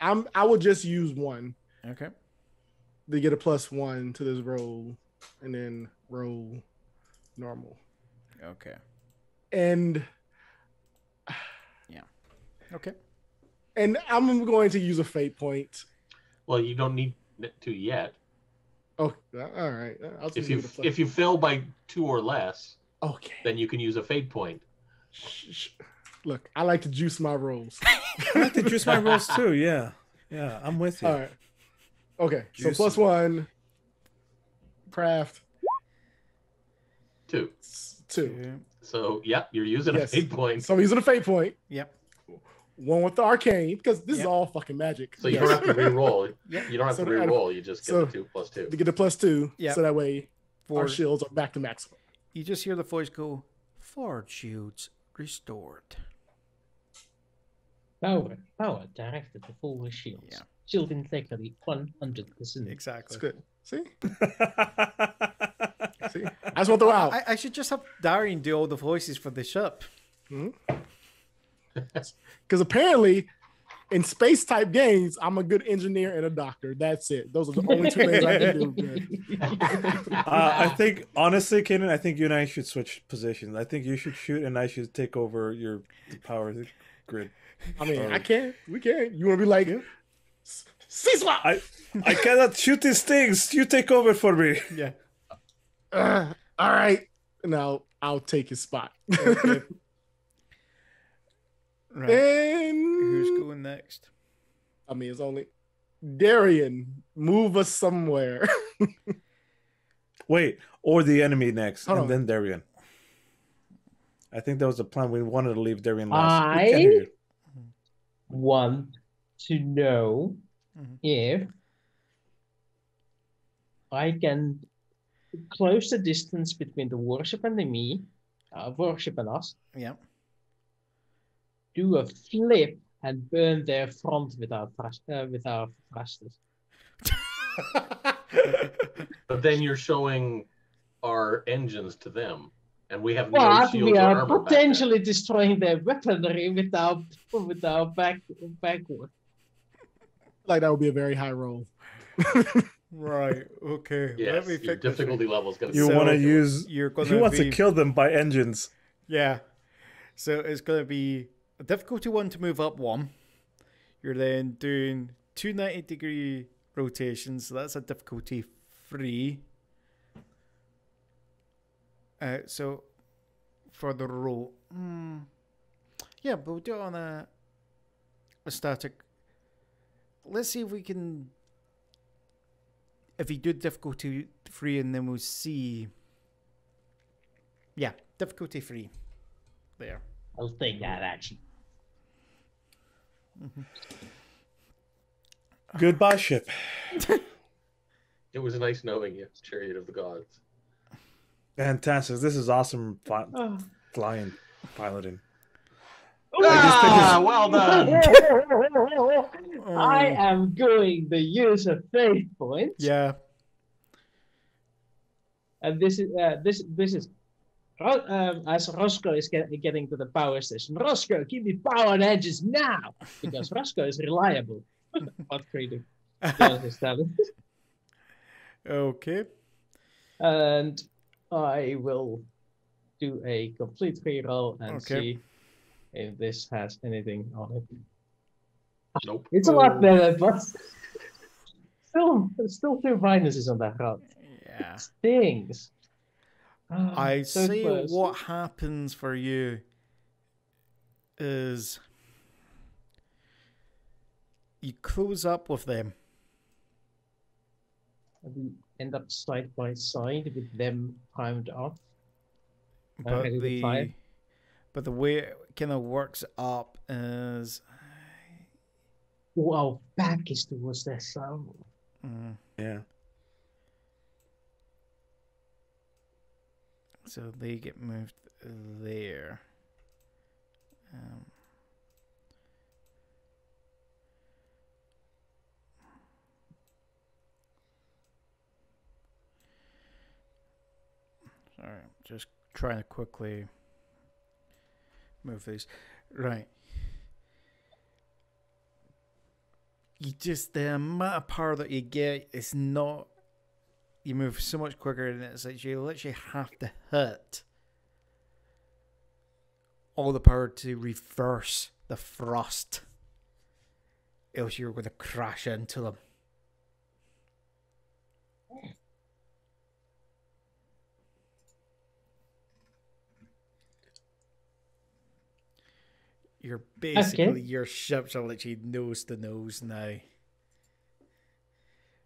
B: I would just use 1
D: Okay.
B: to get a +1 to this roll, and then roll normal.
D: Okay.
B: And
D: Okay.
B: and I'm going to use a fate point.
E: Well, you don't need to yet.
B: Oh, all right. I'll just give it a plus.
E: If you fail by 2 or less,
B: Okay.
E: then you can use a fate point.
B: Look, I like to juice my rolls.
A: I like to juice my rolls too. Yeah, I'm with you.
B: All right. Okay,
A: Juicy.
B: so +1. Craft
E: 2.
B: 2.
E: So yeah, you're using a
B: Yes.
E: fate point.
B: So I'm using a fate point.
D: Yep.
B: 1 with the arcane, because this is
D: Yep.
B: all fucking magic.
E: So you don't have to re-roll.
D: Yep.
E: You don't have
B: So
E: to re-roll. You just get
B: so-
E: the 2 plus 2.
B: To get the +2,
D: Yep.
B: so that way
D: For
B: our shields are back to maximum.
D: you just hear the voice go, "Forward shields restored."
C: Power directed to full shields.
D: Yeah.
C: Shield integrity 100%.
D: Exactly.
B: That's good. See? See? I just want to throw out.
D: I should just have Darian do all the voices for the ship.
B: Because apparently, in space type games, I'm a good engineer and a doctor. That's it. Those are the only 2 things I can do good.
A: I think honestly, Kanan, I think you and I should switch positions. I think you should shoot, and I should take over your power grid.
B: I mean, I can't. We can't. You want to be like, C-swap!
A: I cannot shoot these things. You take over for me.
D: Yeah.
B: All right. Now I'll take his spot.
D: Okay. Right.
B: And
D: Who's going next?
B: I mean, it's only Darian. Move us somewhere.
A: Wait, or the enemy next,
B: Hold
A: and
B: on.
A: then Darian. I think that was the plan. We wanted to leave Darian last. We
C: I
A: can hear you.
C: want to know if I can close the distance between the worship and me, worship and us,
D: Yep.
C: do a flip and burn their front with our thrusters.
E: But then you're showing our engines to them, and we have no
C: But
E: shields
C: we
E: or
C: are
E: armor back
C: potentially destroying their weaponry with our backward.
B: Like that would be a very high roll.
D: Right. Okay.
E: there.
D: Let me
E: Yes, your
D: fix this.
E: difficulty level is going to
A: You
D: So-
A: want to use?
D: You're
A: He
D: gonna
A: wants
D: be,
A: to kill them by engines.
D: Yeah. So it's gonna be a difficulty 1 to move up 1. You're then doing 2 90-degree rotations. So that's a difficulty 3. So for the roll, yeah, but we'll do it on a static. Let's see if we can. If we do difficulty 3, and then we'll see. Yeah, difficulty 3. There.
C: I'll take that action.
A: Goodbye, ship.
E: It was nice knowing you, Chariot of the Gods.
A: Fantastic. This is awesome flying, piloting.
E: Well done.
C: I am going to use a fate point.
D: Yeah.
C: And this is as Roscoe is getting to the power station. Roscoe, give me power and edges now, because Roscoe is reliable. What creative?
D: Okay.
C: And I will do a complete reroll and
D: Okay.
C: see if this has anything on it.
E: Nope.
C: It's a lot better, but still 2 minuses on that round.
D: Yeah.
C: Stings.
D: I
C: So
D: say
C: close.
D: what happens for you is you close up with them.
C: We end up side by side with them primed up.
D: But
C: ready to fire.
D: the way it kind of works up is
C: Wow, back is towards their sound.
A: Yeah.
D: so they get moved there. All right, just trying to quickly move these. Right. You just, the amount of power that you get is not, you move so much quicker, and it's like you literally have to hit all the power to reverse the thrust, else you're going to crash into them. You're basically, your ships are literally nose to nose now.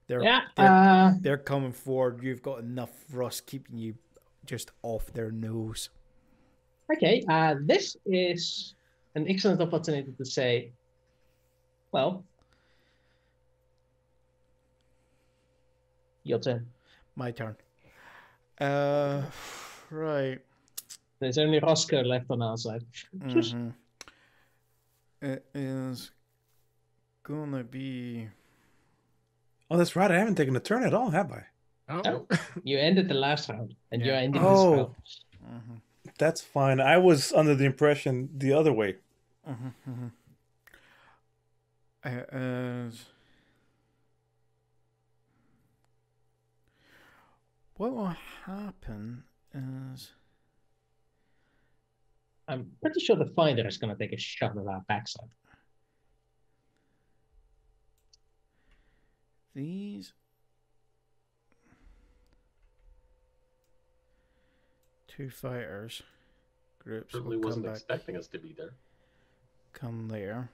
D: They're coming forward. You've got enough thrust keeping you just off their nose.
C: Okay, this is an excellent opportunity to say, well, your turn.
D: My turn. Right.
C: There's only Roscoe left on our side.
D: Mm-hmm. It is gonna be.
A: Oh, that's right. I haven't taken a turn at all, have I?
C: Oh, you ended the last round, and you're ending this
A: Oh.
C: round.
D: Mm-hmm.
A: That's fine. I was under the impression the other way.
D: Mm-hmm. Mm-hmm. What will happen is.
C: I'm pretty sure the fighter is going to take a shot at our backside.
D: These two fighters groups
E: Certainly
D: will come
E: wasn't
D: back,
E: expecting us to be there.
D: come there.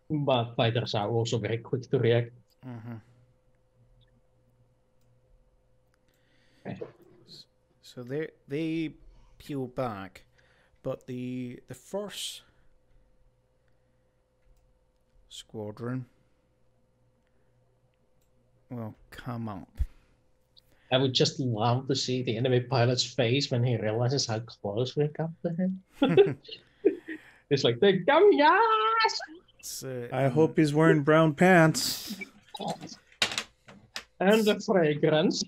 C: But fighters are also very quick to react.
D: Mm-hmm.
C: Okay.
D: So they peel back, but the first squadron will come up.
C: I would just love to see the enemy pilot's face when he realizes how close we got to him. It's like, they're coming us!
D: So,
A: I hope he's wearing brown pants.
C: And the fragrance.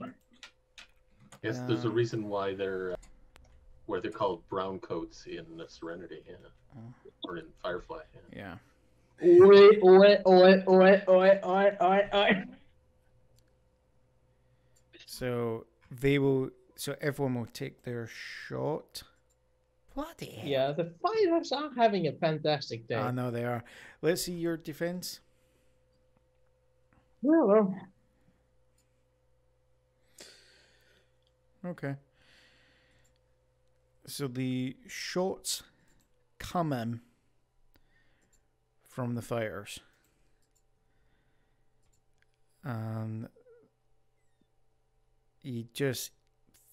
E: Yes, there's a reason why they're where they're called brown coats in Serenity, or in Firefly.
D: Yeah.
C: Oi, oi, oi, oi, oi, oi, oi, oi.
D: So they will. So everyone will take their shot. Bloody hell!
C: Yeah, the fighters are having a fantastic day.
D: I know they are. Let's see your defense.
C: Well,
D: Okay. So the shots come in from the fighters. And you just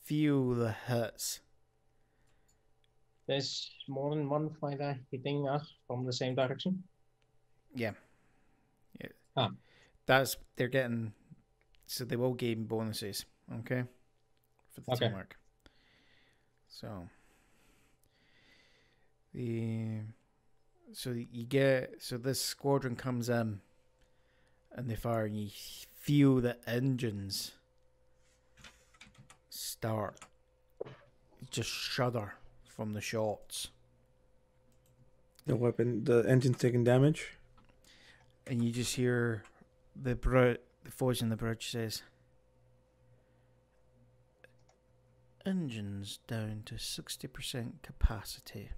D: feel the hits.
C: there's more than one fighter hitting us from the same direction.
D: Yeah.
C: Ah.
D: They're getting, so they will gain bonuses, okay? For the
C: Okay.
D: teamwork. So this squadron comes in and they fire, and you feel the engines start just shudder from the shots,
A: The engine's taking damage.
D: and you just hear the voice in the bridge says, "Engines down to 60% capacity."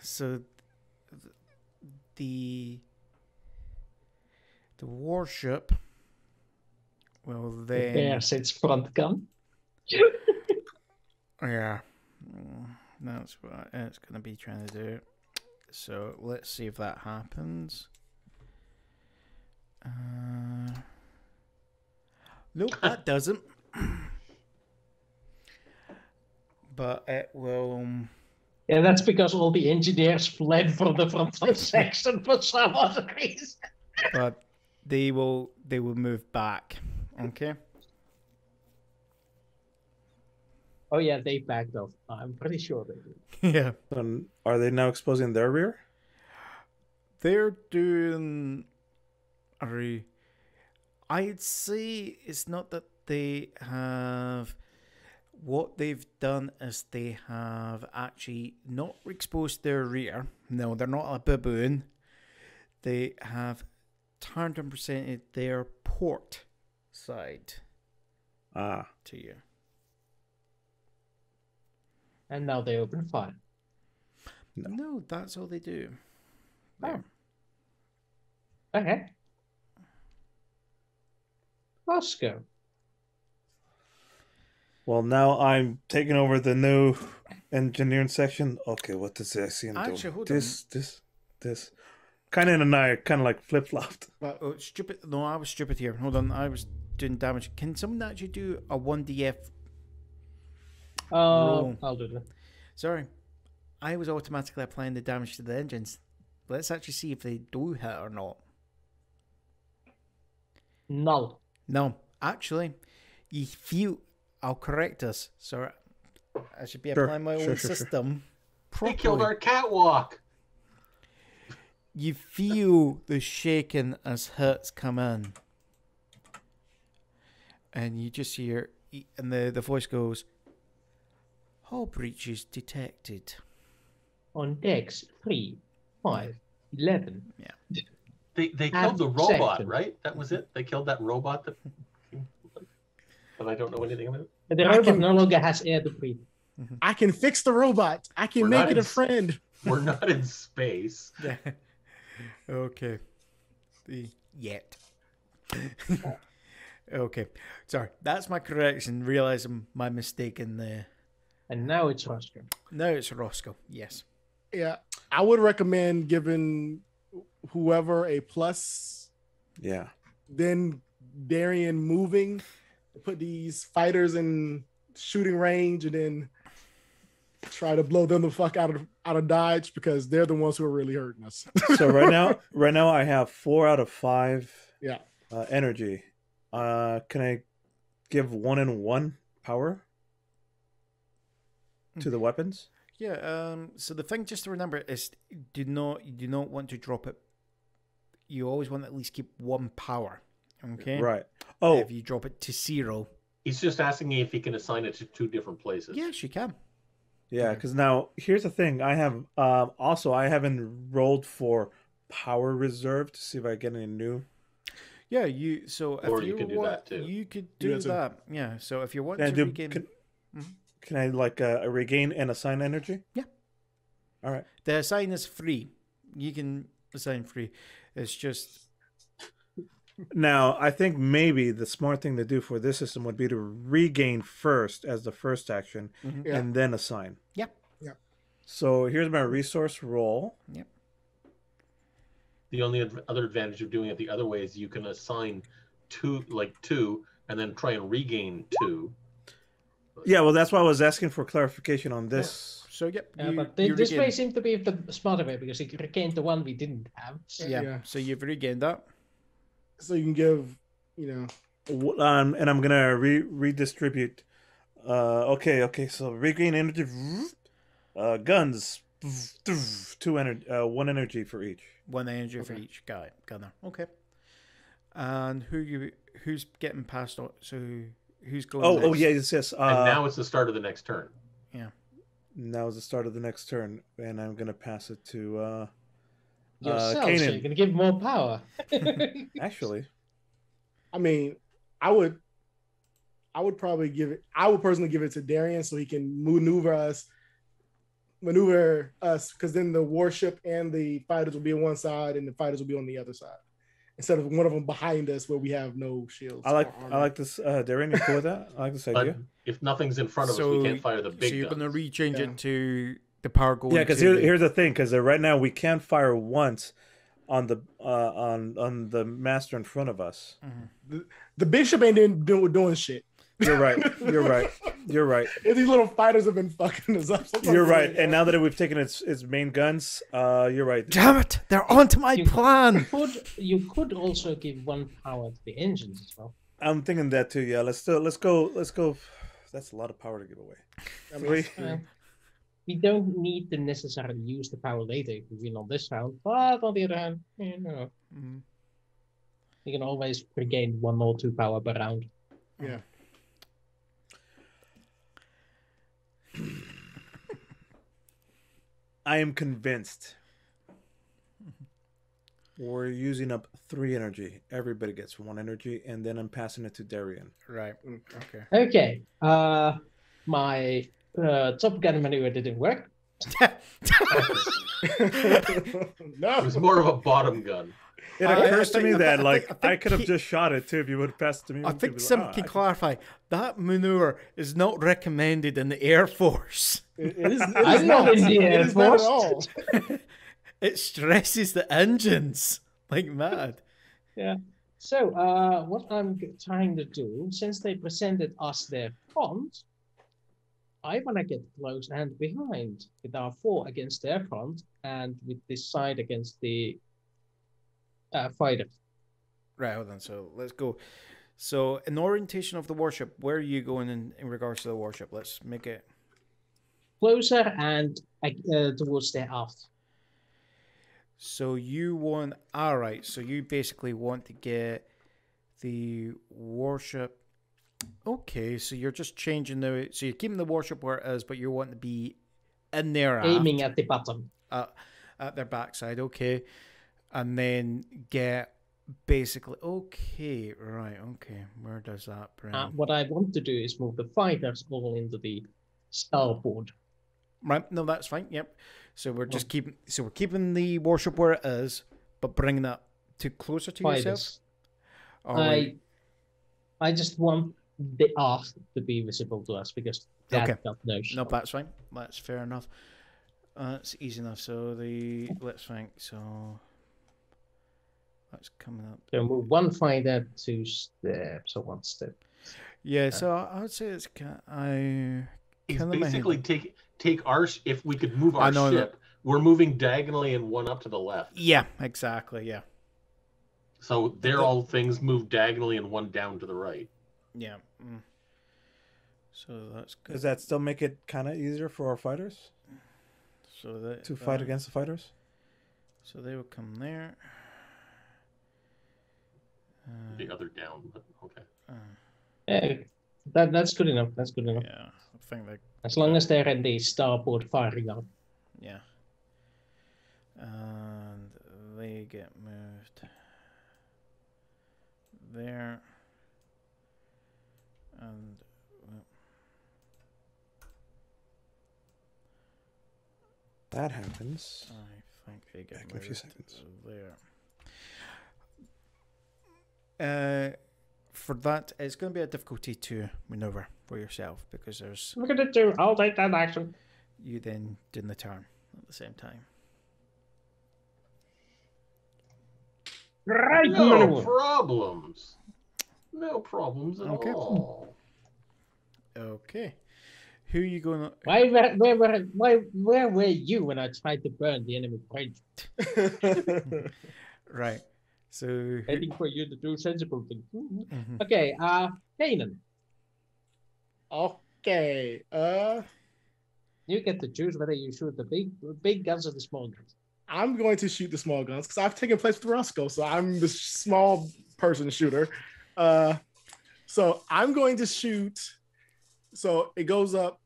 D: So the warship will then
C: There's its front gun.
D: yeah, that's what it's gonna be trying to do. So let's see if that happens. Nope, that doesn't. But it will.
C: Yeah, that's because all the engineers fled from the frontal section for some other reason.
D: But they will move back. Okay.
C: Oh yeah, they backed off. I'm pretty sure they did.
D: Yeah.
A: Are they now exposing their rear?
D: They're doing I'd say it's not that they have. What they've done is they have actually not exposed their rear. No, they're not a baboon. They have turned and presented their port side to you.
C: And now they open fire.
D: No, that's all they do.
C: Oh. Okay. Roscoe.
A: Well, now I'm taking over the new engineering section. Okay, what does I see him
D: Actually,
A: doing?
D: hold
A: This. Kind of and I kind of like flip-flopped.
D: Oh, stupid. No, I was stupid here. Hold on, I was doing damage. Can someone actually do a 1DF roll?
C: I'll do that.
D: Sorry. I was automatically applying the damage to the engines. Let's actually see if they do hit or not.
C: Null.
D: No, actually, you feel... I'll correct us. So I should be applying my own system.
E: They killed our catwalk.
D: You feel the shaking as hits come in. And you just hear... And the voice goes... Hull breaches detected.
C: On decks 3, 5, 11.
D: Yeah.
E: They killed the robot,
C: Section.
E: right? That was it? They killed that robot that I don't know anything about.
C: The robot no longer has air to breathe.
B: I can fix the robot. I can
E: We're
B: make
E: not
B: it a
E: in-
B: friend.
E: We're not in space.
D: Yeah. Okay. Yet. Okay. Sorry. That's my correction. Realizing my mistake in the...
C: And now it's Roscoe.
D: No, it's Roscoe. Yes.
B: Yeah, I would recommend giving whoever a plus.
A: Yeah.
B: Then Darian moving, put these fighters in shooting range, and then try to blow them the fuck out of Dodge, because they're the ones who are really hurting us.
A: So right now I have 4 out of 5.
B: Yeah.
A: Energy. Can I give 1 and 1 power to the weapons?
D: Yeah. So the thing just to remember is, you do not want to drop it. You always want to at least keep 1 power. Okay.
A: Right. Oh,
D: If you drop it to 0,
E: He's just asking me if he can assign it to 2 different places.
D: yes, you can.
A: yeah. Because now here's the thing. I have I haven't rolled for power reserve to see if I get any new.
D: Yeah. You. So
E: Or
D: if
E: you can do that too.
D: You could
B: Do
D: do
B: that too.
D: that. Yeah. So if you want
A: Can I
D: to
A: do?
D: regain,
A: Can I like regain and assign energy?
D: Yeah.
A: All right.
D: the assign is free. You can assign free. It's just.
A: Now, I think maybe the smart thing to do for this system would be to regain first as the first action,
B: Yeah.
A: and then assign.
D: Yep.
A: So here's my resource roll.
D: Yep.
E: The only other advantage of doing it the other way is you can assign 2, and then try and regain 2.
A: Yeah, well, that's why I was asking for clarification on this.
D: So yep.
C: But
D: you
C: this
D: regain.
C: way seemed to be the smarter way, because he regained the one we didn't have.
D: Yeah.
B: Yeah.
D: So you've regained that.
B: So you can give,
A: And I'm gonna redistribute. Okay. So regain energy. Guns. 2 energy. 1 energy for each.
D: 1 energy for each guy. Gunner. Okay. And who's getting passed on? So who's going?
A: Oh,
D: next?
A: yes.
E: And now it's the start of the next turn.
D: Yeah.
A: Now is the start of the next turn, and I'm gonna pass it to
C: Yourself, so
A: Kanan.
C: you're going to give more power.
A: Actually.
B: I mean, I would probably give it. I would personally give it to Darian so he can maneuver us, because then the warship and the fighters will be on one side and the fighters will be on the other side, instead of one of them behind us where we have no shields.
A: I like this. Darren, you cool with that? I like this
E: But
A: idea.
E: if nothing's in front of us, we can't fire the big
D: So you're
E: guns.
D: going to rechange
B: Yeah.
D: it to the power going.
A: Yeah, because
D: to
A: here's the thing. Because right now we can't fire once on the on the master in front of us.
B: The big ship ain't doing shit.
A: You're right. You're right.
B: And these little fighters have been fucking us up.
A: You're right. And now that we've taken its main guns, you're right.
D: Damn it! They're onto my plan.
C: You could also give 1 power to the engines as well.
A: I'm thinking that too. Yeah, let's go. That's That's a lot of power to give away.
B: I mean,
A: 3.
C: We don't need to necessarily use the power later if we win on this round, but on the other hand,
D: Mm.
C: you can always regain 1 or 2 power per round.
B: yeah.
A: I am convinced we're using up 3 energy. Everybody gets 1 energy, and then I'm passing it to Darian.
D: Right. Okay.
C: Okay. My Top Gun maneuver didn't work.
B: No.
E: It was more of a bottom gun.
A: It
D: I
A: occurs to
D: think-
A: me
D: I
A: that
D: think- I think
A: I could have
D: he-
A: just shot it too if you would have passed it to me.
D: I
A: People
D: think
A: would be
D: some
A: like,
D: can
A: "Ah,
D: clarify that maneuver is not recommended in the Air Force.
B: It is
C: I'm not in the
B: It
C: Air
B: is not at
C: Force.
B: all.
D: It stresses the engines like mad.
C: Yeah. So, what I'm trying to do, since they presented us their front, I want to get close and behind with our 4 against their front and with this side against the fighter.
D: Right, hold on. So let's go. So, in orientation of the warship, where are you going in regards to the warship? Let's make it.
C: Closer and towards their aft.
D: So you want. All right. So you basically want to get the warship. Okay. So you're just changing the. So you're keeping the warship where it is, but you want to be in there
C: Aiming at the bottom.
D: at their backside. Okay. And then get basically. Okay. Right. Okay. Where does that bring?
C: What I want to do is move the fighters all into the starboard.
D: Right, no, that's fine. Yep. So we're just keeping. So we're keeping the warship where it is, but bringing that to closer to yourself.
C: Fighters.
D: Or we-
C: I just want the aft to be visible to us because that
D: Okay.
C: got no
D: No,
C: shot.
D: that's fine. That's fair enough. That's easy enough. So let's think. So that's coming up.
C: So move 1 fighter 2 steps, so 1 step.
D: Yeah. So I would say it's I.
E: He's
D: Kinda my
E: basically
D: head.
E: take our if we could move
D: I
E: our
D: know
E: ship, we're moving diagonally and 1 up to the left.
D: Yeah. Exactly. Yeah.
E: So they're all things move diagonally and 1 down to the right.
D: Yeah. So that's good.
A: Does that still make it kind of easier for our fighters
D: So that
A: to fight against the fighters?
D: So they would come there.
E: The other down, but okay.
C: Yeah, that's good enough. That's good enough.
D: Yeah. I think that.
C: As long as they're in the starboard firing up.
D: Yeah. And they get moved there. And
A: That happens.
D: I think they get
A: Back in a
D: moved
A: few seconds.
D: there. For that, it's going to be a difficulty to maneuver for yourself because there's
C: Look at it too. I'll take that action.
D: you then doing the turn at the same time.
C: Right,
E: No
C: maneuver.
E: problems. No problems at
D: Okay.
E: all.
D: Okay. Who are you going to...
C: Where were you when I tried to burn the enemy bridge?
D: Right. So... who-
C: Waiting for you to do sensible things.
D: Mhm.
C: Okay, Kanan,
B: Okay.
C: you get to choose whether you shoot the big guns or the small guns.
B: I'm going to shoot the small guns because I've taken place with Roscoe, so I'm the small person shooter. So I'm going to shoot. So it goes up.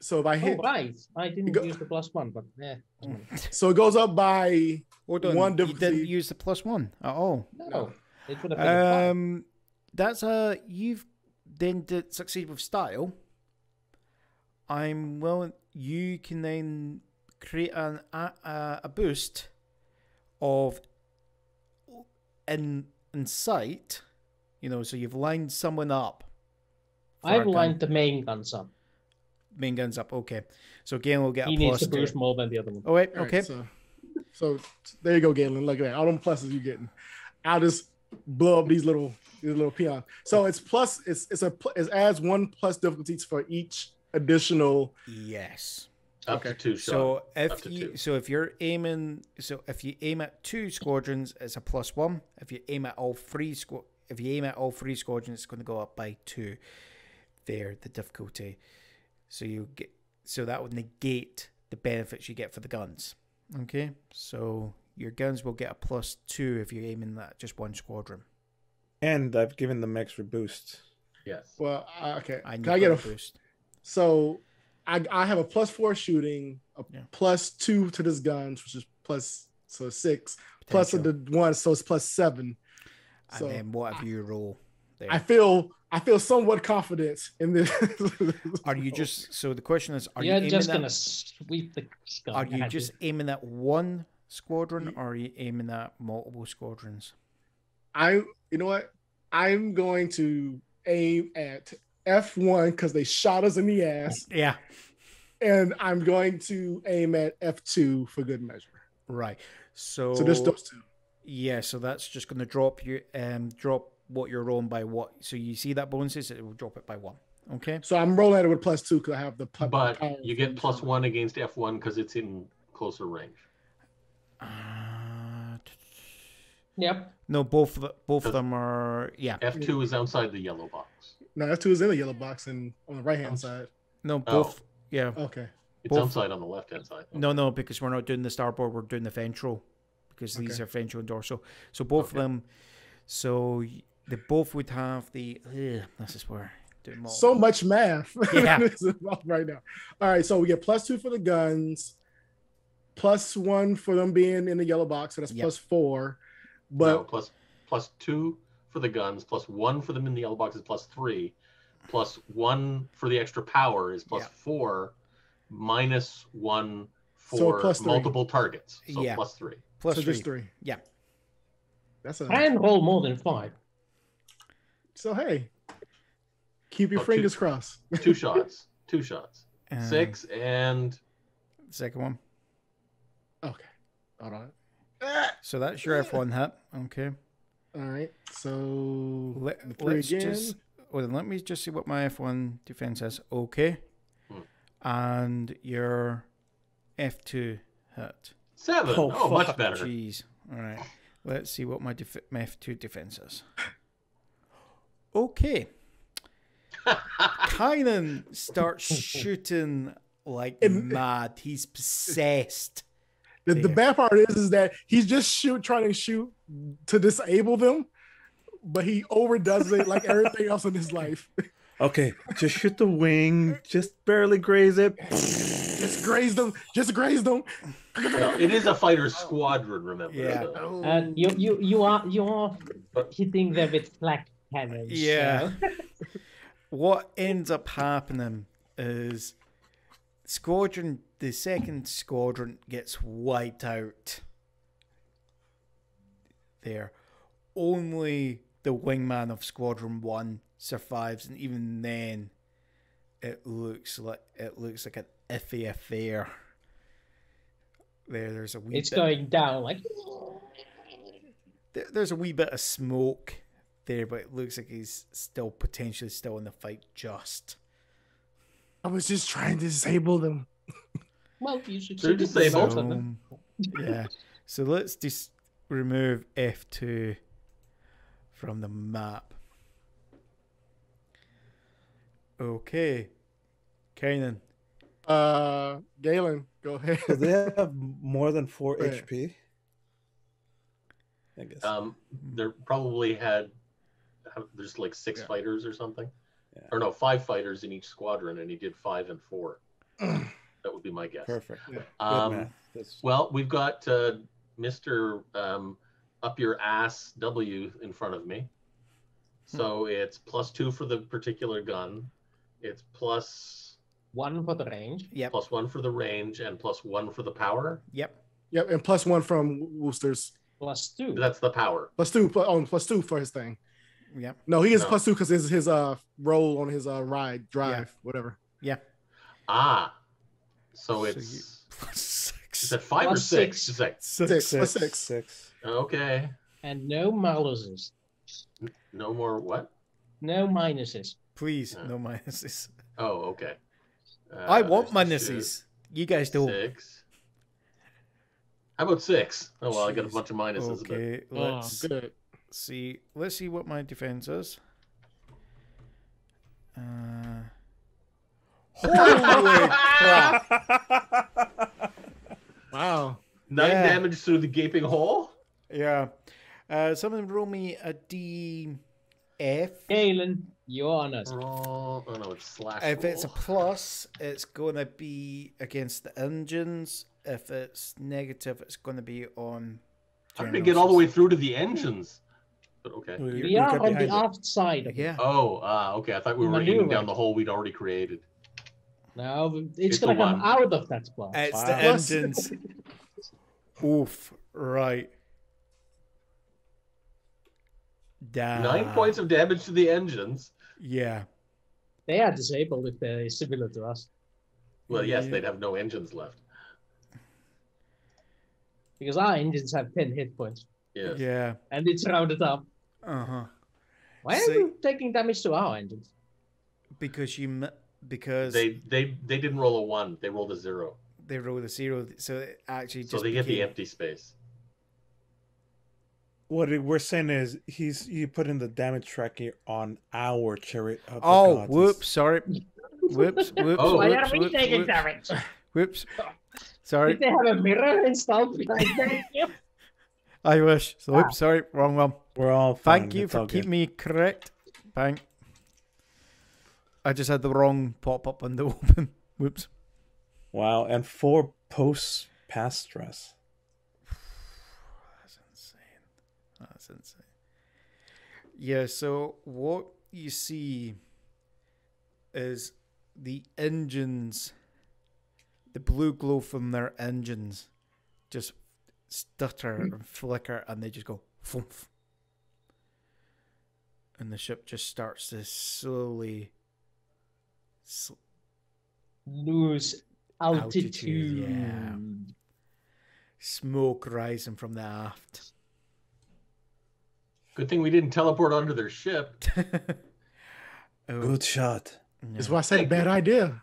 B: So if I hit,
C: Oh, right. I didn't
B: go-
C: use the +1, but yeah.
B: so it goes up by
D: Hold on.
B: one
D: You
B: difficulty.
D: didn't use the +1 at all.
C: No, it would have been a 5.
D: That's you've then did succeed with style. I'm willing. You can then create a boost of in sight. You know, so you've lined someone up. for a
C: I've
D: gun.
C: lined the main guns up.
D: Main guns up. Okay. So again, we'll get
C: He
D: a
C: needs
D: plus
C: to boost
D: two.
C: more than the other one.
D: Oh wait.
B: All right,
D: Okay.
B: so there you go, Galen. Look at that. All them pluses you getting. I'll just blow up these little peons. So it's plus. It adds 1 plus difficulties for each additional.
D: Yes.
E: Up
B: Okay.
E: to 2 shots.
D: So
E: Up
D: if
E: to
D: you
E: 2.
D: so if you're aiming if you aim at 2 squadrons, it's a +1. If you aim at all 3 squadrons, it's going to go up by 2. there, the difficulty. So that would negate the benefits you get for the guns. Okay, so your guns will get a +2 if you're aiming at just one squadron.
A: And I've given them extra boost.
E: Yes.
B: Well, okay.
D: And
B: Can I get a
D: boost?
B: So I have a +4 shooting, a +2 to this guns, which is so 6, plus
D: Potential.
B: the 1, so it's +7.
D: And
B: So
D: then whatever you roll there.
B: I feel somewhat confident in this.
D: Are you just, so the question is, are
C: You're
D: you
C: just
D: aiming
C: gonna
D: at,
C: sweep the sky.
D: are you just aiming at one squadron, or are you aiming at multiple squadrons?
B: You know what? I'm going to aim at F1 because they shot us in the ass,
D: Yeah.
B: and I'm going to aim at F2 for good measure.
D: Right. So
B: just those two.
D: Yeah, so that's just going to drop you drop what you're rolling by what. So you see that bonuses, it will drop it by 1. Okay.
B: So I'm rolling at it with +2 because I have the
E: But
B: power
E: you get +1 against F1 because it's in closer range.
C: Yep.
D: No, both of them are
E: F2 is outside the yellow box.
B: No, F2 is in the yellow box and on the right hand side.
D: No, both. Yeah.
B: Okay.
E: It's
D: Both.
E: outside on the left hand side.
D: No, because we're not doing the starboard, we're doing the ventral, because these are ventral and dorsal. So both of them. So they both would have the. This is where.
B: So much math.
D: Yeah.
B: Right now. All right. So we get +2 for the guns, +1 for them being in the yellow box. So that's +4. But
E: no, +2 for the guns, +1 for them in the yellow box is +3, +1 for the extra power is +4, -1 for multiple targets. So +3.
B: So just 3.
D: Yeah.
B: That's a.
C: And roll more than 5.
B: So hey, keep your fingers crossed.
E: 2 shots. 2 shots. 6 and
D: second one.
B: Okay. Hold on.
D: So that's your F1 hit. Okay.
B: All right. So
D: let's just. Well, let me just see what my F1 defense is. Okay. And your F2 hit.
E: 7. Oh, much better.
D: Jeez. All right. Let's see what my F2 defense is. Okay. Kynan starts shooting like mad. He's possessed.
B: The bad part is that he's just trying to shoot to disable them, but he overdoes it like everything else in his life.
A: Okay, just shoot the wing, just barely graze it.
B: Just graze them. Just graze them.
E: No, it is a fighter squadron, remember?
D: Yeah.
E: So.
C: And you are hitting them with flak cannons.
D: Yeah.
C: So.
D: What ends up happening is the second squadron gets wiped out. There. Only the wingman of Squadron 1 survives, and even then it looks like an iffy affair. There's a wee
C: It's
D: bit,
C: going down like
D: there's a wee bit of smoke there, but it looks like he's potentially still in the fight.
B: I was just trying to disable them.
C: well, you should
E: They're disabled.
D: Yeah. So let's just remove F2 from the map. Okay. Kanan.
B: Galen, go ahead.
A: Do they have more than 4 HP? I guess.
E: There probably there's like 6 fighters or something.
A: Yeah.
E: Or no, 5 fighters in each squadron, and he did 5 and 4. That would be my guess.
A: Perfect.
B: Yeah.
A: Good math.
E: Well, we've got Mr. Up Your Ass W in front of me. So it's +2 for the particular gun. It's
C: +1 for the range.
D: Yep.
E: +1 for the range, and +1 for the power.
D: Yep.
B: Yep, and +1 from Woosters.
C: +2.
E: That's the power.
B: +2 for his thing.
D: Yep.
B: No, he gets +2 because his roll on his drive, whatever.
D: Yeah.
E: Ah. So it's
D: +6.
E: is that 5 or 6? It's like
B: 6.
E: okay.
C: And no maluses.
E: No more what?
C: No minuses.
D: Please, no minuses.
E: Oh, okay.
D: I want
E: there's the
D: minuses. You guys don't.
E: 6. How about 6? Oh well, I got a
D: Jeez.
E: bunch of minuses.
D: Okay,
B: Good.
D: let's see what my defense is. Holy crap!
B: Wow.
E: 9
D: Yeah.
E: damage through the gaping hole?
D: Yeah. Someone roll me a DF.
C: Galen, you're on us.
E: Roll. Oh no, it's slash.
D: If it's a
E: roll.
D: plus, it's going to be against the engines. If it's negative, it's going to be on.
E: How did it get all the
D: generals.
E: way through to the engines? But okay.
C: We are on the aft side of it.
D: Yeah.
E: Oh, okay. I thought we were aiming
C: Maneuver.
E: down the hole we'd already created.
C: No, it's
E: It's
C: going
E: the
C: to come
E: one.
C: out of that spot.
D: It's
A: Wow.
D: the
B: Plus-
D: engines. Oof. Right. Damn.
E: 9 points of damage to the engines.
D: Yeah.
C: They are disabled if they're similar to us.
E: Well, yes,
D: Yeah.
E: they'd have no engines left.
C: Because our engines have 10 hit points.
E: Yes.
D: Yeah.
C: And it's rounded up.
D: Uh-huh.
C: Why
D: See-
C: are we taking damage to our engines?
D: Because because
E: They didn't roll a 1. They rolled a 0.
D: they rolled a 0, so it actually
E: So
D: just
E: they get the
D: became-
E: empty space.
A: What we're saying is you put in the damage tracking on our chariot of the
D: Oh,
A: gods.
D: whoops, sorry. Whoops, whoops,
E: Oh.
C: Why
D: whoops,
C: are we
D: whoops,
C: taking
D: whoops,
C: damage?
D: whoops. Sorry,
C: Did they have a mirror installed behind them?
D: I wish. So, whoops, sorry, wrong one.
A: We're all fine.
D: Thank you
A: It's
D: for
A: all
D: keeping
A: good.
D: me correct. Bang. I just had the wrong pop-up window open. Whoops.
A: Wow, and 4 posts past stress.
D: That's insane. That's insane. Yeah, so what you see is the engines, the blue glow from their engines just stutter and flicker, and they just go thump. And the ship just starts to slowly
C: Lose altitude.
D: yeah. smoke rising from the aft.
E: Good thing we didn't teleport onto their ship.
D: Oh,
A: Good shot.
D: yeah.
B: That's why I said bad idea.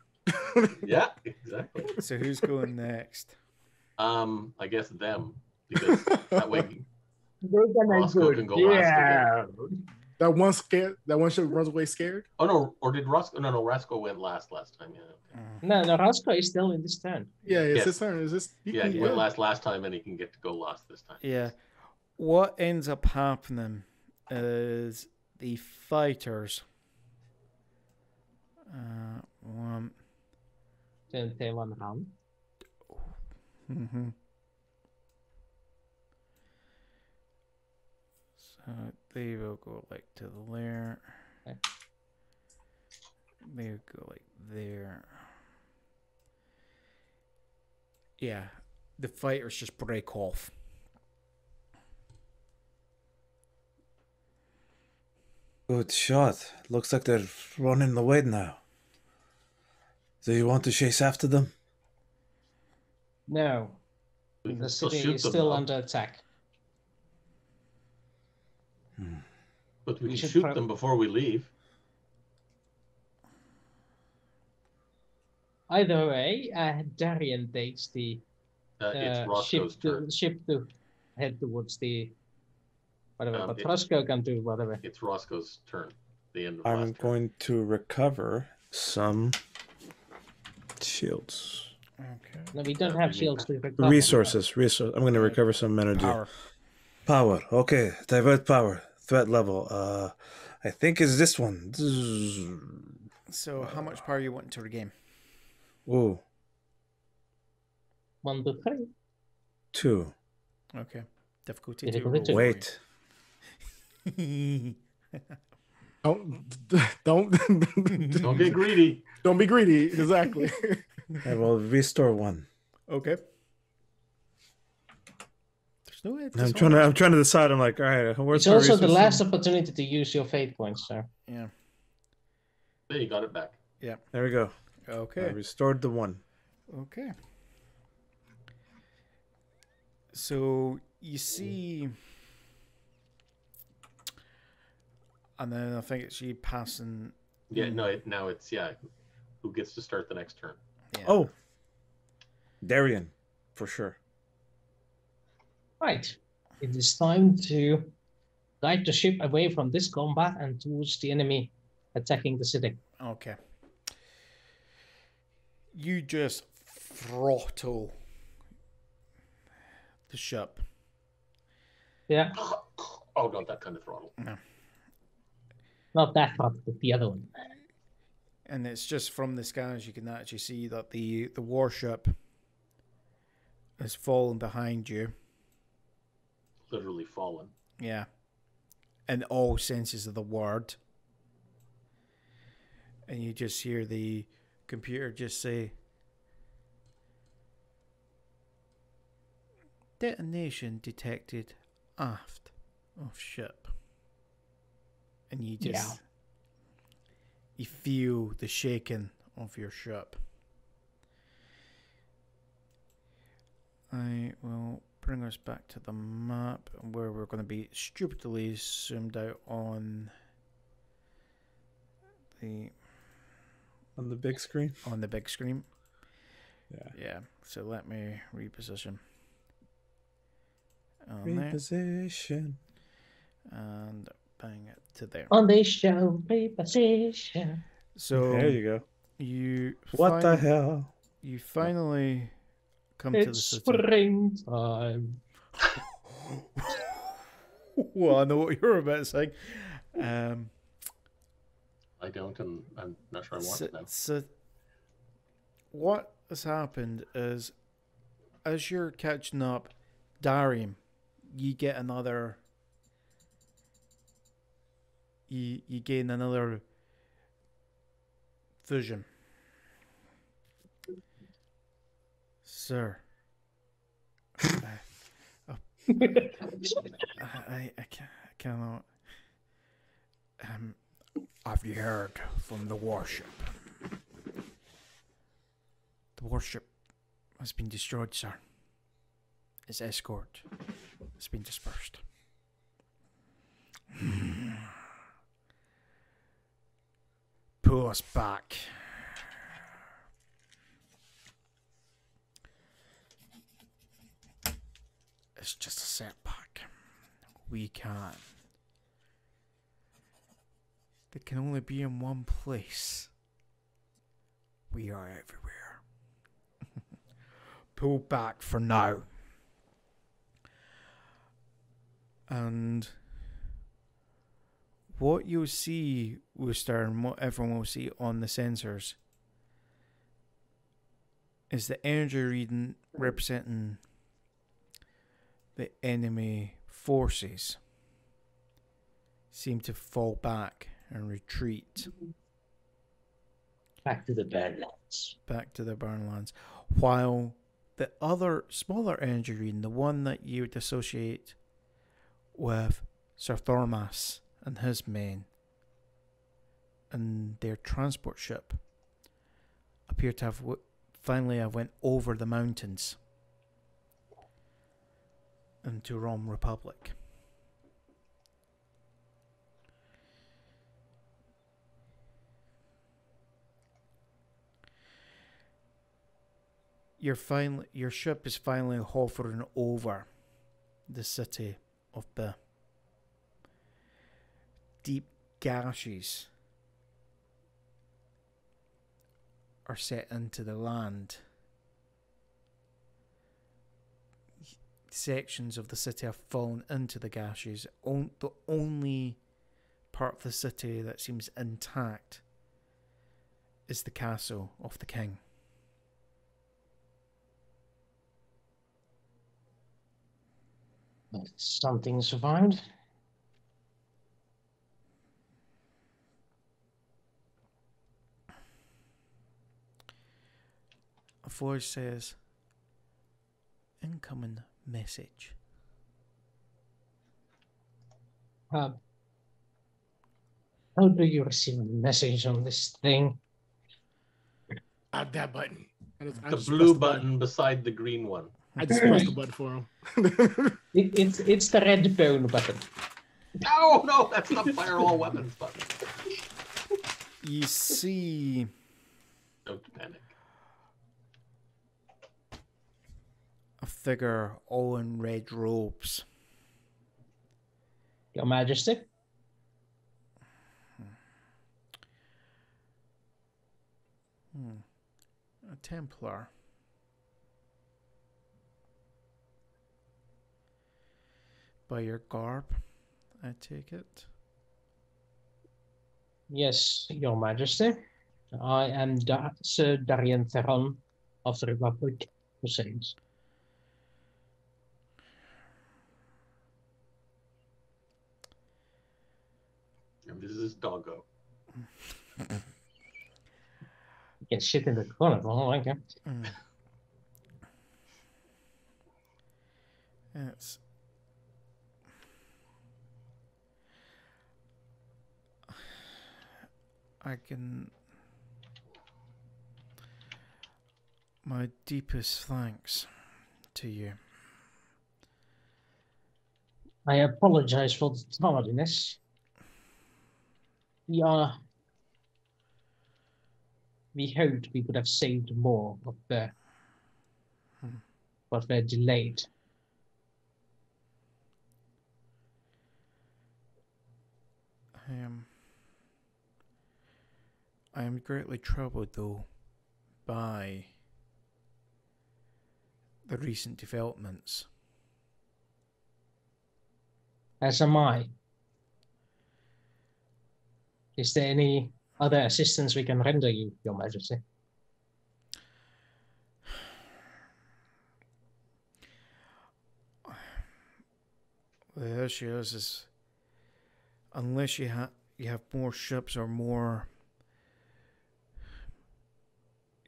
E: Yeah, exactly.
D: So who's going next?
E: I guess them, because that way
C: They're gonna
E: Roscoe
C: go
E: can go last again.
C: down.
B: That one scared. That one ship runs away scared.
E: Oh no, or did Roscoe? No, Roscoe went last time. Yeah,
C: No, Roscoe is still in this turn.
B: Yeah, it's
E: Yes.
B: his turn. Is this?
E: yeah, he went last time, and he can get to go last this time.
D: Yeah. What ends up happening is the fighters. One.
C: Then they one round.
D: Mm-hmm. So they will go like to there.
C: Okay.
D: They will go like there. Yeah, the fighters just break off.
A: Good shot. Looks like they're running away now. Do you want to chase after them?
C: No,
E: We can
C: the
E: still
C: city
E: shoot
C: is
E: them,
C: still
E: though.
C: under attack.
E: But we
C: We
E: can
C: should
E: shoot them before we leave.
C: Either way, Darian takes the
E: It's Roscoe's turn.
C: ship to head towards the whatever. But
E: it-
C: Roscoe can do whatever.
E: It's Roscoe's turn. The end of
A: I'm
E: last turn.
A: going to recover some shields.
D: Okay.
C: No, we don't
E: Yeah,
C: have
E: we need
C: shields to recover.
A: Resources. I'm going to recover some energy. Power. Okay. Divert power. Threat level. I think is this one.
D: So how much power you want to regain?
A: Ooh.
C: 1, 2, 3.
A: 2.
D: Okay. Difficulty
C: Difficulty
D: 2.
C: two.
A: Wait.
B: Don't
E: Don't get greedy.
B: don't be greedy. Exactly.
A: I will restore 1.
D: Okay. There's no way.
A: I'm trying to decide. I'm like, all right, where's
C: It's
A: my
C: also the
A: resources?
C: last opportunity to use your fate points, sir.
D: Yeah.
E: There, you got it back.
A: There we go. I
D: Okay.
A: restored the 1.
D: Okay. So you see, and then I think it's you passing.
E: Yeah, no, now it's who gets to start the next turn?
D: Yeah.
A: Oh. Darian, for sure.
C: Right. It is time to guide the ship away from this combat and towards the enemy attacking the city.
D: Okay. You just throttle the ship.
C: Yeah,
E: Oh, not that kind of throttle.
D: No.
C: not that one, but the other one.
D: And it's just from the scanners you can actually see that the warship has fallen behind you.
E: Literally fallen.
D: Yeah. In all senses of the word. And you just hear the computer just say, detonation detected aft of ship. And you just you feel the shaking of your ship. I will bring us back to the map where we're going to be stupidly zoomed out on the
A: big screen.
D: on the big screen.
A: Yeah.
D: Yeah. So let me reposition. On there,
A: Reposition.
D: and bang it to there.
C: On this show, reposition.
D: So
A: There you go.
D: you
A: What the hell?
D: You finally come to the
C: It's
D: city.
C: springtime.
D: Well, I know what you're about to say.
E: I don't, and I'm not sure I want it now.
D: So what has happened is, as you're catching up, Darium, you get another. You gain another vision. Sir. I cannot. Have you heard from the warship? The warship has been destroyed, sir. Its escort has been dispersed. Pull us back. It's just a setback. We can. They can only be in one place. We are everywhere. Pull back for now. And what you'll see, Wooster, and what everyone will see on the sensors is the energy reading representing the enemy forces seem to fall back and retreat
C: Back to the Burnlands.
D: back to the Burnlands, while the other smaller energy reading, the one that you would associate with Sir Thormas and his men and their transport ship, appear to have finally have went over the mountains into Rome Republic. Your ship is finally hovering over the city of the deep gashes are set into the land. Sections of the city have fallen into the gashes. The only part of the city that seems intact is the castle of the king.
C: Something survived.
D: A voice says, incoming message.
C: How do you receive a message on this thing?
B: That button. I
E: The
B: just
E: blue
B: pressed
E: button beside the green one.
B: I just pressed the button for him.
C: It's the red bone button.
E: No, that's the fire all weapons button.
D: You see
E: Don't panic.
D: a figure all in red robes.
C: Your Majesty.
D: Templar. By your garb, I take it.
C: Yes, Your Majesty. I am Sir Darian Theron of the Republic Crusades.
E: And this is Doggo.
C: You can shit in the corner, oh my god.
D: It's I can. My deepest thanks to you.
C: I apologize for the tardiness. We hoped we could have saved more of the, but we're delayed.
D: I am greatly troubled, though, by the recent developments.
C: As am I. Is there any other assistance we can render you, Your Majesty?
D: The issue is unless you have more ships or more,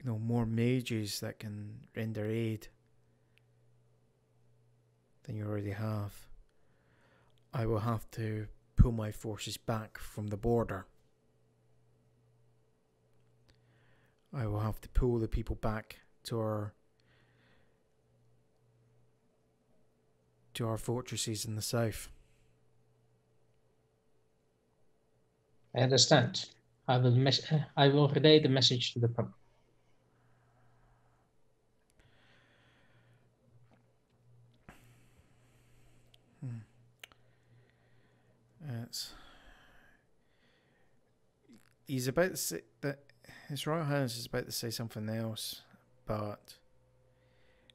D: more mages that can render aid than you already have, I will have to pull my forces back from the border. I will have to pull the people back to our fortresses in the south.
C: I understand. I will relay the message to the public.
D: He's about to say that His Royal Highness is about to say something else, but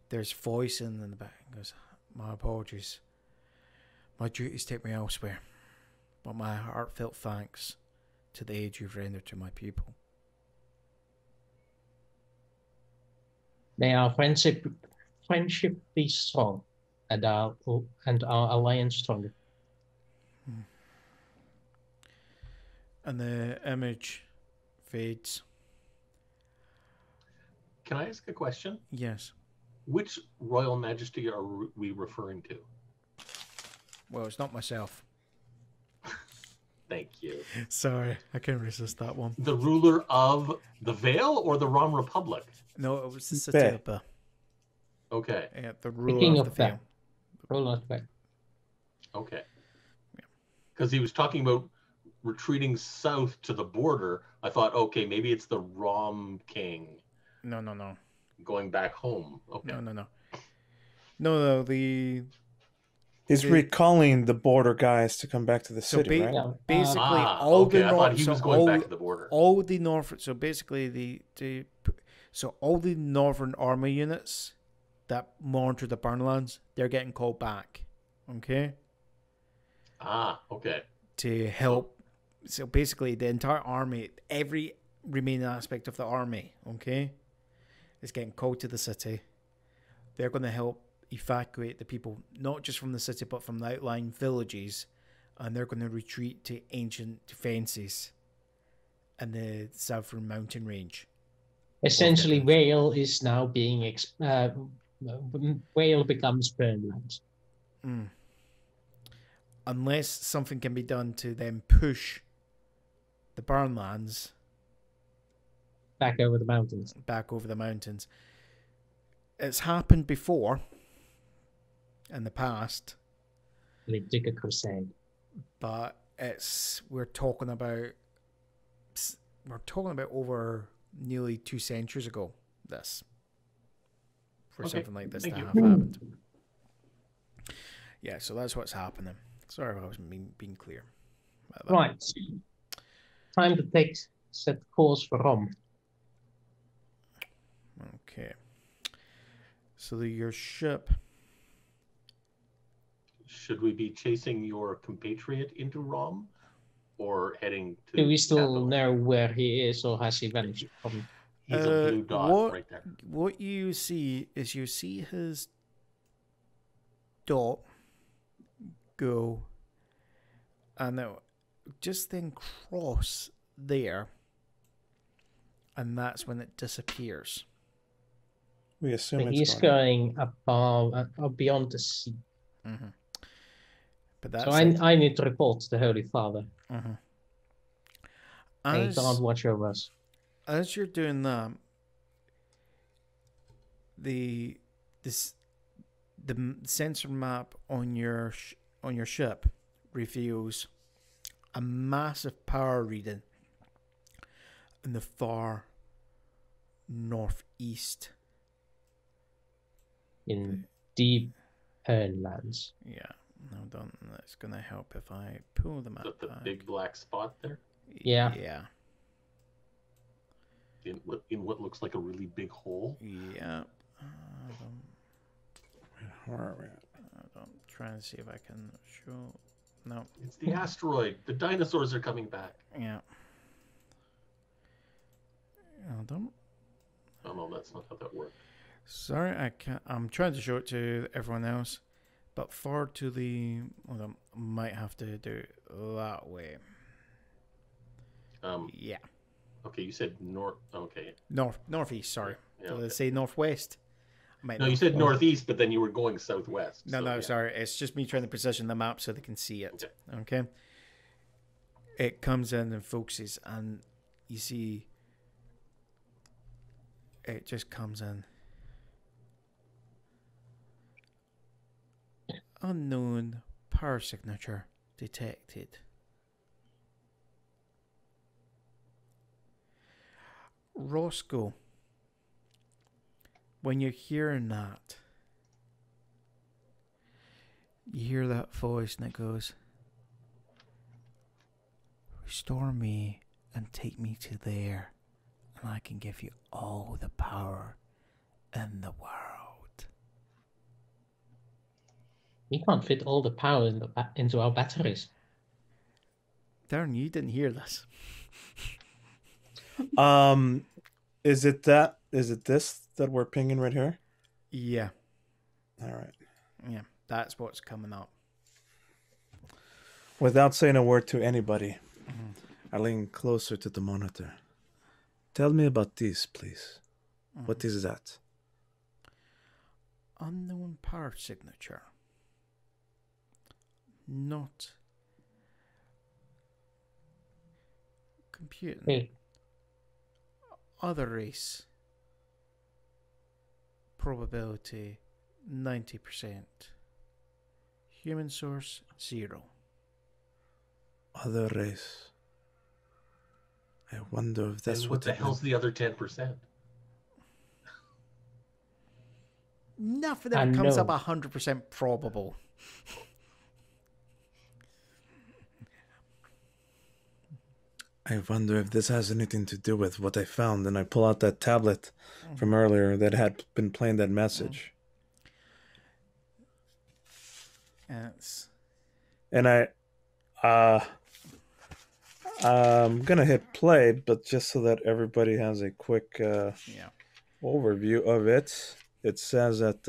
D: there's voicing in the back. He goes, "My apologies. My duties take me elsewhere, but my heartfelt thanks to the aid you've rendered to my people."
C: May our friendship be strong, and our alliance stronger.
D: And the image fades.
E: Can I ask a question?
D: Yes.
E: Which Royal Majesty are we referring to?
D: Well, it's not myself.
E: Thank you.
D: Sorry, I couldn't resist that one.
E: The ruler of the Vale or the Rom Republic?
D: No, it was the city of the.
E: Okay.
D: Yeah, the
C: The
D: ruler
C: king
D: of the
C: of
D: Vale.
C: Ruler of Vale.
E: Okay. Because he was talking about retreating south to the border. I thought, okay, maybe it's the Rom King.
D: No.
E: Going back home. Okay.
D: No.
A: He's recalling the border guys to come back to the city, right?
C: Yeah.
D: Basically,
E: I thought he was going back to the border.
D: All the north. So basically, all the northern army units that monitor the Burnlands, they're getting called back. Okay.
E: Okay.
D: To help. So basically, the entire army, every remaining aspect of the army, okay, is getting called to the city. They're going to help evacuate the people, not just from the city, but from the outlying villages, and they're going to retreat to ancient defences in the southern mountain range.
C: Essentially, Vale is now being Vale becomes Burnlands.
D: Unless something can be done to then push the Burnlands
C: back over the mountains.
D: It's happened before in the past.
C: They took a crusade.
D: But we're talking about over nearly 2 centuries ago. Something like this to have happened. Yeah, so that's what's happening. Sorry if I wasn't being clear.
C: Right. Time to set course for Rome.
D: Okay. So your ship.
E: Should we be chasing your compatriot into Rom, or heading to?
C: Do we still
E: Cato?
C: know where he is, or has he vanished from?
E: He's a blue dot right there.
D: What you see is his dot go, and it just then cross there, and that's when it disappears.
A: We assume
C: So
A: it's
C: he's
A: gone.
C: going above, beyond the sea.
D: Mm-hmm. But that's
C: So I need to report to the Holy Father.
D: Mm-hmm.
C: And he can't watch over us.
D: As you're doing that, the sensor map on your ship reveals a massive power reading in the far northeast.
C: In deep Burnlands.
D: Yeah, no, don't. That's gonna help if I pull the map
E: Is that the
D: back.
E: big black spot there?
C: Yeah.
D: Yeah.
E: In what looks like a really big hole?
D: Yeah.
A: Where are we at?
D: I'm trying to see if I can show. No.
E: It's the asteroid. The dinosaurs are coming back.
D: Yeah. Hold on.
E: Oh no, that's not how that works.
D: Sorry, I can't. I'm trying to show it to everyone else, but far to the. Hold on, might have to do it that way. Yeah.
E: Okay, you said north. Okay.
D: Northeast. Sorry.
E: Yeah,
D: Did I
E: okay.
D: say northwest?
E: No, you said northeast, but then you were going southwest.
D: No,
E: so,
D: no,
E: yeah.
D: sorry. It's just me trying to position the map so they can see it.
E: Okay.
D: Okay. It comes in and focuses, and you see. It just comes in. Unknown power signature detected. Roscoe, when you're hearing that, you hear that voice and it goes, restore me and take me to there, and I can give you all the power in the world.
C: We can't fit all the power into our batteries.
D: Darren, you didn't hear this.
A: Is it this that we're pinging right here?
D: Yeah.
A: All right.
D: Yeah, that's what's coming up.
A: Without saying a word to anybody, I lean closer to the monitor. Tell me about this, please. What is that?
D: Unknown power signature. Not computing.
C: Hey,
D: Other race. Probability 90%. Human source 0.
A: Other race. I wonder if that's
E: And
A: what
E: what the
A: it
E: hell's the other 10%?
D: Nothing ever comes up
C: Unknown.
D: 100% probable.
A: I wonder if this has anything to do with what I found. And I pull out that tablet from earlier that had been playing that message.
D: It's
A: And I'm gonna hit play, but just so that everybody has a quick
D: yeah.
A: overview of it. It says that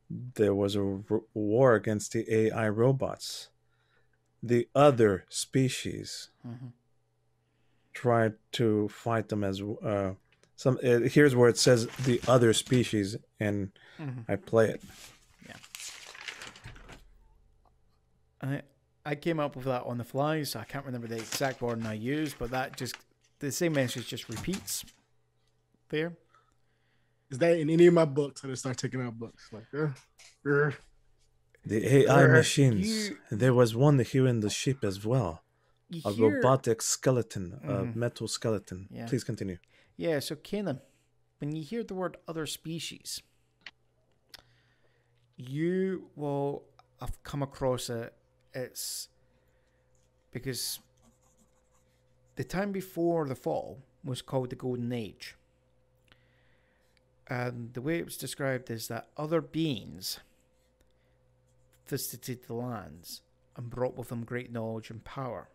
A: there was a war against the AI robots. The other species tried to fight them as here's where it says the other species, and I play it.
D: I came up with that on the fly, so I can't remember the exact word I used, but the same message just repeats there.
B: Is that in any of my books? I just start taking out books like,
A: The AI machines. There was one here in the ship as well. A robotic skeleton, a metal skeleton.
D: Yeah.
A: Please continue.
D: Yeah, so Kanan, when you hear the word other species, you will have come across it. It's because the time before the fall was called the Golden Age. And the way it was described is that other beings visited the lands and brought with them great knowledge and power.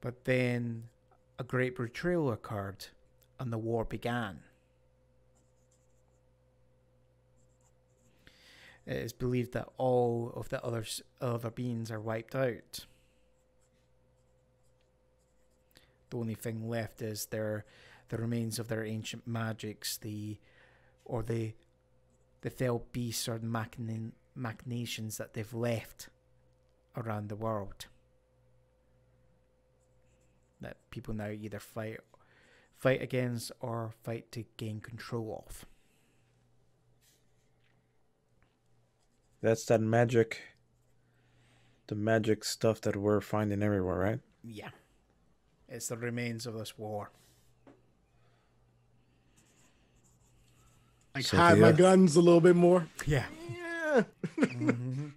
D: But then a great betrayal occurred and the war began. It is believed that all of the other beings are wiped out. The only thing left is the remains of their ancient magics, the fell beasts or machinations that they've left around the world. That people now either fight against or fight to gain control of.
A: That's that magic. The magic stuff that we're finding everywhere, right?
D: Yeah. It's the remains of this war.
B: Like
A: So
B: hide my guns a little bit more.
D: Yeah.
B: Yeah.
D: Mm-hmm.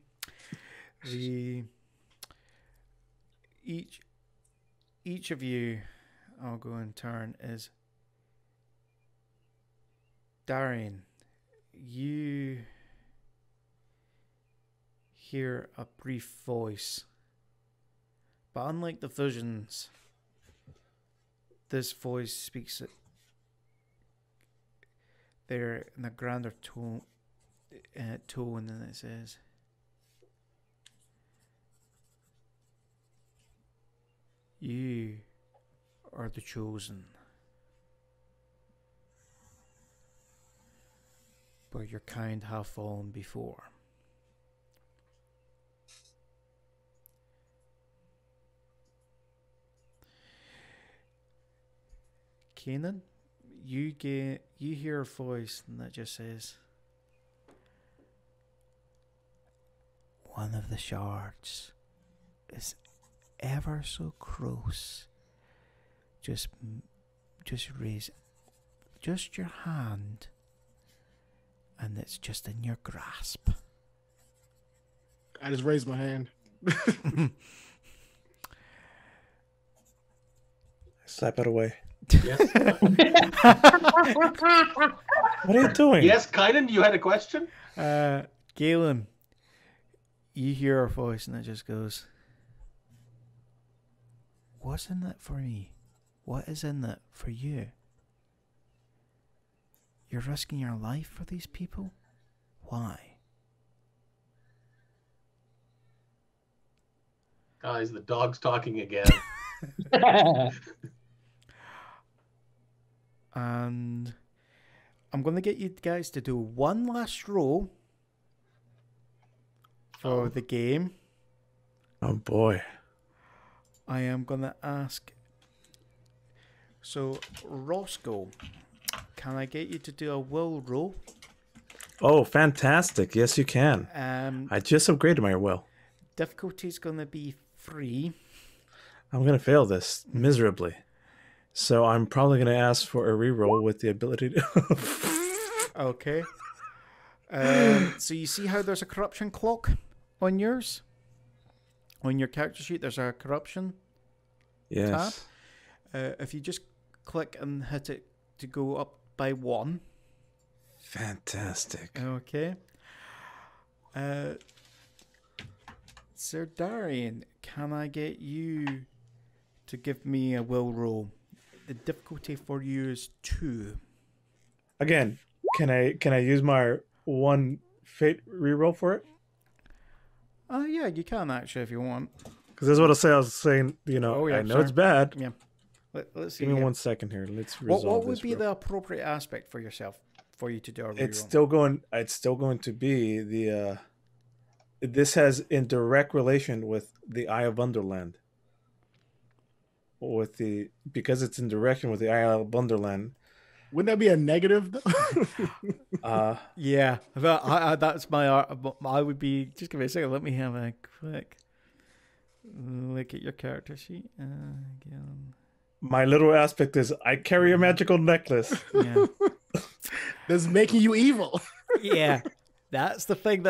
D: Each of you, I'll go in turn, is Darian. You hear a brief voice, but unlike the visions, this voice speaks there in a grander tone, and then it says, "You are the chosen, but your kind have fallen before. Kanan, you hear a voice and that just says, one of the shards is ever so close. Just raise just your hand and it's just in your grasp."
B: I just raised my hand.
A: Slap it away.
E: Yes.
A: What are you doing?
E: Yes, Kynan, you had a question?
D: Galen, you hear a voice and it just goes, "What's in it for me? What is in it for you? You're risking your life for these people? Why?"
E: Guys, the dog's talking again.
D: And I'm going to get you guys to do one last roll for the game.
A: Oh boy.
D: I am going to ask. So, Roscoe, can I get you to do a will roll?
A: Oh, fantastic. Yes, you can. I just upgraded my will.
D: Difficulty is going to be 3.
A: I'm going to fail this miserably. So I'm probably going to ask for a reroll with the ability to...
D: Okay. So you see how there's a corruption clock on yours? On your character sheet, there's a corruption
A: Yes.
D: tab. If you just click and hit it to go up by 1.
A: Fantastic.
D: Okay. Sir Darian, can I get you to give me a will roll? The difficulty for you is 2.
A: Again, can I use my 1 fate reroll for it?
D: Yeah, you can actually if you want.
A: Because that's what I was saying, you know,
D: Oh, yeah,
A: I know
D: sure.
A: it's bad.
D: Yeah. Let's see.
A: Give me
D: here.
A: 1 second here. Let's resolve
D: What would
A: this
D: be
A: real-
D: the appropriate aspect for yourself for you to do a reroll?
A: It's still going to be the this has in direct relation with the Eye of Underland. Because it's in direction with the Eye of Underland.
B: Wouldn't that be a negative though?
D: Yeah, that's my art. I would be, just give me a second. Let me have a quick look at your character sheet. Again.
A: My little aspect is I carry a magical necklace.
D: Yeah,
B: That's making you evil.
D: yeah, that's the thing.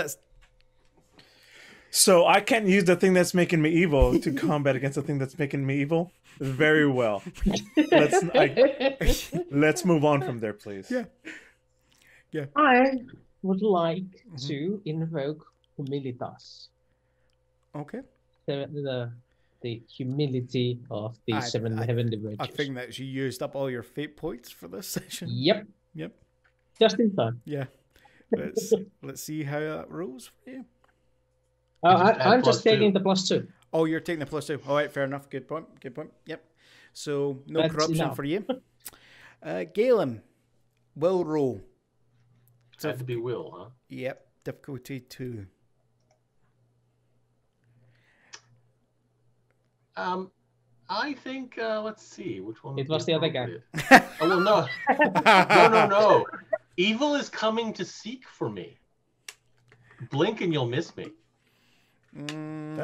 A: So I can't use the thing that's making me evil to combat against the thing that's making me evil. Very well. Let's move on from there, please.
D: Yeah.
C: I would like to invoke humilitas.
D: Okay.
C: The humility of the seven heavenly virtues.
D: I think that you used up all your fate points for this session.
C: Yep.
D: Yep.
C: Just in time.
D: Yeah. Let's see how that rolls for you.
C: I'm just taking the +2.
D: Oh, you're taking the +2. All right, fair enough. Good point. Yep. So no
C: That's
D: corruption
C: enough.
D: for you. Galen, will roll.
E: It had to be will, huh?
D: Yep. Difficulty 2.
E: I think let's see which one.
C: It was the other guy.
E: Oh well, no, no. Evil is coming to seek for me. Blink and you'll miss me.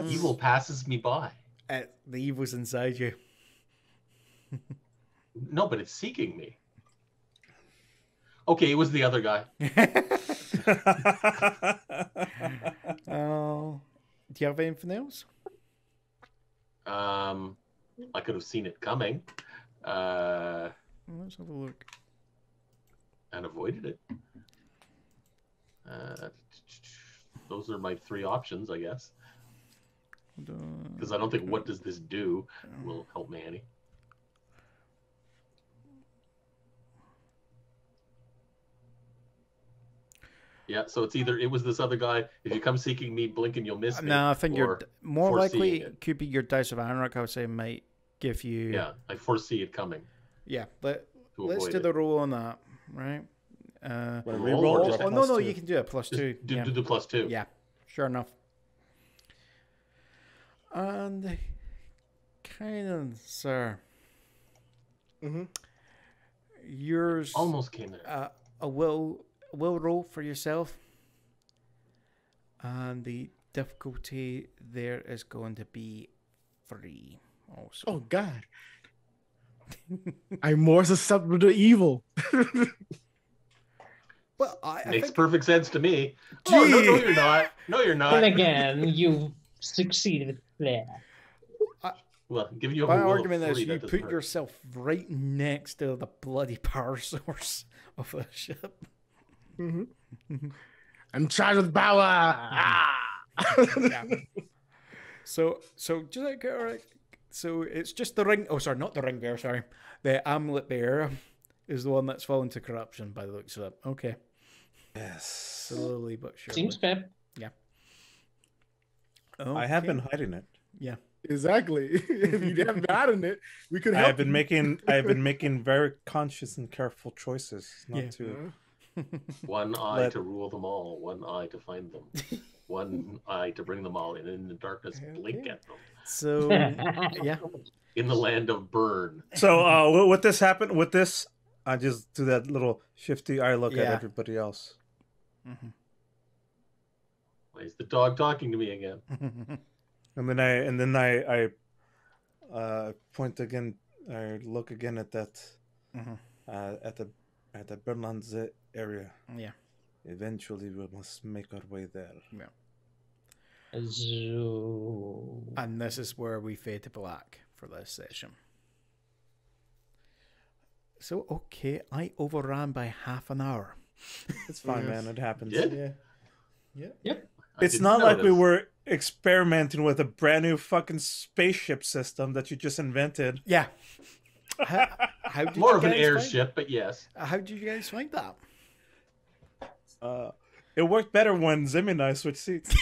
E: Evil passes me by.
D: The evil's inside you.
E: No, but it's seeking me. Okay, it was the other guy.
D: Do you have anything else?
E: I could have seen it coming.
D: Let's have a look.
E: And avoided it. Those are my 3 options, I guess. Because I don't think "what does this do" will help me any. Yeah, so it's either it was this other guy. If you come seeking me, blink and you'll miss me.
D: No, I think you're more likely.
E: it.
D: Could be your Dice of Anarch. I would say might give you.
E: Yeah, I foresee it coming.
D: Yeah, let's
E: avoid
D: do
E: it.
D: the roll on that, right?
E: Roll or just
D: Oh no, you can do it +2.
E: Do the +2.
D: Yeah, sure enough. And sir. Yours
E: Almost came there.
D: a will roll for yourself, and the difficulty there is going to be 3 also.
B: Oh God. I'm more susceptible to evil.
D: Well, I
E: Makes
D: think
E: perfect sense to me. Oh, no, you're not. No, you're not.
C: And again, you succeeded there.
E: Well, giving you a
D: my
E: will of
D: argument is
E: 3,
D: you
E: that doesn't
D: put
E: hurt.
D: yourself right next to the bloody power source of the ship.
B: I'm charged with power.
D: Yeah. So just like, all right. So it's just the ring. Oh, sorry, not the ring bearer. Sorry, the amulet bearer is the one that's fallen to corruption by the looks of it. Okay.
A: Yes.
D: Slowly but surely.
C: Seems fair.
D: Yeah.
A: I have been hiding it.
D: Yeah.
B: Exactly. If you haven't gotten it, we could help.
A: I have been making very conscious and careful choices not to.
E: One eye to rule them all, one eye to find them, one eye to bring them all in the darkness, blink at them.
D: So yeah.
E: In the land of Burn.
A: So what this happened with this, I just do that little shifty eye look at
D: Yeah.
A: everybody else.
E: Why is the dog talking to me again?
A: And then I point again. I look again at that at the Burnlands area.
D: Yeah.
A: Eventually, we must make our way there.
D: Yeah.
C: So...
D: And this is where we fade to black for this session. So okay, I overran by half an hour.
A: It's fine, man. It happens.
E: Did?
A: Yeah.
C: Yep.
A: It's not like we were experimenting with a brand new fucking spaceship system that you just invented.
D: Yeah. How did
E: More
D: you
E: of an
D: guys
E: airship, but yes.
D: How did you guys find that?
A: It worked better when Zim and I switched seats.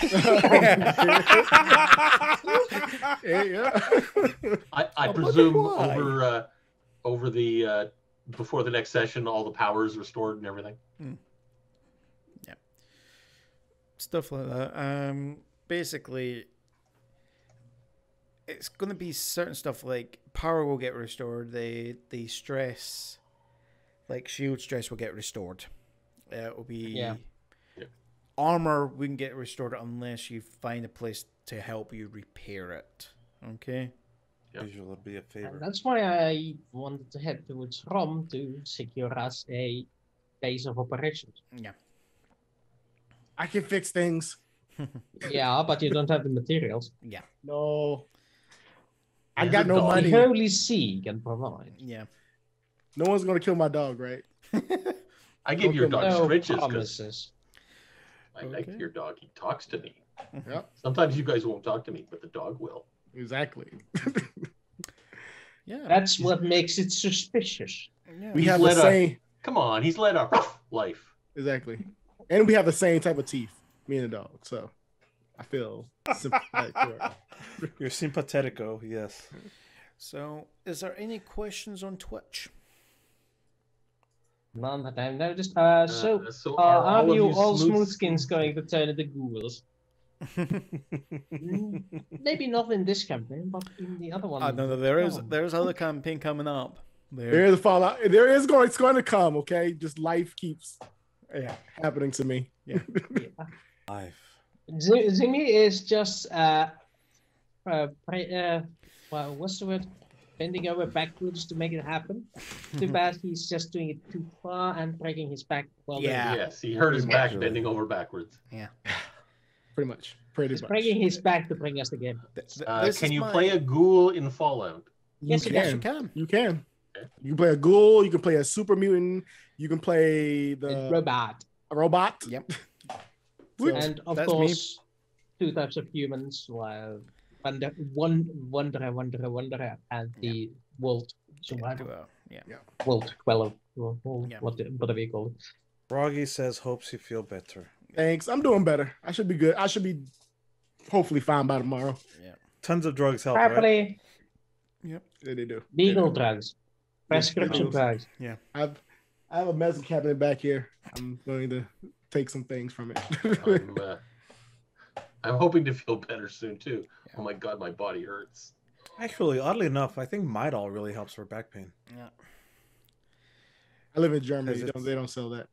E: I presume
D: why.
E: over the before the next session, all the power is restored and everything.
D: Yeah. Stuff like that. Basically, it's going to be certain stuff like power will get restored. The stress, like shield stress, will get restored. It will be armor wouldn't get restored unless you find a place to help you repair it. Okay.
A: Visual would be a favor.
C: And that's why I wanted to head towards Rom to secure us a base of operations.
D: Yeah.
B: I can fix things.
C: Yeah, but you don't have the materials.
D: Yeah.
B: No. I
E: There's
B: got
E: a
B: no
E: dog.
C: The
B: money.
C: Holy See can provide.
D: Yeah.
B: No one's gonna kill my dog, right?
E: I give your dog
C: No
E: stretches because
C: promises.
E: I like
D: Okay.
E: your dog. He talks to me.
B: Yep.
E: Sometimes you guys won't talk to me, but the dog will.
B: Exactly.
D: Yeah.
C: That's what makes it suspicious.
D: yeah.
B: We
E: He's
B: have the
E: led a-
B: same.
E: Come on, he's led a rough life.
B: Exactly. And we have the same type of teeth, me and the dog. So I feel sympathetic to her.
A: You're simpatetico, yes.
D: So, is there any questions on Twitch?
C: None that I've noticed. So
E: are
C: are
E: all of
C: you all
E: smooth
C: smoothskins going to turn into ghouls? Maybe not in this campaign, but in the other one.
D: No, there's other campaign coming up.
B: There is a fallout. It's going to come. Okay, just life keeps happening to me.
C: Yeah.
A: Life.
C: Zimmy is just well, what's the word? Bending over backwards to make it happen. Too bad he's just doing it too far and breaking his back. Well,
D: Yeah.
E: Yes, he hurt his back
A: Actually.
E: bending over backwards.
B: Pretty much. Pretty
C: he's
B: much.
C: breaking his back to bring us the game.
E: Can you play a ghoul in Fallout?
C: Yes, you
D: Yes, you
B: can.
D: can.
B: You can.
E: Okay.
B: You can play a ghoul. You can play a super mutant. You can play
C: The robot.
B: a robot.
D: Yep.
C: And of
D: That's
C: course, two types of humans. Wanderer, and the World Survivor.
D: Yeah.
C: World Queller.
D: Yeah.
C: Whatever you call it.
A: Froggy says hopes you feel better.
B: Thanks. I'm doing better. I should be good. I should be hopefully fine by tomorrow.
A: Tons of drugs help, right?
C: Happily,
B: Yeah, they do.
C: legal drugs, prescription
B: Yes.
C: drugs.
B: I have a medicine cabinet back here. I'm going to take some things from it.
E: I'm hoping to feel better soon too. Oh my god, my body hurts.
A: Actually, oddly enough, I think Midol really helps for back pain.
D: Yeah.
B: I live in Germany.
A: Because
B: They don't sell that.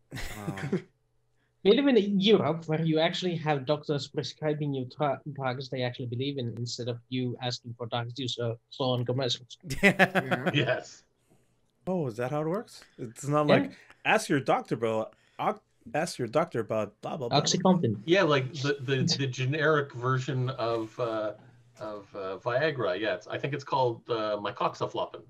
C: We live in Europe where you actually have doctors prescribing you drugs they actually believe in instead of you asking for drugs you saw on commercials.
B: Yeah.
E: Yes.
A: Oh, is that how it works? It's not
C: Yeah.
A: like ask your doctor, bro. Ask your doctor about blah blah blah.
C: Oxycontin.
E: Yeah, like the generic version of Viagra. Yeah, I think it's called mycoxaflopin.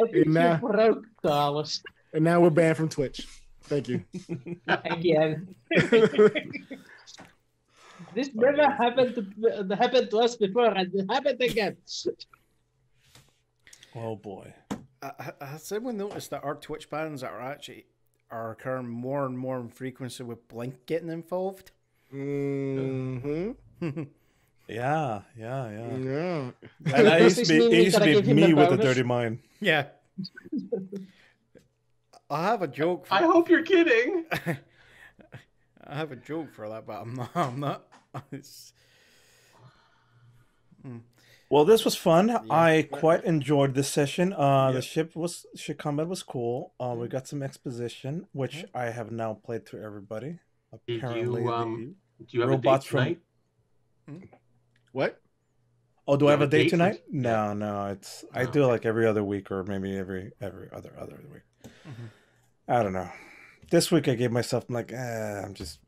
C: I think
B: Nah.
C: you broke, Carlos.
B: And now we're banned from Twitch. Thank you.
C: Again. This never happened to us before, and it happened again.
A: Oh boy.
D: Has anyone noticed that our Twitch bans are occurring more and more in frequency with Blink getting involved?
B: Mm-hmm.
A: Yeah.
B: Yeah.
A: And that used to be,
C: Meaning
A: it used to
C: that I
A: be
C: give him
A: me
C: a
A: with the
C: bonus?
A: dirty mind.
D: Yeah. I have a joke.
E: I hope you're kidding.
D: I have a joke for that, but I'm not. It's...
A: Well, this was fun. I quite enjoyed this session. The ship combat was cool. We got some exposition, which I have now played through everybody. Apparently,
E: Do you have
A: robots
E: a date
A: from-
E: tonight?
B: What?
A: Oh, do I have a date
E: date
A: tonight?
E: with-
A: No. It's I do it like every other week or maybe every other week. I don't know. This week I gave myself I'm like, I'm just.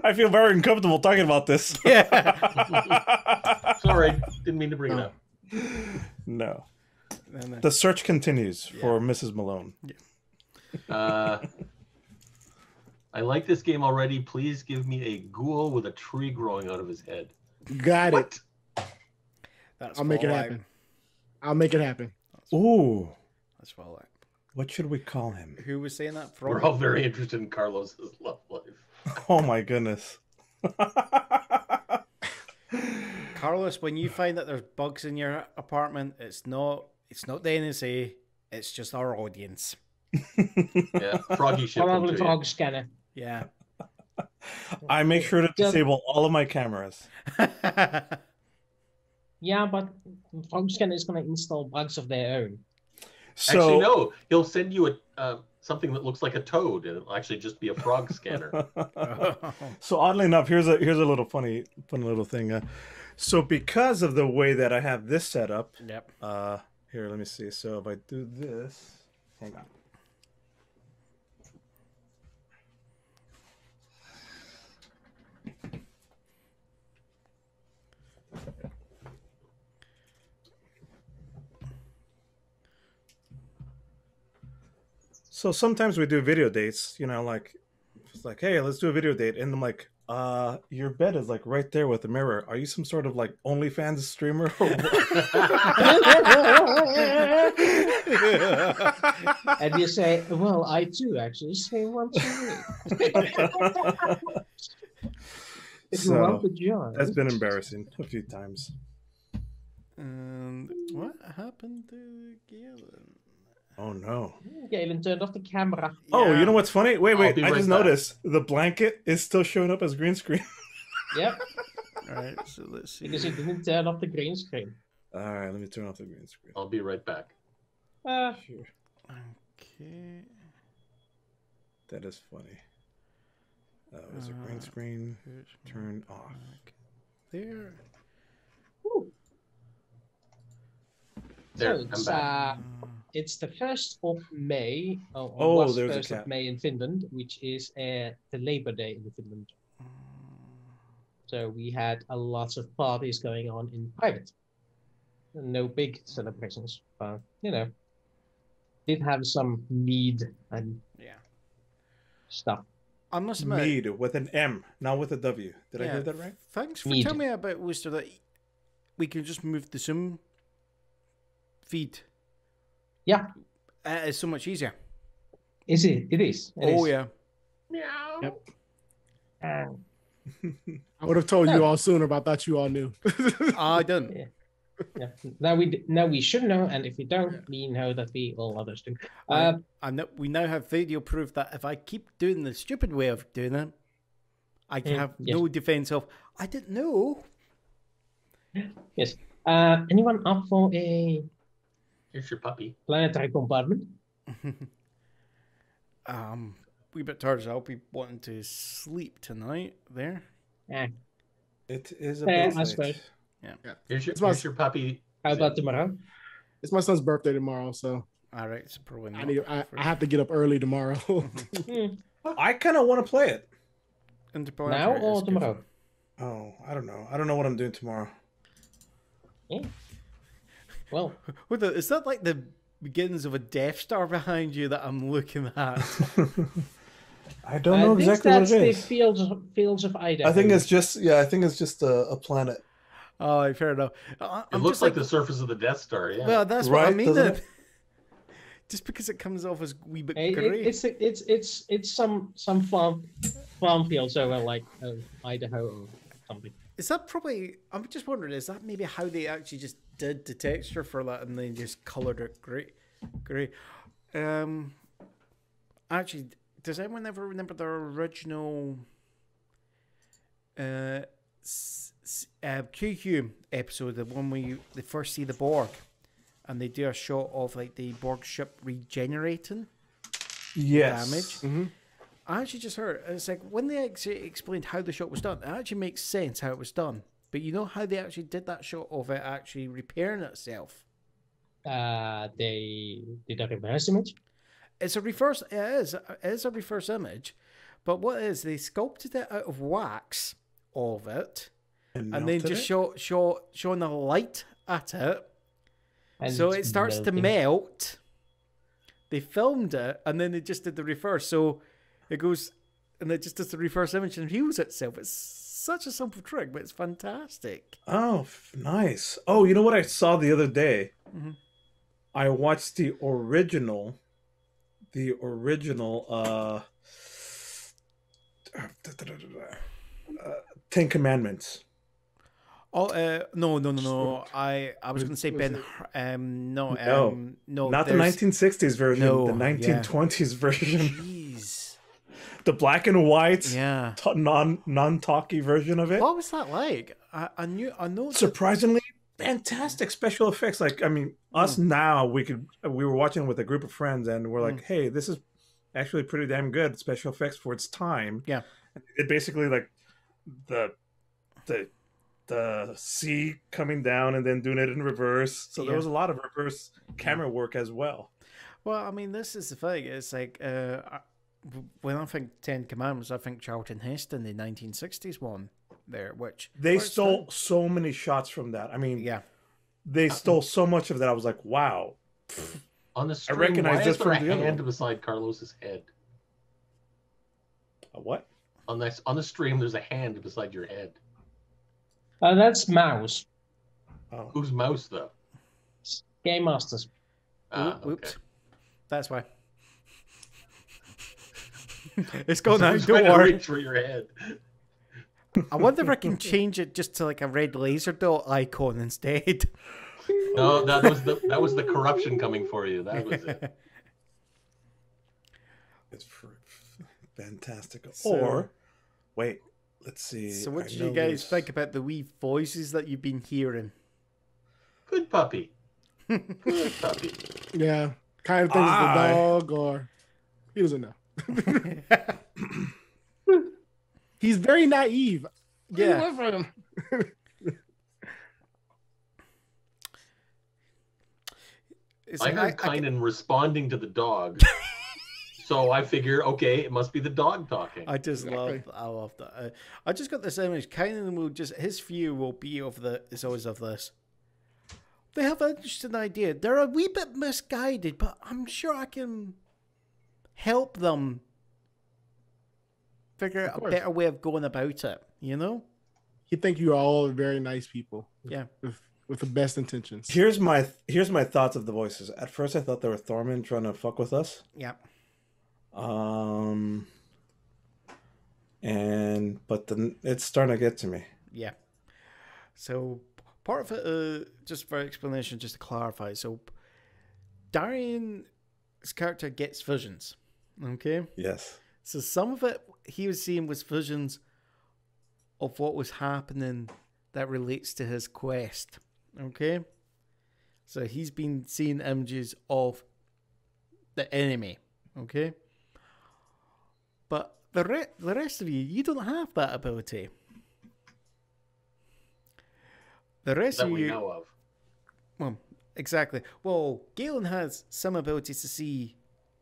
A: I feel very uncomfortable talking about this.
E: Sorry, didn't mean to bring it up.
A: No. The search continues for Mrs. Malone.
E: I like this game already. Please give me a ghoul with a tree growing out of his head.
B: Got it.
D: That's
B: I'll make it
D: Fallout.
B: happen. I'll make it happen.
A: Ooh.
D: That's Fallout.
A: What should we call him?
D: Who was saying that?
E: We're all very interested in Carlos's love life.
A: Oh my goodness.
D: Carlos, when you find that there's bugs in your apartment, it's not the NSA, it's just our audience.
E: Yeah, Froggy shipped them
C: Probably
E: to you.
C: frog scanner.
D: Yeah.
A: I make sure to
C: Just-
A: disable all of my cameras.
C: Yeah, but frog scanner is going to install bugs of their own.
A: So
E: Actually, no. He'll send you something that looks like a toad, and it'll actually just be a frog scanner.
A: So oddly enough, here's a little funny little thing. So because of the way that I have this set up,
D: Yep.
A: here, let me see. So if I do this, hang on. So sometimes we do video dates, you know, like it's like, hey, let's do a video date, and I'm like, your bed is like right there with the mirror. Are you some sort of like OnlyFans streamer? Or
C: And you say, well, I too actually say once a week. If you want to join.
A: That's been embarrassing a few times.
D: And what happened to Galen?
A: Oh no.
C: Galen turned off the camera.
A: Oh,
D: Yeah.
A: you know what's funny? Wait,
E: I'll be
A: I
E: right
A: just
E: back.
A: noticed the blanket is still showing up as green screen.
C: Yep,
D: All right, so let's see.
C: because he didn't turn off the green screen.
A: All right, let me turn off the green screen.
E: I'll be right back.
A: Sure.
D: Okay.
A: That is funny. Is it green screen? Turn off.
D: There.
E: There,
C: So
E: I'm
C: it's,
E: back.
C: it's the 1st of May. Or
A: Oh,
C: was
A: there's a
C: 1st of
A: cat.
C: May in Finland, which is the Labor Day in Finland. So we had a lot of parties going on in private. No big celebrations, but you know, did have some mead and
D: Yeah.
C: stuff.
D: I must admit.
A: Mead with an M, not with a W. Did I
D: yeah,
A: hear that right?
D: Thanks for
C: Mead.
D: telling me about Worcester that we can just move the Zoom feed.
C: Yeah,
D: It's so much easier.
C: is it? It is. It
D: Oh
C: is.
D: yeah.
C: Yep.
B: I would have told you all sooner, but I thought you all knew.
D: I didn't.
C: Yeah. Now we should know, and if we don't, we know that we all others do.
D: We now have video proof that if I keep doing the stupid way of doing it, I can have
C: yes.
D: no defense of I didn't know.
C: Yes. Anyone up for a
E: Here's your puppy.
C: planetary compartment?
D: Wee bit tired, so I'll be wanting to sleep tonight. There.
C: Yeah.
A: It is a
C: Yeah,
A: bit
C: I
A: late.
C: suppose.
E: Here's your puppy.
C: How about tomorrow?
B: It's my son's birthday tomorrow, so
D: All right, so probably not.
B: I have to get up early tomorrow.
A: I kind of want to play it.
D: Interplanetary
C: Now or
D: is good
C: tomorrow?
D: fun.
A: Oh, I don't know. I don't know what I'm doing tomorrow.
C: Yeah. Well,
D: Is that like the beginnings of a Death Star behind you that I'm looking at?
A: I don't know exactly what it
C: the
A: is.
C: fields of Idaho.
A: I think it's just a planet.
D: Oh, fair enough.
E: It looks like the surface of the Death Star. Yeah.
D: Well, that's what I
A: Right,
D: mean.
A: doesn't
D: Then.
A: it?
D: Just because it comes off as a wee bit
C: Hey,
D: grey.
C: it's some farm fields over like Idaho or something.
D: Is that probably? I'm just wondering. Is that maybe how they actually just did the texture for that, and then just coloured it grey? Actually, does anyone ever remember the original QQ episode, the one where they first see the Borg, and they do a shot of like the Borg ship regenerating
A: Yes.
D: damage? I actually just heard, it's like when they actually explained how the shot was done, it actually makes sense how it was done. But you know how they actually did that shot of it actually repairing itself?
C: They did a reverse image.
D: It's a reverse, it is a reverse image. But what it is, they sculpted it out of wax of it, and then
A: melted
D: just
A: it?
D: showing the light at it.
C: And
D: So
C: it's
D: it starts to
C: melting.
D: melt. They filmed it, and then they just did the reverse. So it goes, and it just does the reverse image and heals itself. It's such a simple trick, but it's fantastic.
A: Oh, nice. Oh, you know what I saw the other day? I watched the original Ten Commandments.
D: Oh, no. I was going to say Ben. No,
A: Not the
D: there's-
A: 1960s version,
D: No,
A: the
D: yeah.
A: 1920s version.
D: Jeez.
A: The black and white,
D: Yeah.
A: non-talky version of it.
D: What was that like? I know.
A: Surprisingly fantastic special effects. Like, I mean, us now, we were watching with a group of friends and we're like, hey, this is actually pretty damn good special effects for its time.
D: Yeah.
A: It basically like the sea coming down and then doing it in reverse. So there was a lot of reverse camera work as well.
D: Well, I mean, this is the thing. It's like when I think Ten Commandments, I think Charlton Heston, the 1960s one there, which
A: they stole so many shots from that. I mean,
D: yeah,
A: they stole so much of that. I was like, wow.
E: On the stream,
A: recognize
E: why
A: this
E: is there a
A: from the other
E: hand
A: one.
E: beside Carlos's head?
A: A what?
E: On the stream, there's a hand beside your head.
C: That's Mouse.
A: Oh.
E: Whose mouse though?
C: Game Masters.
E: Ah,
D: Oops.
E: okay.
D: That's why. It's gone
E: So
D: now.
E: who's
D: Don't
E: trying to
D: worry.
E: reach for your head.
D: I wonder if I can change it just to like a red laser dot icon instead.
E: No, that was the corruption coming for you. That was it.
A: It's fantastic.
D: So-
A: Or, wait, let's see.
D: So, what
A: I
D: did you
A: know
D: guys
A: there's-
D: think about the wee voices that you've been hearing?
E: Good puppy. Good puppy.
B: Yeah, kind of thinks it's the dog, or he doesn't know. He's very naive. Get
D: Yeah.
B: away from him.
D: It's
E: I
D: like,
E: heard Kynan responding to the dog. So I figure, okay, it must be the dog talking.
D: I just
B: Exactly.
D: love that. I just got this image. Kynan will just his view will be of the is always of this. They have an interesting idea. They're a wee bit misguided, but I'm sure I can help them figure out a
B: course.
D: better way of going about it. You know?
B: You think you are all very nice people
D: Yeah.
B: with the best intentions.
A: Here's my thoughts of the voices. At first, I thought they were Thorman trying to fuck with us.
D: Yeah.
A: But then it's starting to get to me.
D: Yeah. So part of it, just for explanation, just to clarify. So Darian's character gets visions. Okay.
A: Yes.
D: So some of it he was seeing was visions of what was happening that relates to his quest. Okay. So he's been seeing images of the enemy. Okay. But the rest of you don't have that ability. The rest
E: that
D: of
E: we
D: you,
E: know of.
D: well, exactly. Well, Galen has some abilities to see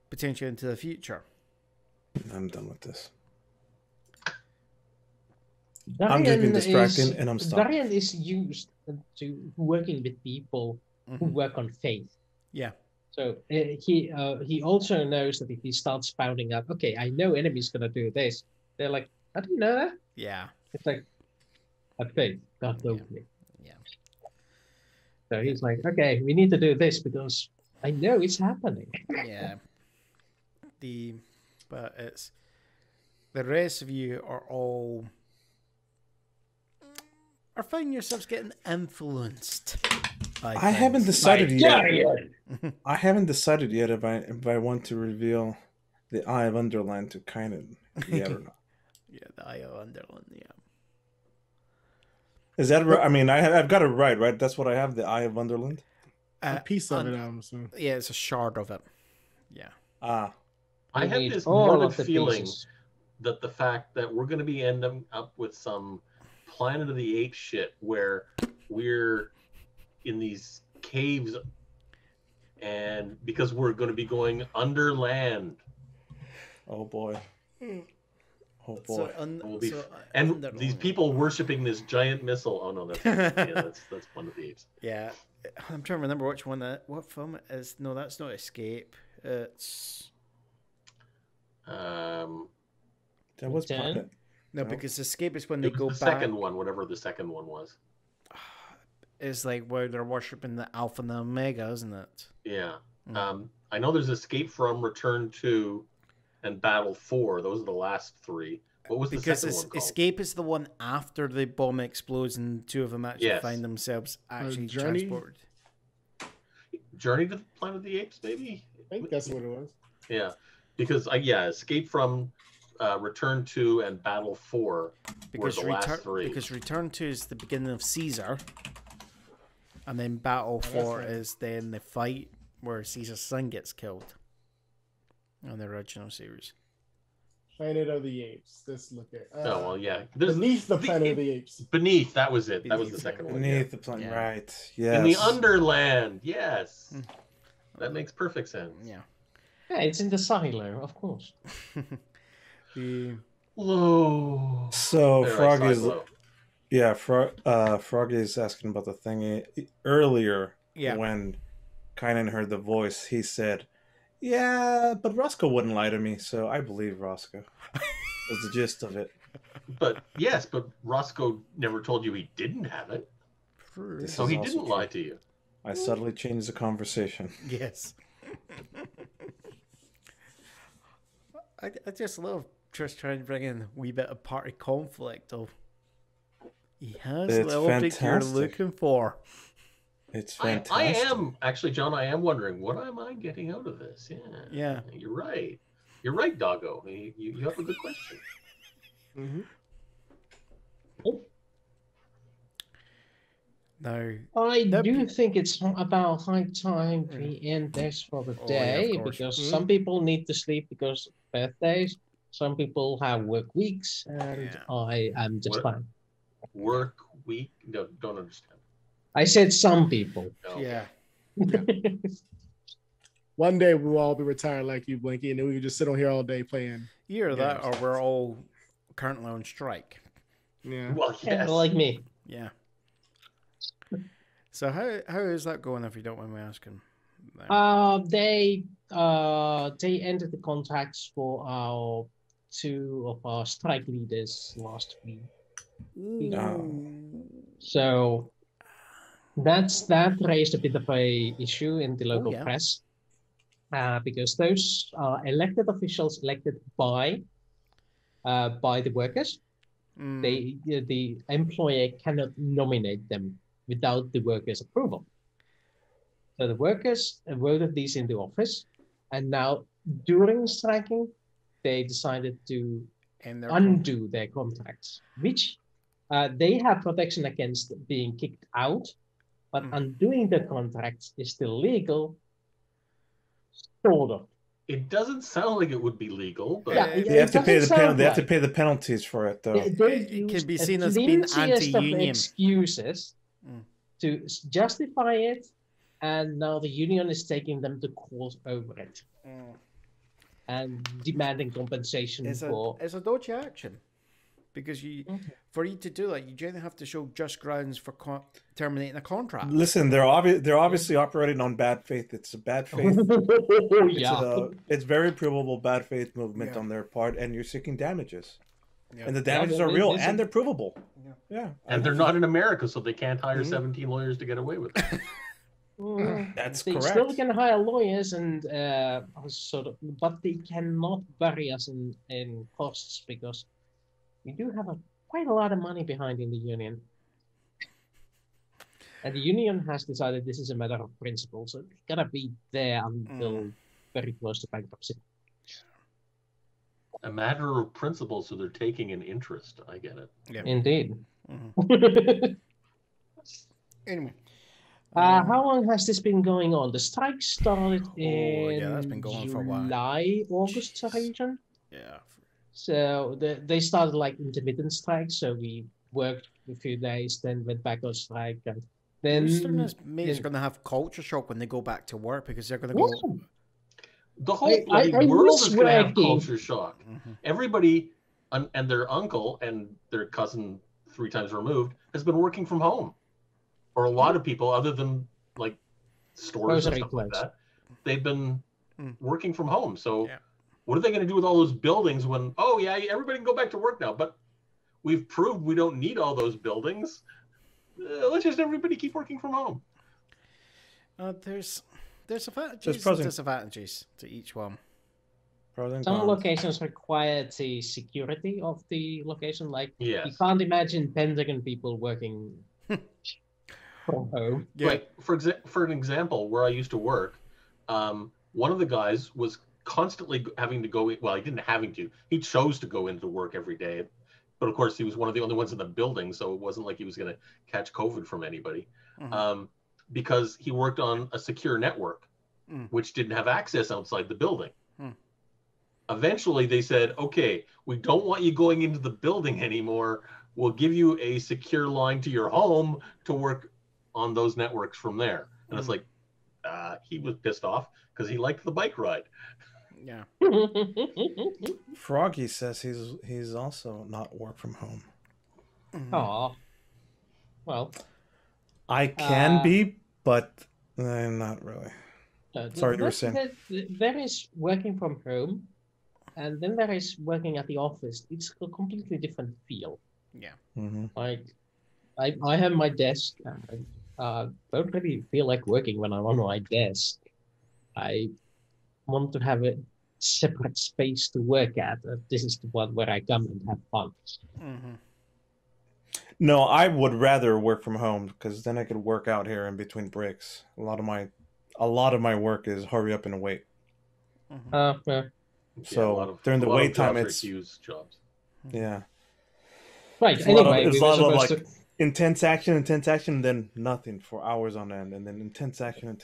D: potential into the future.
A: I'm done with this. I'm just being distracted and I'm stopped.
C: Darian is used to working with people who work on Fate.
D: Yeah.
C: So he also knows that if he starts spouting up, okay, I know enemy's gonna do this. They're like, how do you know that?
D: Yeah.
C: It's like, at Fate, God told me.
D: Yeah.
C: So he's like, okay, we need to do this because I know it's happening.
D: Yeah. But it's the rest of you are finding yourselves getting influenced.
A: I haven't decided yet.
C: Darian!
A: I haven't decided yet if I want to reveal the Eye of Underland to Kynan yet or not.
D: Yeah, the Eye of Underland. Yeah.
A: Is that right? I mean, I've got it right? That's what I have. The Eye of Underland.
B: A piece of it, I'm assuming.
D: Yeah, it's a shard of it. Yeah.
A: Ah.
E: I
C: We
E: have
C: need
E: this
C: all
E: morbid
C: of the
E: feeling
C: pieces.
E: that the fact that we're going to be ending up with some Planet of the Apes shit where we're in these caves and because we're going to be going under land.
A: Oh boy. Oh boy.
D: So,
E: We'll be,
D: so,
E: and
D: Underland.
E: these people worshiping this giant missile. Oh no, that's that's Planet of the Apes.
D: Yeah, I'm trying to remember which one what film it is. No, that's not Escape. It's
A: That was
C: Ten?
A: Pocket.
D: no,
A: No.
D: because Escape is when
E: It
D: they
E: was
D: go
E: the
D: back.
E: second one, whatever the second one was.
D: Is like where they're worshiping the Alpha and the Omega, isn't it?
E: Yeah.
D: Mm.
E: I know there's Escape from, Return to, and Battle 4. Those are the last three. What was the
D: Because
E: second one called?
D: Escape is the one after the bomb explodes and two of them actually
E: Yes.
D: find themselves actually
B: Journey?
D: transported.
E: Journey to the Planet of the Apes, maybe?
B: I think that's what it was.
E: Yeah. Because, Escape from, Return to, and Battle 4 were the last three.
D: Because Return to is the beginning of Caesar, and then Battle
B: that's
D: 4
B: right.
D: is then the fight where Caesar's son gets killed. on the original series.
B: Planet of the Apes. Let's look at.
E: Oh well, yeah.
B: Beneath the Planet of the Apes.
E: Beneath, that was it. That was the
D: Beneath,
E: second one.
A: Beneath
E: Yeah.
A: the planet,
D: Yeah.
A: right? Yes.
E: In the Underland, yes.
D: Hmm.
E: That makes perfect sense.
D: Yeah.
C: Yeah, it's in the silo, of course.
D: The
E: Low.
A: So
E: There, I
A: Froggy's,
E: sighed low.
A: yeah, Froggy's asking about the thing earlier.
D: Yeah.
A: When Kynan heard the voice, he said, "Yeah, but Roscoe wouldn't lie to me, so I believe Roscoe." Was the gist of it.
E: But yes, but Roscoe never told you he didn't have it,
A: This
E: so
A: is
E: he
A: also
E: didn't
A: true.
E: lie to you.
A: I subtly changed the conversation.
D: Yes. I just love just trying to bring in a wee bit of party conflict of he has
A: It's
D: the object you're
A: fantastic.
D: looking for.
A: It's
E: I
A: fantastic.
E: am actually, John. I am wondering what am I getting out of this? Yeah.
D: Yeah.
E: You're right. You're right, Doggo. You have a good question.
B: Mm-hmm.
D: Now,
C: I
D: That
C: do
D: be-
C: think it's about high time we end this for the
D: Oh, yeah, of
C: day
D: course.
C: because
B: Mhm.
C: some people need to sleep because of birthdays. Some people have work weeks, and
D: Yeah.
C: I am just
E: What?
C: fine.
E: Work week? No, don't understand.
C: I said some people.
E: No.
D: yeah.
B: One day we will all be retired like you, Blinky, and then we can just sit on here all day playing.
D: Either that
B: Games.
D: or we're all currently on strike.
B: Yeah.
E: Well,
C: Yeah,
E: yes.
C: like me.
D: Yeah. So how is that going if you don't mind me asking?
C: They ended the contracts for our two of our strike leaders last week. So that raised a bit of a issue in the local
D: yeah.
C: press because those are elected officials elected by the workers.
D: Mm,
C: The employer cannot nominate them without the workers' approval. So the workers voted these into office, and now during striking, they decided to
D: and they're
C: undo their contracts, which they have protection against being kicked out, but
D: Mm.
C: undoing the contracts is still legal, sort of.
E: It doesn't sound like it would be legal, but
C: Yeah,
A: They have to pay the
C: penalty.
A: They have to pay the penalties for it, though.
C: They
D: It can
C: use
D: be
C: the
D: seen as being
C: flimsiest of
D: anti-union.
C: excuses
D: Mm.
C: to justify it, and now the union is taking them to court over it and demanding compensation
D: It's
C: for.
D: a dodgy action because
C: Mhm.
D: for you to do that, you generally have to show just grounds for terminating a contract.
A: Listen, they're obviously operating on bad faith. It's a bad faith.
C: Yeah.
A: It's very provable bad faith movement
D: Yeah.
A: on their part, and you're seeking damages.
D: Yeah.
A: And the damages
C: well,
A: are real,
C: listen-
A: and they're provable.
D: Yeah.
A: Yeah.
E: and they're not in America, so they can't hire
A: Mhm.
E: 17 lawyers to get away with it.
A: That's
C: They
A: correct.
C: still can hire lawyers and sort of, but they cannot bury us in costs because we do have quite a lot of money behind in the union. And the union has decided this is a matter of principle, so it's gotta be there until very close to bankruptcy.
E: A matter of principle, so they're taking an interest. I get it.
C: Indeed.
D: Mhm. Anyway,
C: How long has this been going on? The strike started in
D: yeah, that's been going for a while.
C: July, August region.
D: yeah.
C: So they started like intermittent strikes. So we worked a few days, then went back on strike, and then
D: Westerners mates are going to have culture shock when they go back to work because they're going to go.
C: Woo!
E: The whole bloody
C: I
E: world
C: miss
E: is going to have
C: working.
E: culture shock.
D: Mhm.
E: Everybody and their uncle and their cousin 3 times removed has been working from home. Or a lot of people, other than like stores and
C: Grocery
E: stuff like
C: clothes.
E: that, they've been
D: Mm.
E: working from home. So
D: Yeah.
E: what are they going to do with all those buildings when, oh yeah, everybody can go back to work now, but we've proved we don't need all those buildings. Let's just everybody keep working from home.
D: There's advantages
A: There's pros
D: and
A: and-
D: disadvantages to each one.
A: Pros and
C: some
A: cons.
C: locations require the security of the location. Like you
E: Yes.
C: can't imagine Pentagon people working from home.
D: Yeah.
E: Like for an example, where I used to work, one of the guys was constantly having to go. Well, he didn't having to. He chose to go into work every day, but of course he was one of the only ones in the building, so it wasn't like he was going to catch COVID from anybody,
D: Mhm.
E: because he worked on a secure network,
D: Mm.
E: which didn't have access outside the building.
D: Mm.
E: eventually they said, okay, we don't want you going into the building anymore. We'll give you a secure line to your home to work on those networks from there. And it's like, he was pissed off because he liked the bike ride.
D: Yeah.
A: Froggy says he's also not work from home.
C: Aw. Well,
A: I can be, but not really. Sorry, you were saying.
C: There is working from home, and then there is working at the office. It's a completely different feel.
D: Yeah.
A: Mm-hmm.
C: Like, I have my desk. And, don't really feel like working when I'm on my desk. I want to have a separate space to work at. This is the one where I come and have fun.
D: Mm-hmm.
A: No, I would rather work from home because then I could work out here in between breaks. A lot of my work is hurry up and wait.
D: Mm-hmm.
C: Yeah.
A: So during the wait time, it's
E: Hughes jobs.
A: Yeah.
C: Right.
A: It's
C: anyway,
A: a lot of like intense action, and then nothing for hours on end, and then intense action.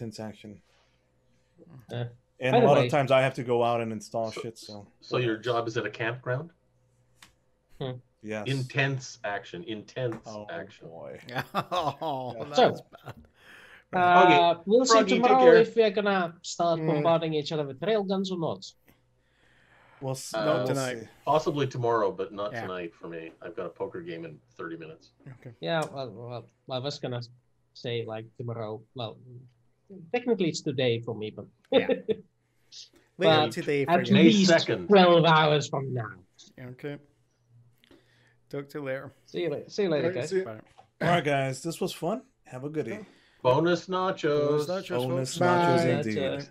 A: And a lot of times I have to go out and install shit. So
E: your job is at a campground?
A: Yes.
E: Intense action.
A: Boy.
D: Oh,
C: that's
D: bad.
E: Okay.
C: We'll
E: Froggy,
C: see tomorrow if we're gonna start bombarding each other with railguns or not.
A: We'll
D: Not tonight.
A: see.
E: Possibly tomorrow, but not tonight for me. I've got a poker game in 30 minutes.
D: Okay.
C: Yeah, well, I was gonna say like tomorrow. Well, technically it's today for me, but
D: Later today for
C: at
D: you.
C: least
E: 2nd.
C: 12 hours from now.
D: Okay. Talk to you later.
C: See you later, guys.
D: Bye.
A: All right, guys. This was fun. Have a good evening.
E: Bonus nachos.
D: Bonus nachos,
A: Bonus
D: folks.
A: nachos
B: Bye.
A: indeed.